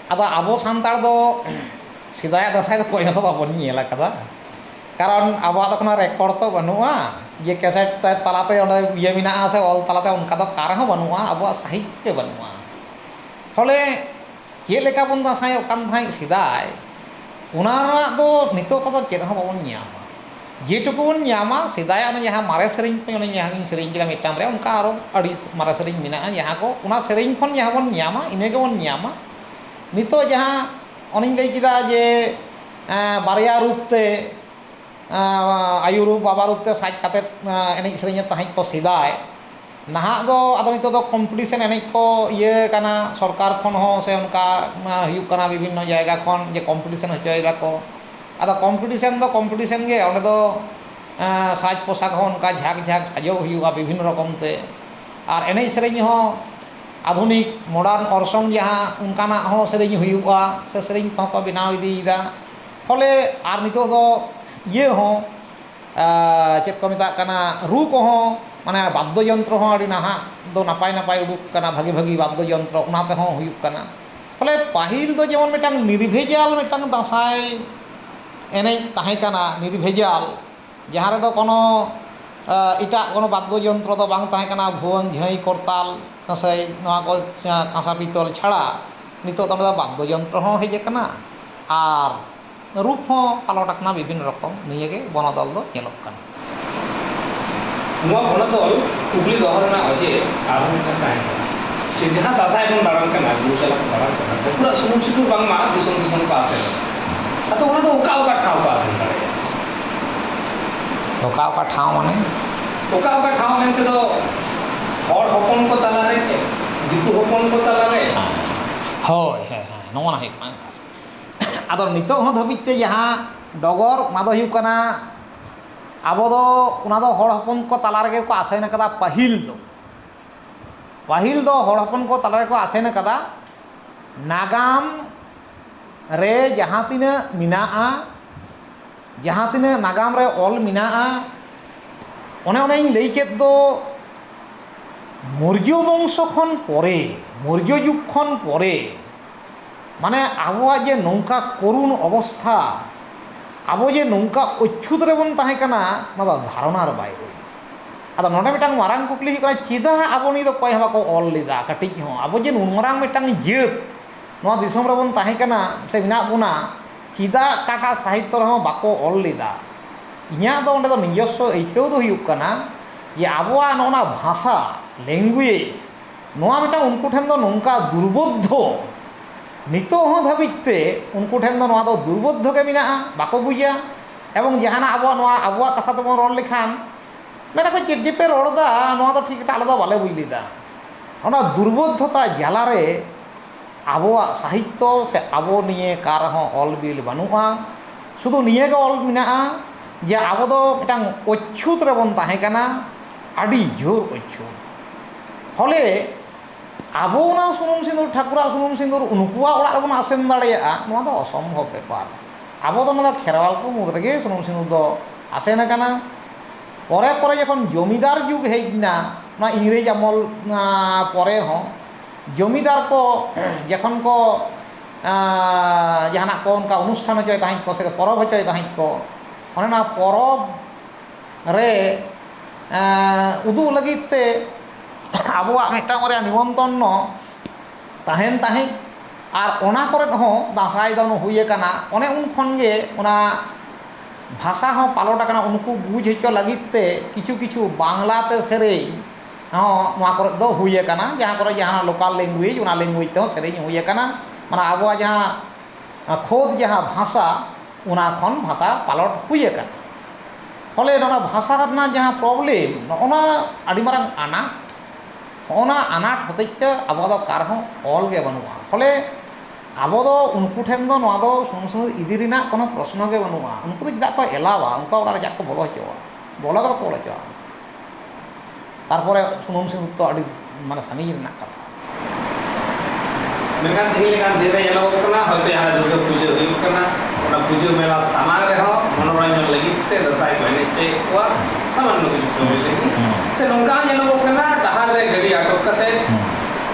ᱟᱫᱚ ᱟᱵᱚ ᱥᱟᱱᱛᱟᱲ ᱫᱚ ᱥᱮᱫᱟᱭᱟᱜ ᱫᱟᱸᱥᱟᱭ ᱫᱚ ᱚᱠᱚᱭ ᱦᱚᱸᱛᱚ ᱵᱟᱵᱚᱱ ᱧᱮᱞ ᱟᱠᱟᱫᱟ, কারণ ᱟᱵᱚᱣᱟᱜ ᱫᱚ কোনো রেকর্ড তো বানুয়া যে ক্যাসেট তালাতে অনেক ইয়ে মেনাᱜᱼᱟ ᱥᱮ ᱚᱞ ᱛᱟᱞᱟᱛᱮ ᱚᱱᱠᱟ ᱫᱚ ᱚᱠᱟ ᱨᱮᱦᱚᱸ বানুয়া, ᱟᱵᱚᱣᱟᱜ ᱥᱟহিত্য ᱜᱮ বানুয়া। ফলে ᱪᱮᱫ ᱞᱮᱠᱟ ᱵᱚᱱ ᱫᱟᱸᱥᱟᱭᱚᱜ ᱠᱟᱱ ᱛᱟᱦᱮᱸᱫ ᱥᱮᱫᱟᱭ ᱚᱱᱟ ᱨᱮᱱᱟᱜ ᱫᱚ ᱱᱤᱛᱚᱜ ᱫᱚ ᱪᱮᱫ ᱦᱚᱸ ᱵᱟᱵᱚᱱ ᱧᱟᱢᱟ। ᱡᱮᱴᱩᱠু ᱵᱚᱱ ᱧᱟᱢᱟ ᱥᱮᱫᱟᱭᱟᱜ ᱚᱱᱟ ᱡᱟᱦᱟᱸ ᱢᱟᱨᱮ ᱥᱮᱨᱮᱧ ᱠᱚ ᱚᱱᱮ ᱡᱟᱦᱟᱸ ᱥᱮᱨᱮᱧ ᱠᱮᱫᱟ ᱢᱤᱫᱴᱟᱝ ᱨᱮ ᱚᱱᱠᱟ ᱟᱨᱚ ᱟᱹᱰᱤ ᱢᱟᱨᱮ ᱥᱮᱨᱮᱧ ᱢᱮᱱᱟᱜᱼᱟ ᱡᱟᱦᱟᱸ ᱠᱚ ᱚᱱᱟ ᱥᱮᱨᱮᱧ ᱠᱷᱚᱱ ᱡᱟᱦᱟᱸ ᱵᱚᱱ ᱧᱟᱢᱟ ᱤᱱᱟᱹ ᱜᱮᱵᱚᱱ ᱧᱟᱢᱟ। ᱱᱤᱛᱚᱜ ᱡᱟᱦᱟᱸ ᱚᱱᱮᱧ ᱞᱟᱹᱭ ᱠᱮᱫᱟ ᱡᱮ ᱵᱟᱨᱭᱟ ᱨূᱯ তে ᱟᱭᱩ ᱨᱩᱯ ᱵᱟᱵᱟ ᱨᱩᱯ তে ᱥᱟᱡ ᱠᱟᱛᱮᱫ ᱮᱱᱮᱡ ᱥᱮᱨᱮᱧᱮᱫ ᱛᱟᱦᱮᱸᱫ ᱠᱚ ᱥᱮᱫᱟᱭ, ᱱᱟᱦᱟᱜ ᱫᱚ ᱟᱫᱚ ᱱᱤᱛᱚᱜ ᱫᱚ ᱠᱚᱢᱯᱤᱴᱤᱥᱮᱱ ᱮᱱᱮᱡ ᱠᱚ ᱤᱭᱟᱹ ᱠᱟᱱᱟ, ᱥᱚᱨᱠᱟর ᱠᱷᱚᱱ ᱦᱚᱸ ᱥᱮ ᱚᱱᱠᱟ ᱦᱩᱭᱩᱜ ᱠᱟᱱᱟ ᱵᱤᱵᱷᱤᱱᱱᱚ ᱡᱟᱭᱜᱟ ᱠᱷᱚᱱ ᱡᱮ ᱠᱚᱢᱯᱤᱴᱤᱥᱮᱱ ᱦᱚᱪᱚᱭ ᱫᱟᱠᱚ। ᱟᱫᱚ ᱠᱚᱢᱯᱤᱴᱤᱥᱮᱱ ᱫᱚ ᱠᱚᱢᱯᱤᱴᱤᱥᱮᱱ ᱜᱮ, ᱚᱸᱰᱮ ᱫᱚ ᱥᱟᱡᱽ ᱯᱳশাক ᱦᱚᱸ ᱚᱱᱠᱟ ঝাঁক ঝাঁক সাজও ᱦᱩᱭᱩᱜᱼᱟ ᱵᱤᱵᱷᱤᱱᱱᱚ রকম তে, আর এনᱮᱡ ᱥᱮᱨᱮᱧ ᱦᱚᱸ আধুনিক মডার্ন অর্সং যাহা অনকানাᱜ ᱦᱚᱸ ᱥᱮᱨᱮᱧ ᱦᱩᱭᱩᱜᱼᱟ ᱥᱮ ᱥᱮᱨᱮᱧ ᱠᱚᱦᱚᱸ ᱠᱚ ᱵᱮᱱᱟᱣ ᱤᱫᱤᱭᱮᱫᱟ। ফলে আর ᱱᱤᱛᱚᱜ ᱫᱚ ᱤᱭᱟᱹ ᱦᱚᱸ ᱪᱮᱫ ᱠᱚ ᱢᱮᱛᱟᱜ ᱠᱟᱱᱟ ᱨᱩ ᱠᱚᱦᱚᱸ ᱢᱟᱱᱮ ᱵᱟদ্য যন্ত্র ᱦᱚᱸ ᱟᱹᱰᱤ ᱱᱟᱦᱟᱜ ᱫᱚ ᱱᱟᱯᱟᱭ ᱱᱟᱯᱟᱭ ᱩᱰᱩᱠ ᱠᱟᱱᱟ, ᱵᱷᱟᱜᱤ ᱵᱷᱟᱜᱤ ᱵᱟদ্য যন্ত্র ᱚᱱᱟ ᱛᱮᱦᱚᱸ ᱦᱩᱭᱩᱜ ᱠᱟᱱᱟ। ফলে পাহিল ᱫᱚ যেমন মিটাং নির্ভেজাল মিটাং দাঁসাই এনᱮᱡ তাহেঁ কানা, নির্ভেজাল যাহার রেদো কোনো এটাগ কোনো বাদ্য যন্ত্র তো বাং তাহেঁ কানা, ভুয়ং ঝাঁই করতাল কাঁসাই নোয়া কো কাঁসা পিতল ছাড়া নিতোগ ᱫᱚ ᱚᱸᱰᱮ ᱫᱚ ᱵᱟদ্য যন্ত্র ᱦᱚᱸ ᱦᱮᱡ ᱟᱠᱟᱱᱟ আর রূপ ᱦᱚᱸ পালট ᱟᱠᱟᱱᱟ ᱵᱤᱵᱷᱤᱱᱱᱚ ᱨᱚᱠᱚᱢ, ᱱᱤᱭᱟᱹᱜᱮ ᱵᱚᱱᱚᱫᱚᱞ ᱫᱚ ᱧᱮᱞᱚᱜ ᱠᱟᱱᱟ। ᱱᱚᱣᱟ ᱵᱚᱱᱚᱫᱚᱞ ᱠᱩᱠᱞᱤ ᱫᱚᱦᱚ ᱨᱮᱱᱟᱜ ᱚᱡᱮ ᱟᱨᱦᱚᱸ ᱢᱤᱫᱴᱟᱝ ᱛᱟᱦᱮᱸ ᱠᱟᱱᱟ, ᱥᱮ ᱡᱟᱦᱟᱸ ᱫᱟᱸᱥᱟᱭ ᱵᱚᱱ ᱫᱟᱬᱟᱱ ᱠᱟᱱᱟ, ᱜᱩᱨᱩ ᱪᱟᱞᱟᱜ ᱵᱚᱱ ᱫᱟᱬᱟᱱ ᱠᱟᱱᱟ, ᱵᱟᱸᱠᱩᱲᱟ ᱥᱩᱱᱩᱢ ᱥᱤᱸᱫᱩᱨ ᱵᱟᱝᱢᱟ ᱫᱤᱥᱚᱢ ᱫᱤᱥᱚᱢ ᱠᱚ ᱟᱥᱮᱱ ᱠᱟᱱᱟ। ᱟᱫᱚ ᱚᱱᱟ ᱫᱚ ᱚᱠᱟ ᱚᱠᱟ ᱴᱷᱟᱶ ᱠᱚ ᱟᱥᱮᱱ ᱫᱟᱲᱮᱭᱟᱜᱼᱟ? ᱚᱠᱟ ᱚᱠᱟ ᱴᱷᱟᱶ ᱢᱟᱱᱮ ᱚᱠᱟ ᱚᱠᱟ ᱴᱷᱟᱶ ᱢᱮᱱᱛᱮ ᱫᱚ ᱦᱚᱲ ᱦᱚᱯᱚᱱ ᱠᱚ ᱛᱟᱞᱟᱨᱮ, ᱫᱤᱠᱩ ᱦᱚᱯᱚᱱ ᱠᱚ ᱛᱟᱞᱟᱨᱮ। ᱦᱳᱭ ᱦᱮᱸ ᱦᱮᱸ, ᱱᱚᱣᱟ ᱦᱩᱭᱩᱜ ᱠᱟᱱᱟ। ᱟᱫᱚ ᱱᱤᱛᱚᱜ ᱦᱚᱸ ᱫᱷᱟᱹᱵᱤᱡ ᱛᱮ ᱡᱟᱦᱟᱸ ᱰᱚᱜᱚᱨ ᱚᱱᱟ ᱫᱚ ᱦᱩᱭᱩᱜ ᱠᱟᱱᱟ ᱟᱵᱚ ᱫᱚ ᱚᱱᱟ ᱫᱚ ᱦᱚᱲ ᱦᱚᱯᱚᱱ ᱠᱚ ᱛᱟᱞᱟ ᱨᱮᱜᱮ ᱠᱚ ᱟᱥᱮᱱ ᱟᱠᱟᱫᱟ। ᱯᱟᱹᱦᱤᱞ ᱫᱚ ᱦᱚᱲ ᱦᱚᱯᱚᱱ ᱠᱚ ᱛᱟᱞᱟ ᱨᱮᱠᱚ ᱟᱥᱮᱱ ᱟᱠᱟᱫᱟ। ᱱᱟᱜᱟᱢ ᱨᱮ ᱡᱟᱦᱟᱸ ᱛᱤᱱᱟᱹᱜ ᱢᱮᱱᱟᱜᱼᱟ, ᱡᱟᱦᱟᱸ ᱛᱤᱱᱟᱹᱜ ᱱᱟᱜᱟᱢ ᱨᱮ ᱚᱞ ᱢᱮᱱᱟᱜᱼᱟ, ᱚᱱᱮᱧ ᱞᱟᱹᱭ ᱠᱮᱫ ᱫᱚ মৌর্য বংশ খন পরে, মৌর্য যুগ খন পরে মানে আবহাওয়া যে নৌকা করুণ অবস্থা, আবো যে নৌকা অচ্ছুত রেবন তাহে কানা না ᱫᱚ ধারণার বাইরে। আদᱚ ᱱᱚᱰᱮ ᱢᱤᱫᱴᱟᱝ ᱢᱟᱨᱟᱝ ᱠᱩᱠᱞᱤ ᱦᱩᱭᱩᱜ ᱠᱟᱱᱟ ᱪᱮᱫᱟᱜ ᱟᱵᱚ ᱱᱤᱛ ᱫᱚ ᱚᱠᱚᱭ ᱦᱚᱸ ᱵᱟᱠᱚ ᱚᱞ ᱞᱮᱫᱟ ᱠᱟᱹᱴᱤᱡ ᱦᱚᱸ? ᱟᱵᱚ ᱡᱮ ᱱᱩᱱ ᱢᱟᱨᱟᱝ ᱢᱤᱫᱴᱟᱝ ᱡᱟᱹᱛ ᱱᱚᱣᱟ ᱫᱤᱥᱚᱢ ᱨᱮᱵᱚᱱ ᱛᱟᱦᱮᱸ ᱠᱟᱱᱟ ᱥᱮ ᱢᱮᱱᱟᱜ ᱵᱚᱱᱟ, ᱪᱮᱫᱟᱜ ᱚᱠᱟᱴᱟᱜ ᱥᱟহিত্য ᱨᱮᱦᱚᱸ ᱵᱟᱠᱚ ᱚᱞ ᱞᱮᱫᱟ? ᱤᱧᱟᱹᱜ ᱫᱚ ᱚᱸᱰᱮ ᱫᱚ ᱱᱤᱡᱚᱥᱥᱚ ᱟᱹᱭᱠᱟᱹᱣ ᱫᱚ ᱦᱩᱭᱩᱜ ᱠᱟᱱᱟ ᱡᱮ ᱟᱵᱚᱣᱟᱜ ᱱᱚᱜᱼᱚ ᱵᱷᱟষᱟ ল্যাঙ্গুয়েজ ᱱᱚᱣᱟ ᱢᱤᱫᱴᱟᱝ ᱩᱱᱠᱩ ঠেন ᱫᱚ ᱱᱚᱝᱠᱟ দুর্বোধ্য, নিতোগ ᱦᱚᱸ ᱫᱷᱟᱹᱵᱤᱡ তে ᱩᱱᱠᱩ ᱴᱷᱮᱱ ᱫᱚ ᱱᱚᱣᱟ ᱫᱚ দুর্বোধ্য ᱜᱮ ᱢᱮᱱᱟᱜᱼᱟ, ᱵᱟᱠᱚ ᱵᱩᱡᱟ। এবং ᱡᱟᱦᱟᱱᱟᱜ ᱟᱵᱚᱣᱟᱜ ᱱᱚᱣᱟ ᱟᱵᱚᱣᱟᱜ ᱠᱟᱛᱷᱟ ᱛᱮᱵᱚᱱ ᱨᱚᱲ ᱞᱮᱠᱷᱟᱱ ᱢᱮᱱᱟ ᱠᱚ ᱪᱮᱫ ᱡᱮᱯᱮ ᱨᱚᱲᱫᱟ, ᱱᱚᱣᱟ ᱫᱚ ᱴᱷᱤᱠ ᱟᱞᱮ ᱫᱚ ᱵᱟᱞᱮ ᱵᱩᱡᱽ ᱞᱮᱫᱟ। ᱚᱱᱟ দুর্বোধ্যতা জ্বালারে আবহাওয়ার সাহিত্য সে আবো নিয়ে কার হᱚᱸ অল বিল বানুᱜᱼᱟ। শুধু নিয়ে গে অল মেনাᱜᱼᱟ যে আবো ᱫᱚ ᱢᱤᱫᱴᱟᱝ অচ্ছুত রেবন তাহে কানা, আডি জোর অচ্ছুত। ফলে আবো না সুনুম সিঁদুর ঠাকুরার সুনুম সিঁদুর উনকুয়ার ওড়াগ রেবন আসেন দাড়েᱭᱟᱜᱼᱟ, ᱱᱚᱣᱟ ᱫᱚ অসম্ভব ব্যাপার। আবো ᱫᱚ ᱱᱚᱣᱟ খেরওয়াল ᱠᱚ মুদ রেগে সুনুম সিঁদুর ᱫᱚ আসেন কানা। পরে পরে যখন জমিদার যুগ হেজ না, নয় ইংরেজ আমল পরে হᱚᱸ জমিদার কো যখন কো জাহানাক কো উনকা অনুষ্ঠান হচᱚᱭ তাহিᱸ কো সে পরব হচᱚᱭ তাহিᱸ কো, অনেনা পরব রে উদুᱜ ᱞᱟᱹᱜᱤᱫ তে আবহাওয়া মিদᱴᱟᱝ ᱵᱟᱨᱭᱟ নিমন্ত্রণ তাহেন তাহিᱸ। আর ওনা করে হᱚᱸ দাঁসাই দন হুই ᱟᱠᱟᱱᱟ। অনে উন ᱠᱷᱚᱱ ᱜᱮ ওনা ভাষা হᱚᱸ পালট ᱟᱠᱟᱱᱟ। উনকু বুঝ হচᱚ ᱞᱟᱹᱜᱤᱫ তে কিছু কিছু বাংলাতে সেরেኝ হᱚᱸ ᱱᱚᱣᱟ ᱠᱚᱨᱮ ᱫᱚ ᱦᱩᱭ ᱟᱠᱟᱱᱟ। ᱡᱟᱦᱟᱸ ᱠᱚᱨᱮ ᱡᱟᱦᱟᱸ লোকাল ল্যাঙ্গুয়েজ ᱚᱱᱟ ল্যাঙ্গুয়েজ তেও সেরেኝ হুই ᱟᱠᱟᱱᱟ। মানে আবহাওয়া যাহা খোদ যাহা ভাষা ওনা খন ভাষা পালট হুই ᱟᱠᱟᱱᱟ। ফলে ᱱᱚᱣᱟ ভাষা ᱨᱮᱱᱟᱜ ᱡᱟᱦᱟᱸ ᱯᱨᱚᱵᱞᱮᱢ ᱱᱚᱜᱼᱚᱱᱟ ᱟᱹᱰᱤ ᱢᱟᱨᱟᱝ ᱟᱱᱟᱴ, ᱚᱱᱟ ᱟᱱᱟᱴ ᱦᱚᱛᱮᱡ ᱛᱮ ᱟᱵᱚ ᱫᱚ ᱚᱠᱟ ᱨᱮᱦᱚᱸ ᱚᱞ ᱜᱮ ᱵᱟᱹᱱᱩᱜᱼᱟ। ফলে ᱟᱵᱚ ᱫᱚ ᱩᱱᱠᱩ ᱴᱷᱮᱱ ᱫᱚ ᱱᱚᱣᱟ ᱫᱚ সুনুম সিঁদুর ᱤᱫᱤ ᱨᱮᱱᱟᱜ ᱠᱳᱱᱳ প্রশ্ন ᱜᱮ ᱵᱟᱹᱱᱩᱜᱼᱟ। ᱩᱱᱠᱩ ᱫᱚ ᱪᱮᱫᱟᱜ ᱠᱚ ᱮᱞᱟᱣᱟ? ᱩᱱᱠᱩᱣᱟᱜ ᱚᱲᱟᱜ ᱨᱮ ᱪᱮᱫᱟᱜ ᱠᱚ ᱵᱚᱞᱚ ᱦᱚᱪᱚᱣᱟᱜᱼᱟ? ᱵᱚᱞᱚ ᱜᱮ ᱵᱟᱠᱚ ᱵᱚᱞᱚ ᱦᱚᱪᱚᱣᱟᱜᱼᱟ। তারপরে সুনুম সিঁদুর তো আᱹᱰᱤ মানে সাᱺᱜᱤᱧ ᱨᱮᱱᱟᱜ ᱠᱟᱛᱷᱟ। ᱢᱮᱱᱠᱷᱟᱱ ᱛᱮᱦᱮᱧ ᱞᱮᱠᱟᱱ ᱫᱤᱱ ᱨᱮ ᱧᱮᱞᱚᱜᱚᱜ ᱠᱟᱱᱟ ᱦᱚᱭᱛᱳ ᱡᱟᱦᱟᱸ ᱫᱩᱨᱜᱟᱹ ᱯᱩᱡᱟᱹ ᱦᱩᱭᱩᱜ ᱠᱟᱱᱟ, ᱚᱱᱟ ᱯᱩᱡᱟᱹ ᱢᱮᱞᱟ ᱥᱟᱢᱟᱝ ᱨᱮᱦᱚᱸ ᱢᱚᱱᱳᱨᱚᱧᱡᱚᱱ ᱞᱟᱹᱜᱤᱫ ᱛᱮ ᱫᱟᱸᱥᱟᱭ ᱠᱚ ᱮᱱᱮᱡ ᱦᱚᱪᱚᱭᱮᱫ ᱠᱚᱣᱟ ᱥᱟᱢᱟᱱᱱᱚ ᱠᱤᱪᱷᱩ ᱠᱟᱹᱢᱤ ᱞᱟᱹᱜᱤᱫ। ᱥᱮ ᱱᱚᱝᱠᱟ ᱦᱚᱸ ᱧᱮᱞᱚᱜᱚᱜ ᱠᱟᱱᱟ ᱰᱟᱦᱟᱨ ᱨᱮ ᱜᱟᱹᱰᱤ ᱟᱴᱚᱠ ᱠᱟᱛᱮ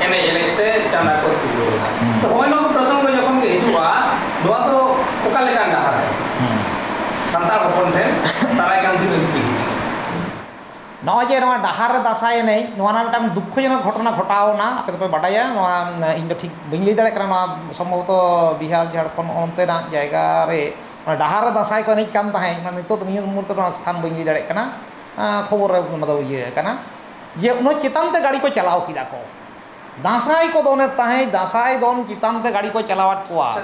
ᱮᱱᱮᱡ ᱮᱱᱮᱡ তে চাঁদা ᱠᱚ তুলᱟᱹᱣᱟ। তো ᱦᱚᱸᱜᱼᱚᱭ ᱱᱚᱣᱟ প্রসঙ্গ যখন ᱜᱮ ᱦᱤᱡᱩᱜᱼᱟ, ᱱᱚᱣᱟ ᱫᱚ ᱚᱠᱟ ᱞᱮᱠᱟᱱ ᱰᱟᱦᱟᱨ ᱨᱮ ᱥᱟᱱᱛᱟᱲ ᱦᱚᱯᱚᱱ ᱴᱷᱮᱱ ᱫᱟᱨᱟᱭ ᱠᱟᱱ ᱫᱤᱱ ᱨᱮ ᱱᱚᱜᱼᱚᱭ ᱡᱮ ᱱᱚᱣᱟ ᱰᱟᱦᱟᱨ ᱨᱮ ᱫᱟᱸᱥᱟᱭ ᱮᱱᱮᱡ, ᱱᱚᱣᱟ ᱨᱮᱱᱟᱜ ᱢᱤᱫᱴᱟᱝ ᱫᱩᱠᱠᱷᱚᱡᱚᱱᱚᱠ ᱜᱷᱚᱴᱚᱱᱟ ᱜᱷᱚᱴᱟᱣᱱᱟ। ᱟᱯᱮ ᱫᱚᱯᱮ ᱵᱟᱰᱟᱭᱟ, ᱱᱚᱣᱟ ᱤᱧ ᱫᱚ ᱴᱷᱤᱠ ᱵᱟᱹᱧ ᱞᱟᱹᱭ ᱫᱟᱲᱮᱭᱟᱜ ᱠᱟᱱᱟ। ᱱᱚᱣᱟ ᱥᱚᱢᱵᱷᱚᱵᱚᱛᱚ ᱵᱤᱦᱟᱨ ঝাড়খণ্ড ᱚᱱᱛᱮᱱᱟᱜ ᱡᱟᱭᱜᱟ ᱨᱮ ᱰᱟᱦᱟর ᱨᱮ ᱫᱟᱸᱥᱟᱭ ᱠᱚ ᱮᱱᱮᱡ ᱠᱟᱱ ᱛᱟᱦᱮᱸᱫ। ᱱᱤᱛᱚᱜ ᱱᱤᱭᱟᱹ ᱢᱩᱦᱩᱨᱛᱮ ᱱᱚᱣᱟ ᱥᱛᱷᱟᱱ ᱵᱟᱹᱧ ᱞᱟᱹᱭ ᱫᱟᱲᱮᱭᱟᱜ ᱠᱟᱱᱟ, ᱠᱷᱚᱵᱚᱨ ᱨᱮ ᱚᱱᱟ ᱫᱚ ᱤᱭᱟᱹ ᱟᱠᱟᱱᱟ ᱡᱮ ᱩᱱᱟᱹᱜ ᱪᱮᱛᱟᱱ তে গাড়ি ᱠᱚ ᱪᱟᱞᱟᱣ ᱠᱮᱫᱟ ᱠᱚ। দাঁসাই কো দনের তাহেᱸ, দাঁসাই দন চিতান তে গাড়ি কো চালাওয়াত কোয়া।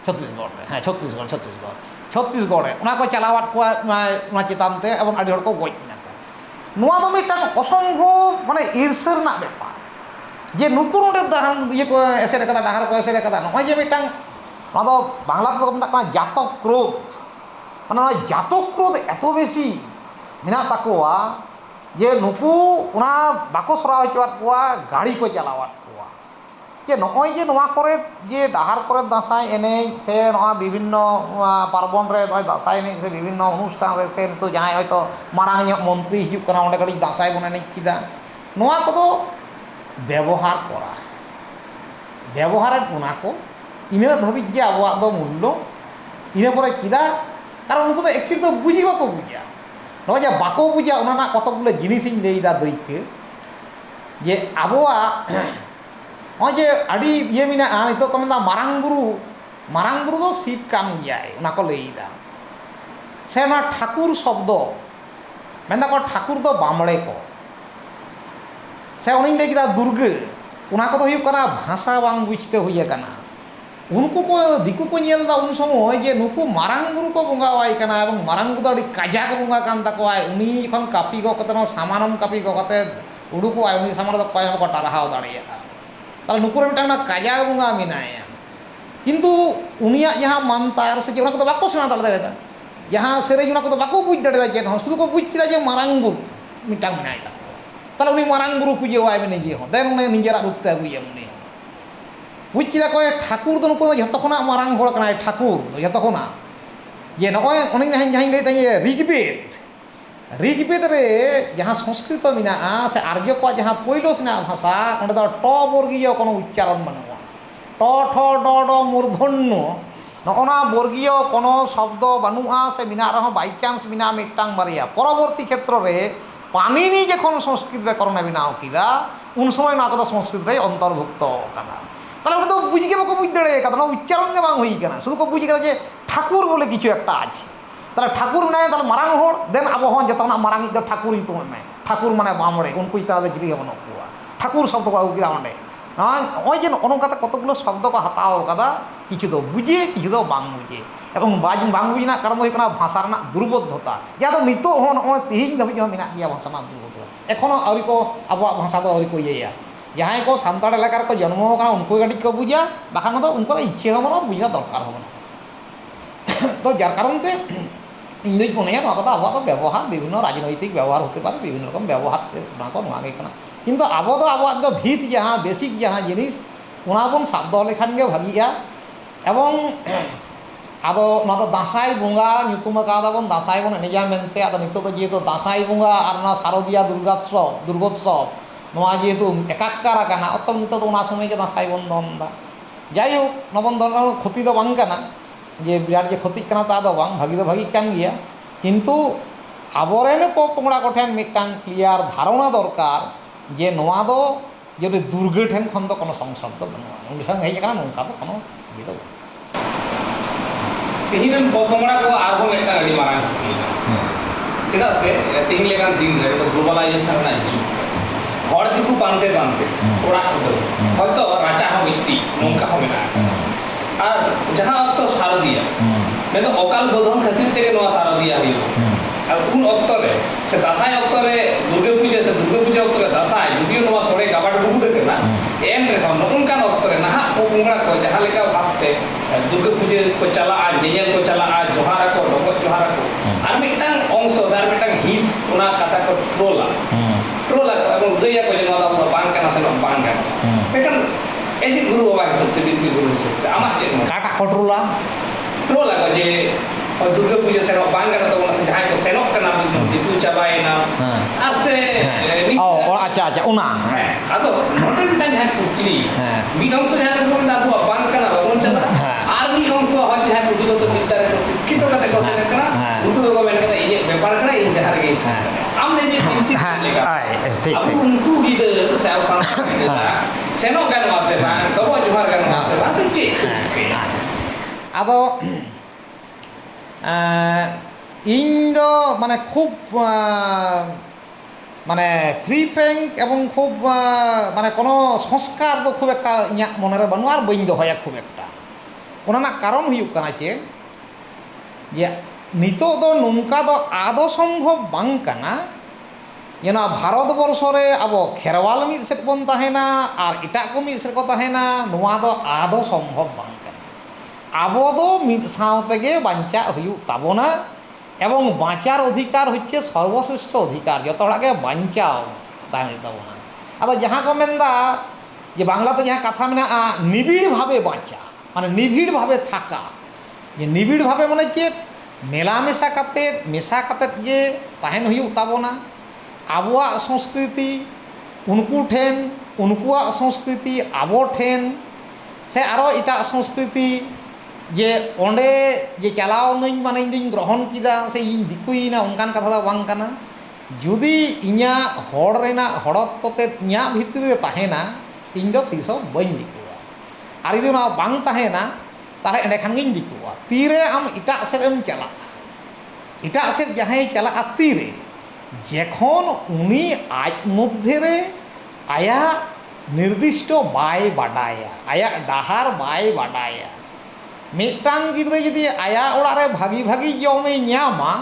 ছত্তিশগড় রে, হ্যাঁ ছত্তিশগড় রে ওনা কো চালাওয়াত কোয়া ᱚᱱᱟ চিতান তে, এবং আᱹᱰᱤ ᱦᱚᱲ ᱠᱚ ᱜᱚᱡ ᱮᱱᱟ। ᱱᱚᱣᱟ ᱫᱚ ᱢᱤᱫᱴᱟᱝ ᱚᱥᱚᱢᱵᱷᱚᱵ ᱢᱟᱱᱮ ঈর্ষাᱹ ᱨᱮᱱᱟᱜ ব্যাপার যে নুকু ᱱᱚᱰᱮ ইয়ে ᱠᱚ ᱮᱥᱮᱫ ᱟᱠᱟᱫᱟ, ᱰᱟᱦᱟর ᱠᱚ ᱮᱥᱮᱫ ᱟᱠᱟᱫᱟ। ᱱᱚᱜᱼᱚᱭ ᱡᱮ ᱢᱤᱫᱴᱟᱝ ᱱᱚᱣᱟ ᱫᱚ বাংলা ᱛᱮᱫᱚ ᱠᱚ ᱢᱮᱛᱟᱜ ᱠᱟᱱᱟ জাতক ক্রোধ। মানে নয় জাতক ক্রোধ এত বেশি মেনাᱜ তাকোয়া যে নুকু ওনা বাকো সরাও হচᱚᱣᱟᱫ ᱠᱚᱣᱟ, গাড়ি ᱠᱚ চালাওয়াত ᱠᱚᱣᱟ। যে নয় যে নোয়া করে যে ডাহার করে দাঁসাই এনেজ সে নয় বিভিন্ন পার্বণ রে নয় দাঁসাই এনেজ সে বিভিন্ন অনুষ্ঠান রে সে নিতᱚᱜ ᱡᱟᱦᱟᱸᱭ ᱦᱚᱭᱛᱚ ᱢᱟᱨᱟᱝ ᱧᱚᱜ ᱢᱚᱱᱛᱨᱤ ᱦᱤᱡᱩᱜ ᱠᱟᱱᱟ, ᱚᱸᱰᱮ ᱠᱟᱹᱴᱤᱡ দাঁসাই ᱵᱚᱱ ᱮᱱᱮᱡ ᱠᱮᱫᱟ। নোয়া কত ব্যবহার করা, ব্যবহারের ওনা কো ইনা ধাবিজ যে আবহাওয়া ᱫᱚ মূল্য ইনা পরে চিদা। কারণ উনকু তো একচুয়ালি তো বুঝি বাকো বুঝা। নয় যে বাকো বুঝা ওনা না কতগুলো জিনিসিᱧ ᱞᱟᱹᱭᱫᱟ ᱫᱟᱹᱭᱠᱟᱹ যে আবহাওয়া ᱱᱚᱜᱼᱚᱭ ᱡᱮ ᱟᱹᱰᱤ ᱤᱭᱟᱹ ᱢᱮᱱᱟᱜᱼᱟ। ᱱᱤᱛᱚᱜ ᱠᱚ ᱢᱮᱱᱫᱟ ᱢᱟᱨᱟᱝ ᱵᱩᱨᱩ ᱫᱚ ᱥᱤᱵ ᱠᱟᱱ ᱜᱮᱭᱟᱭ, ᱚᱱᱟ ᱠᱚ ᱞᱟᱹᱭᱫᱟ। ᱥᱮ ᱱᱚᱣᱟ ঠাকুর শব্দ ᱢᱮᱱᱫᱟᱠᱚ ঠাকুর ᱫᱚ বামড়ে ᱠᱚ। ᱥᱮ ᱚᱱᱮᱧ ᱞᱟᱹᱭ ᱠᱮᱫᱟ দুর্গᱟᱹ, ᱚᱱᱟ ᱠᱚᱫᱚ ᱦᱩᱭᱩᱜ ᱠᱟᱱᱟ ᱵᱷᱟষᱟ ᱵᱟᱝ ᱵᱩᱡᱽᱛᱮ ᱦᱩᱭ ᱟᱠᱟᱱᱟ। ᱩᱱᱠᱩ ᱠᱚ ᱫᱤᱠᱩ ᱠᱚ ᱧᱮᱞᱫᱟ ᱩᱱ ᱥᱚᱢᱚᱭ ᱡᱮ ᱱᱩᱠᱩ ᱢᱟᱨᱟᱝ ᱵᱩᱨᱩ ᱠᱚ ᱵᱚᱸᱜᱟᱣᱟᱭ ᱠᱟᱱᱟ, এবং মারাং বুরু ᱫᱚ ᱟᱹᱰᱤ ᱠᱟᱡᱟᱠ ᱵᱚᱸᱜᱟ ᱠᱟᱱ ᱛᱟᱠᱚᱣᱟᱭ। ᱩᱱᱤ ᱡᱚᱠᱷᱚᱱ ᱠᱟᱹᱯᱤ ᱜᱚᱜ ᱠᱟᱛᱮ ᱥᱟᱢᱟᱱᱚᱢ ᱠᱟᱹᱯᱤ ᱜᱚᱜ ᱠᱟᱛᱮ ᱩᱰᱩᱠᱚᱜᱼᱟᱭ, ᱩᱱᱤ ᱥᱟᱢᱟᱱ ᱨᱮᱫᱚ ᱚᱠᱚᱭ ᱦᱚᱸ ᱵᱟᱠᱚ ᱴᱟᱨᱦᱟᱣ ᱫᱟᱲᱮᱭᱟᱜᱼᱟ। তাহলে নুকুর মিটাং না কাজা বঙ্গা মেনায়া, কিন্তু উনিয়াক যাহা মানতার সে ওনা কো বাকো সেনা দাড়েদা, যাহা সেরেñ ওনা কো বাকো বুঝ দাড়েদা যে শুধু কো বুঝ কিদা যে মারাং বুরু মিটাং মেনায় তাকো। তাহলে উনি মারাং বুরু পুজোয়াই মেনে যে হন দেন উনি নিজেরা রূপতে আগুইয়া উনি বুঝ কিদা কো ঠাকুর ᱫᱚ নুকু ᱡᱷᱚᱛᱚ ᱠᱷᱚᱱᱟᱜ ᱢᱟᱨᱟᱝ ᱦᱚᱲ ᱠᱟᱱᱟᱭ। ঠাকুর ᱡᱷᱚᱛᱚ ᱠᱷᱚᱱᱟᱜ যে নয় অনেক যাহাᱧ ᱞᱟᱹᱭ ᱛᱟᱦᱮᱸ ঋগ্বেদ রে যাহা সংস্কৃত মেনাᱜᱼᱟ ᱥᱮ আর্য ᱠᱚᱣᱟᱜ যাহা পৈলো সেনাᱜ ভাষা, ᱚᱸᱰᱮ ᱫᱚ ᱴᱚ বর্গীয় কোনো উচ্চারণ বানুᱜᱼᱟ। ট ঠ ড ড মূর্ধন্য নগনা বর্গীয় কোনো শব্দ বানুয়া সে মিনা রহম বাই চান্স মিনা মিটটাং বারিয়া পরবর্তী ক্ষেত্রে পানিনি যখন সংস্কৃত ব্যাকরণে বিনাও কিদা উন সময় না কথা সংস্কৃত রে অন্তর্ভুক্ত কানা তাহলে ওটা তো বুঝিকে বাকো বুঝ দাঁড়ে কাদা না উচ্চারণ গে বাং হই কানা শুধু কো বুঝি কাদা যে ঠাকুর বলে কিছু একটা আছে তাহলে ঠাকুর নাই তাহলে মারাং হড় দেন আবো হন যত না মারাং ইদ ঠাকুর ইতো মে ঠাকুর মানে বামড়ে উনকু ইতাদে জিরি হবো নকুয়া ঠাকুর শব্দ কো কিদা মানে ওই যে অনকাতে কতগুলো শব্দ কো হাতাও কাদা কিছু তো বুঝে কিছু তো বাং বুঝে এবং বাং বুঝে না কারণ হয়ে ভাষা রেনা দুর্বোধ্যতা যা তো নিত হন তিহিং ধাবি মেনা গিয়া ভাষা না দুর্বোধ্যতা এখনো আউরি को আবহাওয়া ভাষা তো আউরি को ইয়া जहाँ को सानताड़ एलाकार को जन्म उनको कटिज को बुझा बाखान तो उनको इच्छे हम ना बुझा दरकार हम तो जार कारण ते इन मने आबा तो व्यवहार विभिन्न राजनैतिक व्यवहार होते पारे विभिन्न रकम व्यवहार को किंतु आबो तो आबो दो भीत जहाँ बेसिक जहाँ जिनिस उना बन साब दो लेखान गे भागिया एवं आदो ना तो दासाई बंगा ᱧᱩᱛᱩᱢ आकादा बन दासाई बन एनेजा मेनते आदो नितो तो जेहेतु दासाई बंगा और ना शारदीया दुर्गोत्सव नोआ जेहेतु एकाकार आकाना अतम नितो तो उना समय के दासाई बन दनदा जाई होक नबन दन क्षति तो बांग काना जे बिराट जे क्षति काना ता दो बांग भागी तो भागी कान गिया किंतु आबोरेन पोपंगड़ा कोठेन मिटांग क्लियर धारणा दरकार जे नोआ दो जे दुर्गे ठेन खन तो कोनो संसर्ग तो बनुआ उनखान हेज काना नोंका तो कोनो बिदो तिहिन पोपंगड़ा को आरो मिटांग अडी मारांग चेदा से तिहिन लेकान दिन रे तो ग्लोबलाइजेशन ना हिजु हर दिकु बांधते बांधते ओड़ा को हयतो राचा हो मिट्टी नोंका हो मेना और जहां तो शारदिया मैं तो अकाल बोधन खातिर तेरे नवा शारदिया हियो और उन अक्तो रे से दासाई अक्तो रे दुर्गा पूजा अक्तो रे दासाई जुदियो नवा सोरे गाबाट गुगु देना एम रे हम नोंकान अक्तो रे नहा पोपंगड़ा को जहां लेका भाबते दुर्गा पूजा को चला आ नेजल को चला आ जोहारा को डोको जोहारा को और मिटांग अंश और मिटांग हिस उना कथा को ट्रोला এবং লইয়া কই যেন দাও বাং কানা সেন বাং কানা এখন এই যে গুরু বাবা হিসেবে বিদ্যি গুরু হিসেবে আমার যে কাটা কটরোলা ট্রোলা যে দুর্গা পূজা সেন বাং কানা তো না যাই को সেনক কানা দিকু চাবাই না আর সে ও আচ্ছা আচ্ছা উনা হ্যাঁ আদো মডার্ন টাইম হ্যাঁ কুকলি হ্যাঁ মি অংশ যারা বলেন না আবু বাং কানা বাবন চাদা আর মি অংশ হয় হ্যাঁ পুজিগত বিদ্যারে তো শিক্ষিত কাতে কো সেন কানা উनको को मैंने कहा ये व्यापार करा इन जहर गई हमने जे बिनती लेगा अब उनको गिदर साव सांस्कृतिक सेनो गान वासे बा कबो जोहार गान वासे बा सच्चे आदो इन दो माने खूब माने फ्री फ्रैंक एवं खूब माने कोनो संस्कार दो खूब एक इया मनरे बनुआ और बइन दोहया खूब एकटा ओना कारण हुयुक काना चे जे नितो दो नोंका दो आदो सम्भव बांग काना जेना भारत वर्ष रे आबो खेरवाल मिद सेट बन ताहेना और इटा को मिद सेट को ताहेना नोआ दो आदो सम्भव बांग काना आबो दो मिद सावते गे बांचा हुयु ताबोना एवं बाँचार अधिकार होच्छे सर्वश्रेष्ठ अधिकार जो हड़ागे बाँचाओ ताहेन ताबोना आदो जहाँ को मेनदा जे बांगलाते जहाँ कथा मेना निबिड़ भावे बाँचा माने निबिड़ भावे थाका जे निबिड़ भावे माने चेद मेलामेशा काते जे ताहेन हुयुग ताबोना आबोआ संस्कृति उनको ठेन उनकुआ संस्कृति आबो ठेन से आरो इटा संस्कृति जे ओंडे जे चलाओ नई माने इन ग्रहण किदा से इन दिकुइना उनकान कथा दा बांग काना जुदी इन्या हड़ रेना हड़त्वते इन्या भितर रे ताहेना इन दो तिसो बइन दिकुआ आर इदि ना बांग ताहेना ताले एंडेखान गिन दिकुआ तीरे आम इटा सेट एम चला इटा सेट जहां चला तीरे जेखन उनी आज मध्य रे आया निर्दिष्ट बाय बाडाया आया डाहार बाय बाडाया मिटांग गिद्रे जदि आया ओड़ा रे भागी भागी जमे न्यामा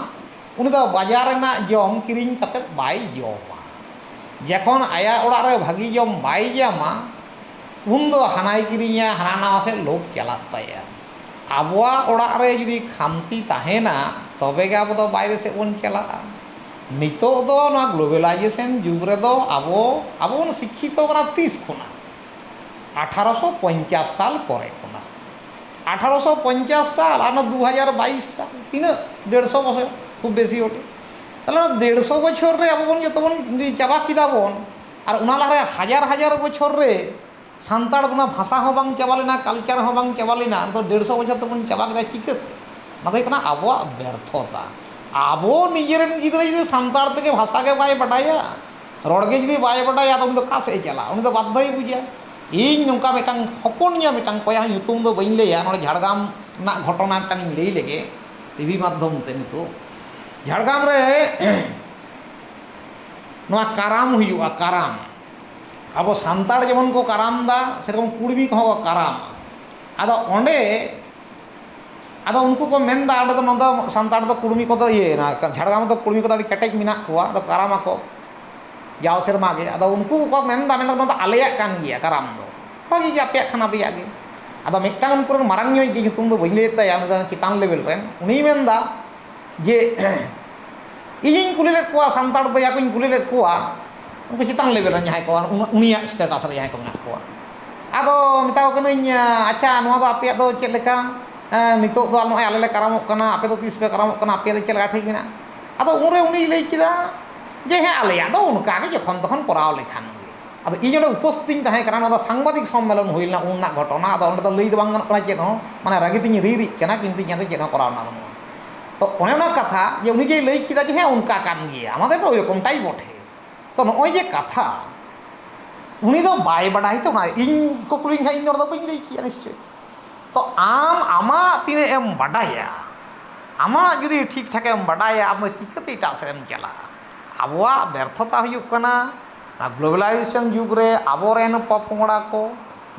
उनी दो बाजार रेना जम किरिंग कते बाय जमा जेखन आया ओड़ा रे भागी जम बाय जामा उन दो हानाय किरिंया हाना नावा से लोक चलात ताया आबोआ ओड़ा रे जदि खामती ताहेना तबे गे आबो दो बायरे से बन चलाआ नितो दो ना ग्लोबलाइजेशन जुग रे दो आबो बन शिक्षित करा 30 खुना 1850 साल परे खुना 1850 साल और 2022 साल तीन 150 बछर खूब बेसी ओटे ताहले 150 बछर रे आबो बन जतो बन चाबा किदा बन और उना लारे हजार हजार बछर रे ᱥᱟᱱᱛᱟᱲ ᱵᱚᱱᱟ ᱵᱷᱟষᱟ ᱦᱚᱸ ᱵᱟᱝ ᱪᱟᱵᱟ ᱞᱮᱱᱟ, ᱠᱟᱞᱪᱟᱨ ᱦᱚᱸ ᱵᱟᱝ ᱪᱟᱵᱟ ᱞᱮᱱᱟ, ᱱᱤᱛᱚᱜ 150 ᱵᱚᱪᱷᱚᱨ ᱛᱮᱵᱚᱱ ᱪᱟᱵᱟ ᱠᱮᱫᱟ ᱪᱤᱠᱟᱹᱛᱮ? ᱚᱱᱟ ᱫᱚ ᱦᱩᱭᱩᱜ ᱠᱟᱱᱟ ᱟᱵᱚᱣᱟᱜ ᱵᱮᱨᱛᱷᱚᱛᱟ। ᱟᱵᱚ ᱱᱤᱡᱮᱨᱮᱱ ᱜᱤᱫᱽᱨᱟᱹ ᱡᱩᱫᱤ ᱥᱟᱱᱛᱟᱲ ᱛᱮᱜᱮ ᱵᱷᱟষᱟ ᱜᱮ ᱵᱟᱭ ᱵᱟᱰᱟᱭᱟ, ᱨᱚᱲᱜᱮ ᱡᱩᱫᱤ ᱵᱟᱭ ᱵᱟᱰᱟᱭᱟ, ᱟᱫᱚ ᱩᱱᱤ ᱫᱚ ᱚᱠᱟ ᱥᱮᱫ ᱮ ᱪᱟᱞᱟᱜᱼᱟ? ᱩᱱᱤ ᱫᱚ ᱵᱟᱫᱽᱫᱷᱚᱭ ᱵᱩᱡᱟ। ᱤᱧ ᱱᱚᱝᱠᱟ ᱢᱤᱫᱴᱟᱝ ᱦᱚᱯᱚᱱᱧᱚᱜ ᱢᱤᱫᱴᱟᱝ ᱠᱚᱭᱟ ᱧᱩᱛᱩᱢ ᱫᱚ ᱵᱟᱹᱧ ᱞᱟᱹᱭᱟ, ᱱᱚᱰᱮ ᱡᱷᱟᱲᱜᱨᱟᱢ ᱨᱮᱱᱟᱜ ᱜᱷᱚᱴᱚᱱᱟ ᱢᱤᱫᱴᱟᱝ ᱤᱧ ᱞᱟᱹᱭ ᱞᱮᱜᱮ ᱴᱤᱵᱷᱤ ᱢᱟᱫᱽᱫᱷᱚᱢ ᱛᱮ। ᱱᱤᱛᱚᱜ ঝাড়গ্রাম রে নয়া কারাম হুইুয়া, কারাম আবো সান্তাড় যেমন কো কারাম দা সেরকম কুড়মি কো কারাম। আদো অন্ডে আদো উনকু কো মেনদা অন্ডে তো নন্দ সান্তাড় তো কুড়মি কো তো ইয়ে না, ঝাড়গ্রাম তো কুড়মি কো আড়ি কেটেজ মেনা কোয়া, আদো কারাম আকো যাও সেরমা গে। আদো উনকু কো মেনদা নন্দ আলেয়াক কান গিয়া কারাম দো বাকি গে আपेyak খানা বেয়া গে। আদো মিটটাং উনকু মারাং ñoy গে ñutum do bañ lay tay, আমি তো চিতান লেভেল রেন উনি মেনদা যে ইঞ্জিন কুলি লেট কোয়া সান্তাড় বইয়া কুñ কুলি লেট কোয়া উনকু চিতান লেভেল রেন যাহাই কো উনিয়া স্ট্যাটাস রে যাহাই কো মেনা কোয়া। আদো মেতাও কনাইñ আচ্ছা নোয়া দো আपेyak দো চেদ লেকা নিতোগ দো নয় আলে লে কারামক কানা, আপে দো তিস পে কারামক কানা, আपेyak দো চেদ লেকা ঠিক মেনা? আদো উনরে উনি লাই কিদা যে হ্যাঁ আলেয়া দো উনকা গে যখন তখন করাও লেখান গে। আদো ᱤᱧ ᱚᱸᱰᱮ উপস্থিত তাহে কারণ ᱚᱱᱟ সাংবাদিক সম্মেলন ᱦᱩᱭᱞᱮᱱᱟ ᱩᱱᱟᱜ ঘটনা। আদᱚ ᱚᱸᱰᱮ ᱫᱚ ᱞᱟᱹᱭ ᱫᱚ ᱵᱟᱝ ᱜᱟᱱᱚᱜ ᱠᱟᱱᱟ ᱪᱮᱫ ᱦᱚᱸ, মানে রাগি তিᱧ রিরিক কানা, কিন্তু ᱤᱧ ᱫᱚ ᱪᱮᱫ ᱦᱚᱸ করাও না বানুয়া। তো অনে না কথা যে উনি যে লই কিদা যে হ্যাঁ উনকা কান গিয়া, আমাদের তো ওইরকমটাই বটে। তো নয় যে কথা উনি তো বাই বাড়াই তো না, ইñ কো কুলিñ খাই ইñ ᱫᱚ ᱵᱟᱹᱧ ᱞᱟᱹᱭ ᱠᱤᱭᱟ নিশ্চয়। তো আমা তিনে এম বাডায়া, আমা যদি ঠিক ঠাক এম বাডায়া, আম চিকাতে এটা সেম চালা। আবওয়াগ ব্যর্থতা হুᱭᱩᱜ ᱠᱟᱱᱟ গ্লোবালাইজেশন যুগ রে আবরেন পপংড়া কো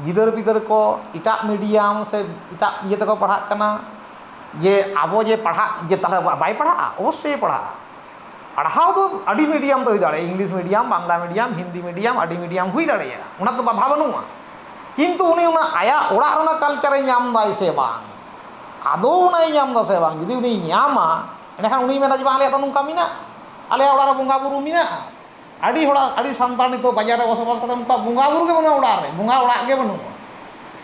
গিদᱟᱹᱨ ᱯᱤᱫᱟᱹᱨ ᱠᱚ ᱮᱴᱟᱜ ᱢᱤᱰᱤᱭᱟᱢ ᱥᱮ ᱮᱴᱟᱜ ᱤᱭᱟᱹ ᱛᱮᱠᱚ ᱯᱟᱲᱦᱟᱜ ᱠᱟᱱᱟ। যে আবো যে পড়াক যে তাহলে বাই পড়াগᱼᱟ? অবশ্যই পড়াগᱼᱟ। পড়াও তো আডি মিডিয়াম তো হুই দাঁড়ায়, English medium, Bangla medium, Hindi medium, আডি মিডিয়াম হুই দাঁড়ায়, ওনার তো বাধা বানুয়া। কিন্তু উনি ওনা আয়া ওড়াগ রেনাগ কালচারে ᱧᱟᱢ দায় সে বাং, আদৌ উনাই ᱧᱟᱢ ᱫᱟ ᱥᱮ ᱵᱟᱝ? ᱡᱩᱫᱤ ᱩᱱᱤ ᱧᱟᱢᱟ ᱮᱸᱰᱮᱠᱷᱟᱱ ᱩᱱᱤ ᱢᱮᱱᱟ ᱡᱮ ᱵᱟᱝ ᱟᱞᱮᱭᱟᱜ ᱫᱚ ᱱᱚᱝᱠᱟ ᱢᱮᱱᱟᱜᱼᱟ, ᱟᱞᱮᱭᱟᱜ ᱚᱲᱟᱜ ᱨᱮ ᱵᱚᱸᱜᱟ ᱵᱩᱨᱩ ᱢᱮᱱᱟᱜᱼᱟ। ᱟᱹᱰᱤ ᱦᱚᱲᱟᱜ ᱟᱹᱰᱤ ᱥᱟᱱᱛᱟᱲ ᱱᱤᱛᱚᱜ ᱵᱟᱡᱟᱨ ᱨᱮ ᱵᱚᱥᱚᱵᱟᱥ ᱠᱟᱛᱮ ᱩᱱᱠᱩᱣᱟᱜ ᱵᱚᱸᱜᱟ ᱵᱩᱨᱩ ᱜᱮ ᱵᱟᱹᱱᱩᱜᱼᱟ ᱚᱲᱟᱜ ᱨᱮ, ᱵᱚᱸᱜᱟ ᱚᱲᱟᱜ ᱜᱮ ᱵᱟᱹᱱᱩᱜᱼᱟ।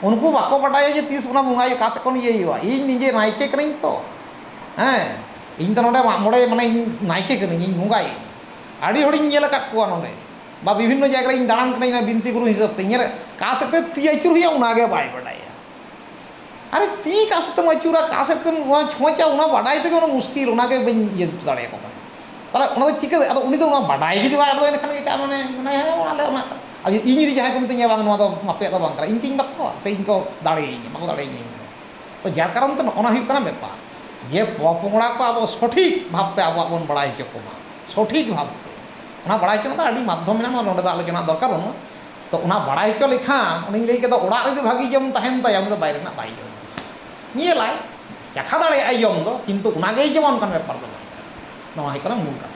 ᱩᱱᱠᱩ ᱵᱟᱠᱚ ᱵᱟᱰᱟᱭᱟ ᱡᱮ ᱛᱤᱥ ᱚᱱᱟ ᱵᱚᱸᱜᱟ ᱚᱠᱟ ᱥᱮᱫ ᱠᱷᱚᱱ ᱤᱭᱟᱹ ᱦᱩᱭᱩᱜᱼᱟ। ᱤᱧ ᱱᱤᱡᱮ ᱱᱟᱭᱠᱮ ᱠᱟᱹᱱᱟᱹᱧ ᱛᱚ, ᱦᱮᱸ ᱤᱧ ᱫᱚ ᱱᱚᱰᱮ ᱢᱚᱬᱮ ᱢᱟᱱᱮ ᱤᱧ ᱱᱟᱭᱠᱮ ᱠᱟᱹᱱᱟᱹᱧ, ᱤᱧ ᱵᱚᱸᱜᱟᱭᱟᱹᱧ। ᱟᱹᱰᱤ ᱦᱚᱲᱤᱧ ᱧᱮᱞ ᱟᱠᱟᱫ ᱠᱚᱣᱟ ᱱᱚᱰᱮ, ᱵᱟ ᱵᱤᱵᱷᱤᱱᱱᱚ ᱡᱟᱭᱜᱟ ᱨᱮ ᱤᱧ ᱫᱟᱬᱟᱱ ᱠᱟᱹᱱᱟᱹᱧ ᱵᱤᱱᱛᱤ ᱜᱩᱨᱩ ᱦᱤᱥᱟᱹᱵ ᱛᱮ ᱧᱮᱞ ᱚᱠᱟ ᱥᱮᱫ ᱛᱮ ᱛᱤ ᱟᱹᱪᱩᱨ ᱦᱩᱭᱩᱜᱼᱟ ᱚᱱᱟᱜᱮ ᱵᱟᱭ ᱵᱟᱰᱟᱭᱟ। আরে তি ᱚᱠᱟ ᱥᱮᱫ ᱛᱮᱢ ᱟᱹᱪᱩᱨᱟ, ᱚᱠᱟ ᱥᱮᱫ ᱛᱮᱢ ᱪᱷᱚᱸᱪᱟ, ᱚᱱᱟ ᱵᱟᱰᱟᱭ ᱛᱮᱜᱮ ᱚᱱᱟ মুশকিল, ᱚᱱᱟᱜᱮ ᱵᱟᱹᱧ ᱤᱭᱟᱹ দাঁড়াᱭᱟᱠᱚ ᱠᱟᱱᱟ। তাহলে ᱚᱱᱟ ᱫᱚ ᱪᱤᱠᱟᱹ ᱟᱫᱚ ᱩᱱᱤ ᱫᱚ ᱚᱱᱟ ᱵᱟᱰᱟᱭ ᱡᱩᱫᱤ ᱵᱟᱭ ᱟᱫᱚ ᱮᱱᱠᱷᱟᱱ ᱮᱴᱟᱜ ᱢᱟᱱᱮ ᱦᱮᱸ ᱟᱞᱮ ᱚᱱᱟ ᱟᱨ ᱤᱧ ᱡᱩᱫᱤ ᱡᱟᱦᱟᱸᱭ ᱠᱚ ᱢᱤᱛᱟᱹᱧᱟ ᱵᱟᱝ ᱱᱚᱣᱟ ᱫᱚ ᱟᱯᱮᱭᱟᱜ ᱫᱚ ᱵᱟᱝ ᱠᱟᱱᱟ, ᱤᱧ ᱠᱤᱧ ᱵᱟᱠᱚᱣᱟ ᱥᱮ ᱤᱧ ᱠᱚ ᱫᱟᱲᱮᱭᱟᱹᱧᱟ, ᱵᱟᱠᱚ ᱫᱟᱲᱮᱭᱟᱹᱧᱟ। তো যার কারণ তো অনা হুᱭᱩᱜ ᱠᱟᱱᱟ ব্যাপার যে পপংড়া কো আবো সঠিক ভাবতে আবওয়াগ বন বাড়াই হᱚᱪᱚ ᱠᱚᱢᱟ, সঠিক ভাবতে। ᱚᱱᱟ ᱵᱟᱲᱟᱭ ᱦᱚᱪᱚ ᱫᱚ ᱟᱹᱰᱤ ᱢᱟᱫᱽᱫᱷᱚᱢ ᱢᱮᱱᱟᱜᱼᱟ, ᱱᱚᱰᱮ ᱫᱚ ᱟᱞᱳᱪᱚᱱᱟ ᱫᱚᱨᱠᱟর ᱵᱟᱹᱱᱩᱜᱼᱟ। ᱛᱚ ᱚᱱᱟ ᱵᱟᱲᱟᱭ ᱦᱚᱪᱚ ᱞᱮᱠᱷᱟᱱ ᱩᱱᱤᱧ ᱞᱟᱹᱭ ᱠᱮᱫᱟ ᱚᱲᱟᱜ ᱨᱮ ᱡᱩᱫᱤ ᱵᱷᱟᱹᱜᱤ ᱡᱚᱢ ᱛᱟᱦᱮᱱ ᱛᱟᱭᱟ, ᱩᱱᱤ ᱫᱚ ᱵᱟᱭᱨᱮ ᱨᱮᱱᱟᱜ ᱵᱟᱭ ᱡᱚᱢ ᱧᱮᱞᱟᱭ, ᱪᱟᱠᱷᱟ ᱫᱟᱲᱮᱭᱟᱜᱼᱟᱭ ᱡᱚᱢ ᱫᱚ, ᱠᱤᱱᱛᱩ ᱚᱱᱟᱜᱮᱭ ᱡᱚᱢᱟ ᱚᱱᱠᱟᱱ ব্যাপার ᱫᱚ ᱵᱟᱝ। ᱱᱚᱣᱟ ᱦᱩᱭᱩᱜ ᱠᱟᱱᱟ ᱢᱩᱞ ᱠᱟᱛᱷᱟ।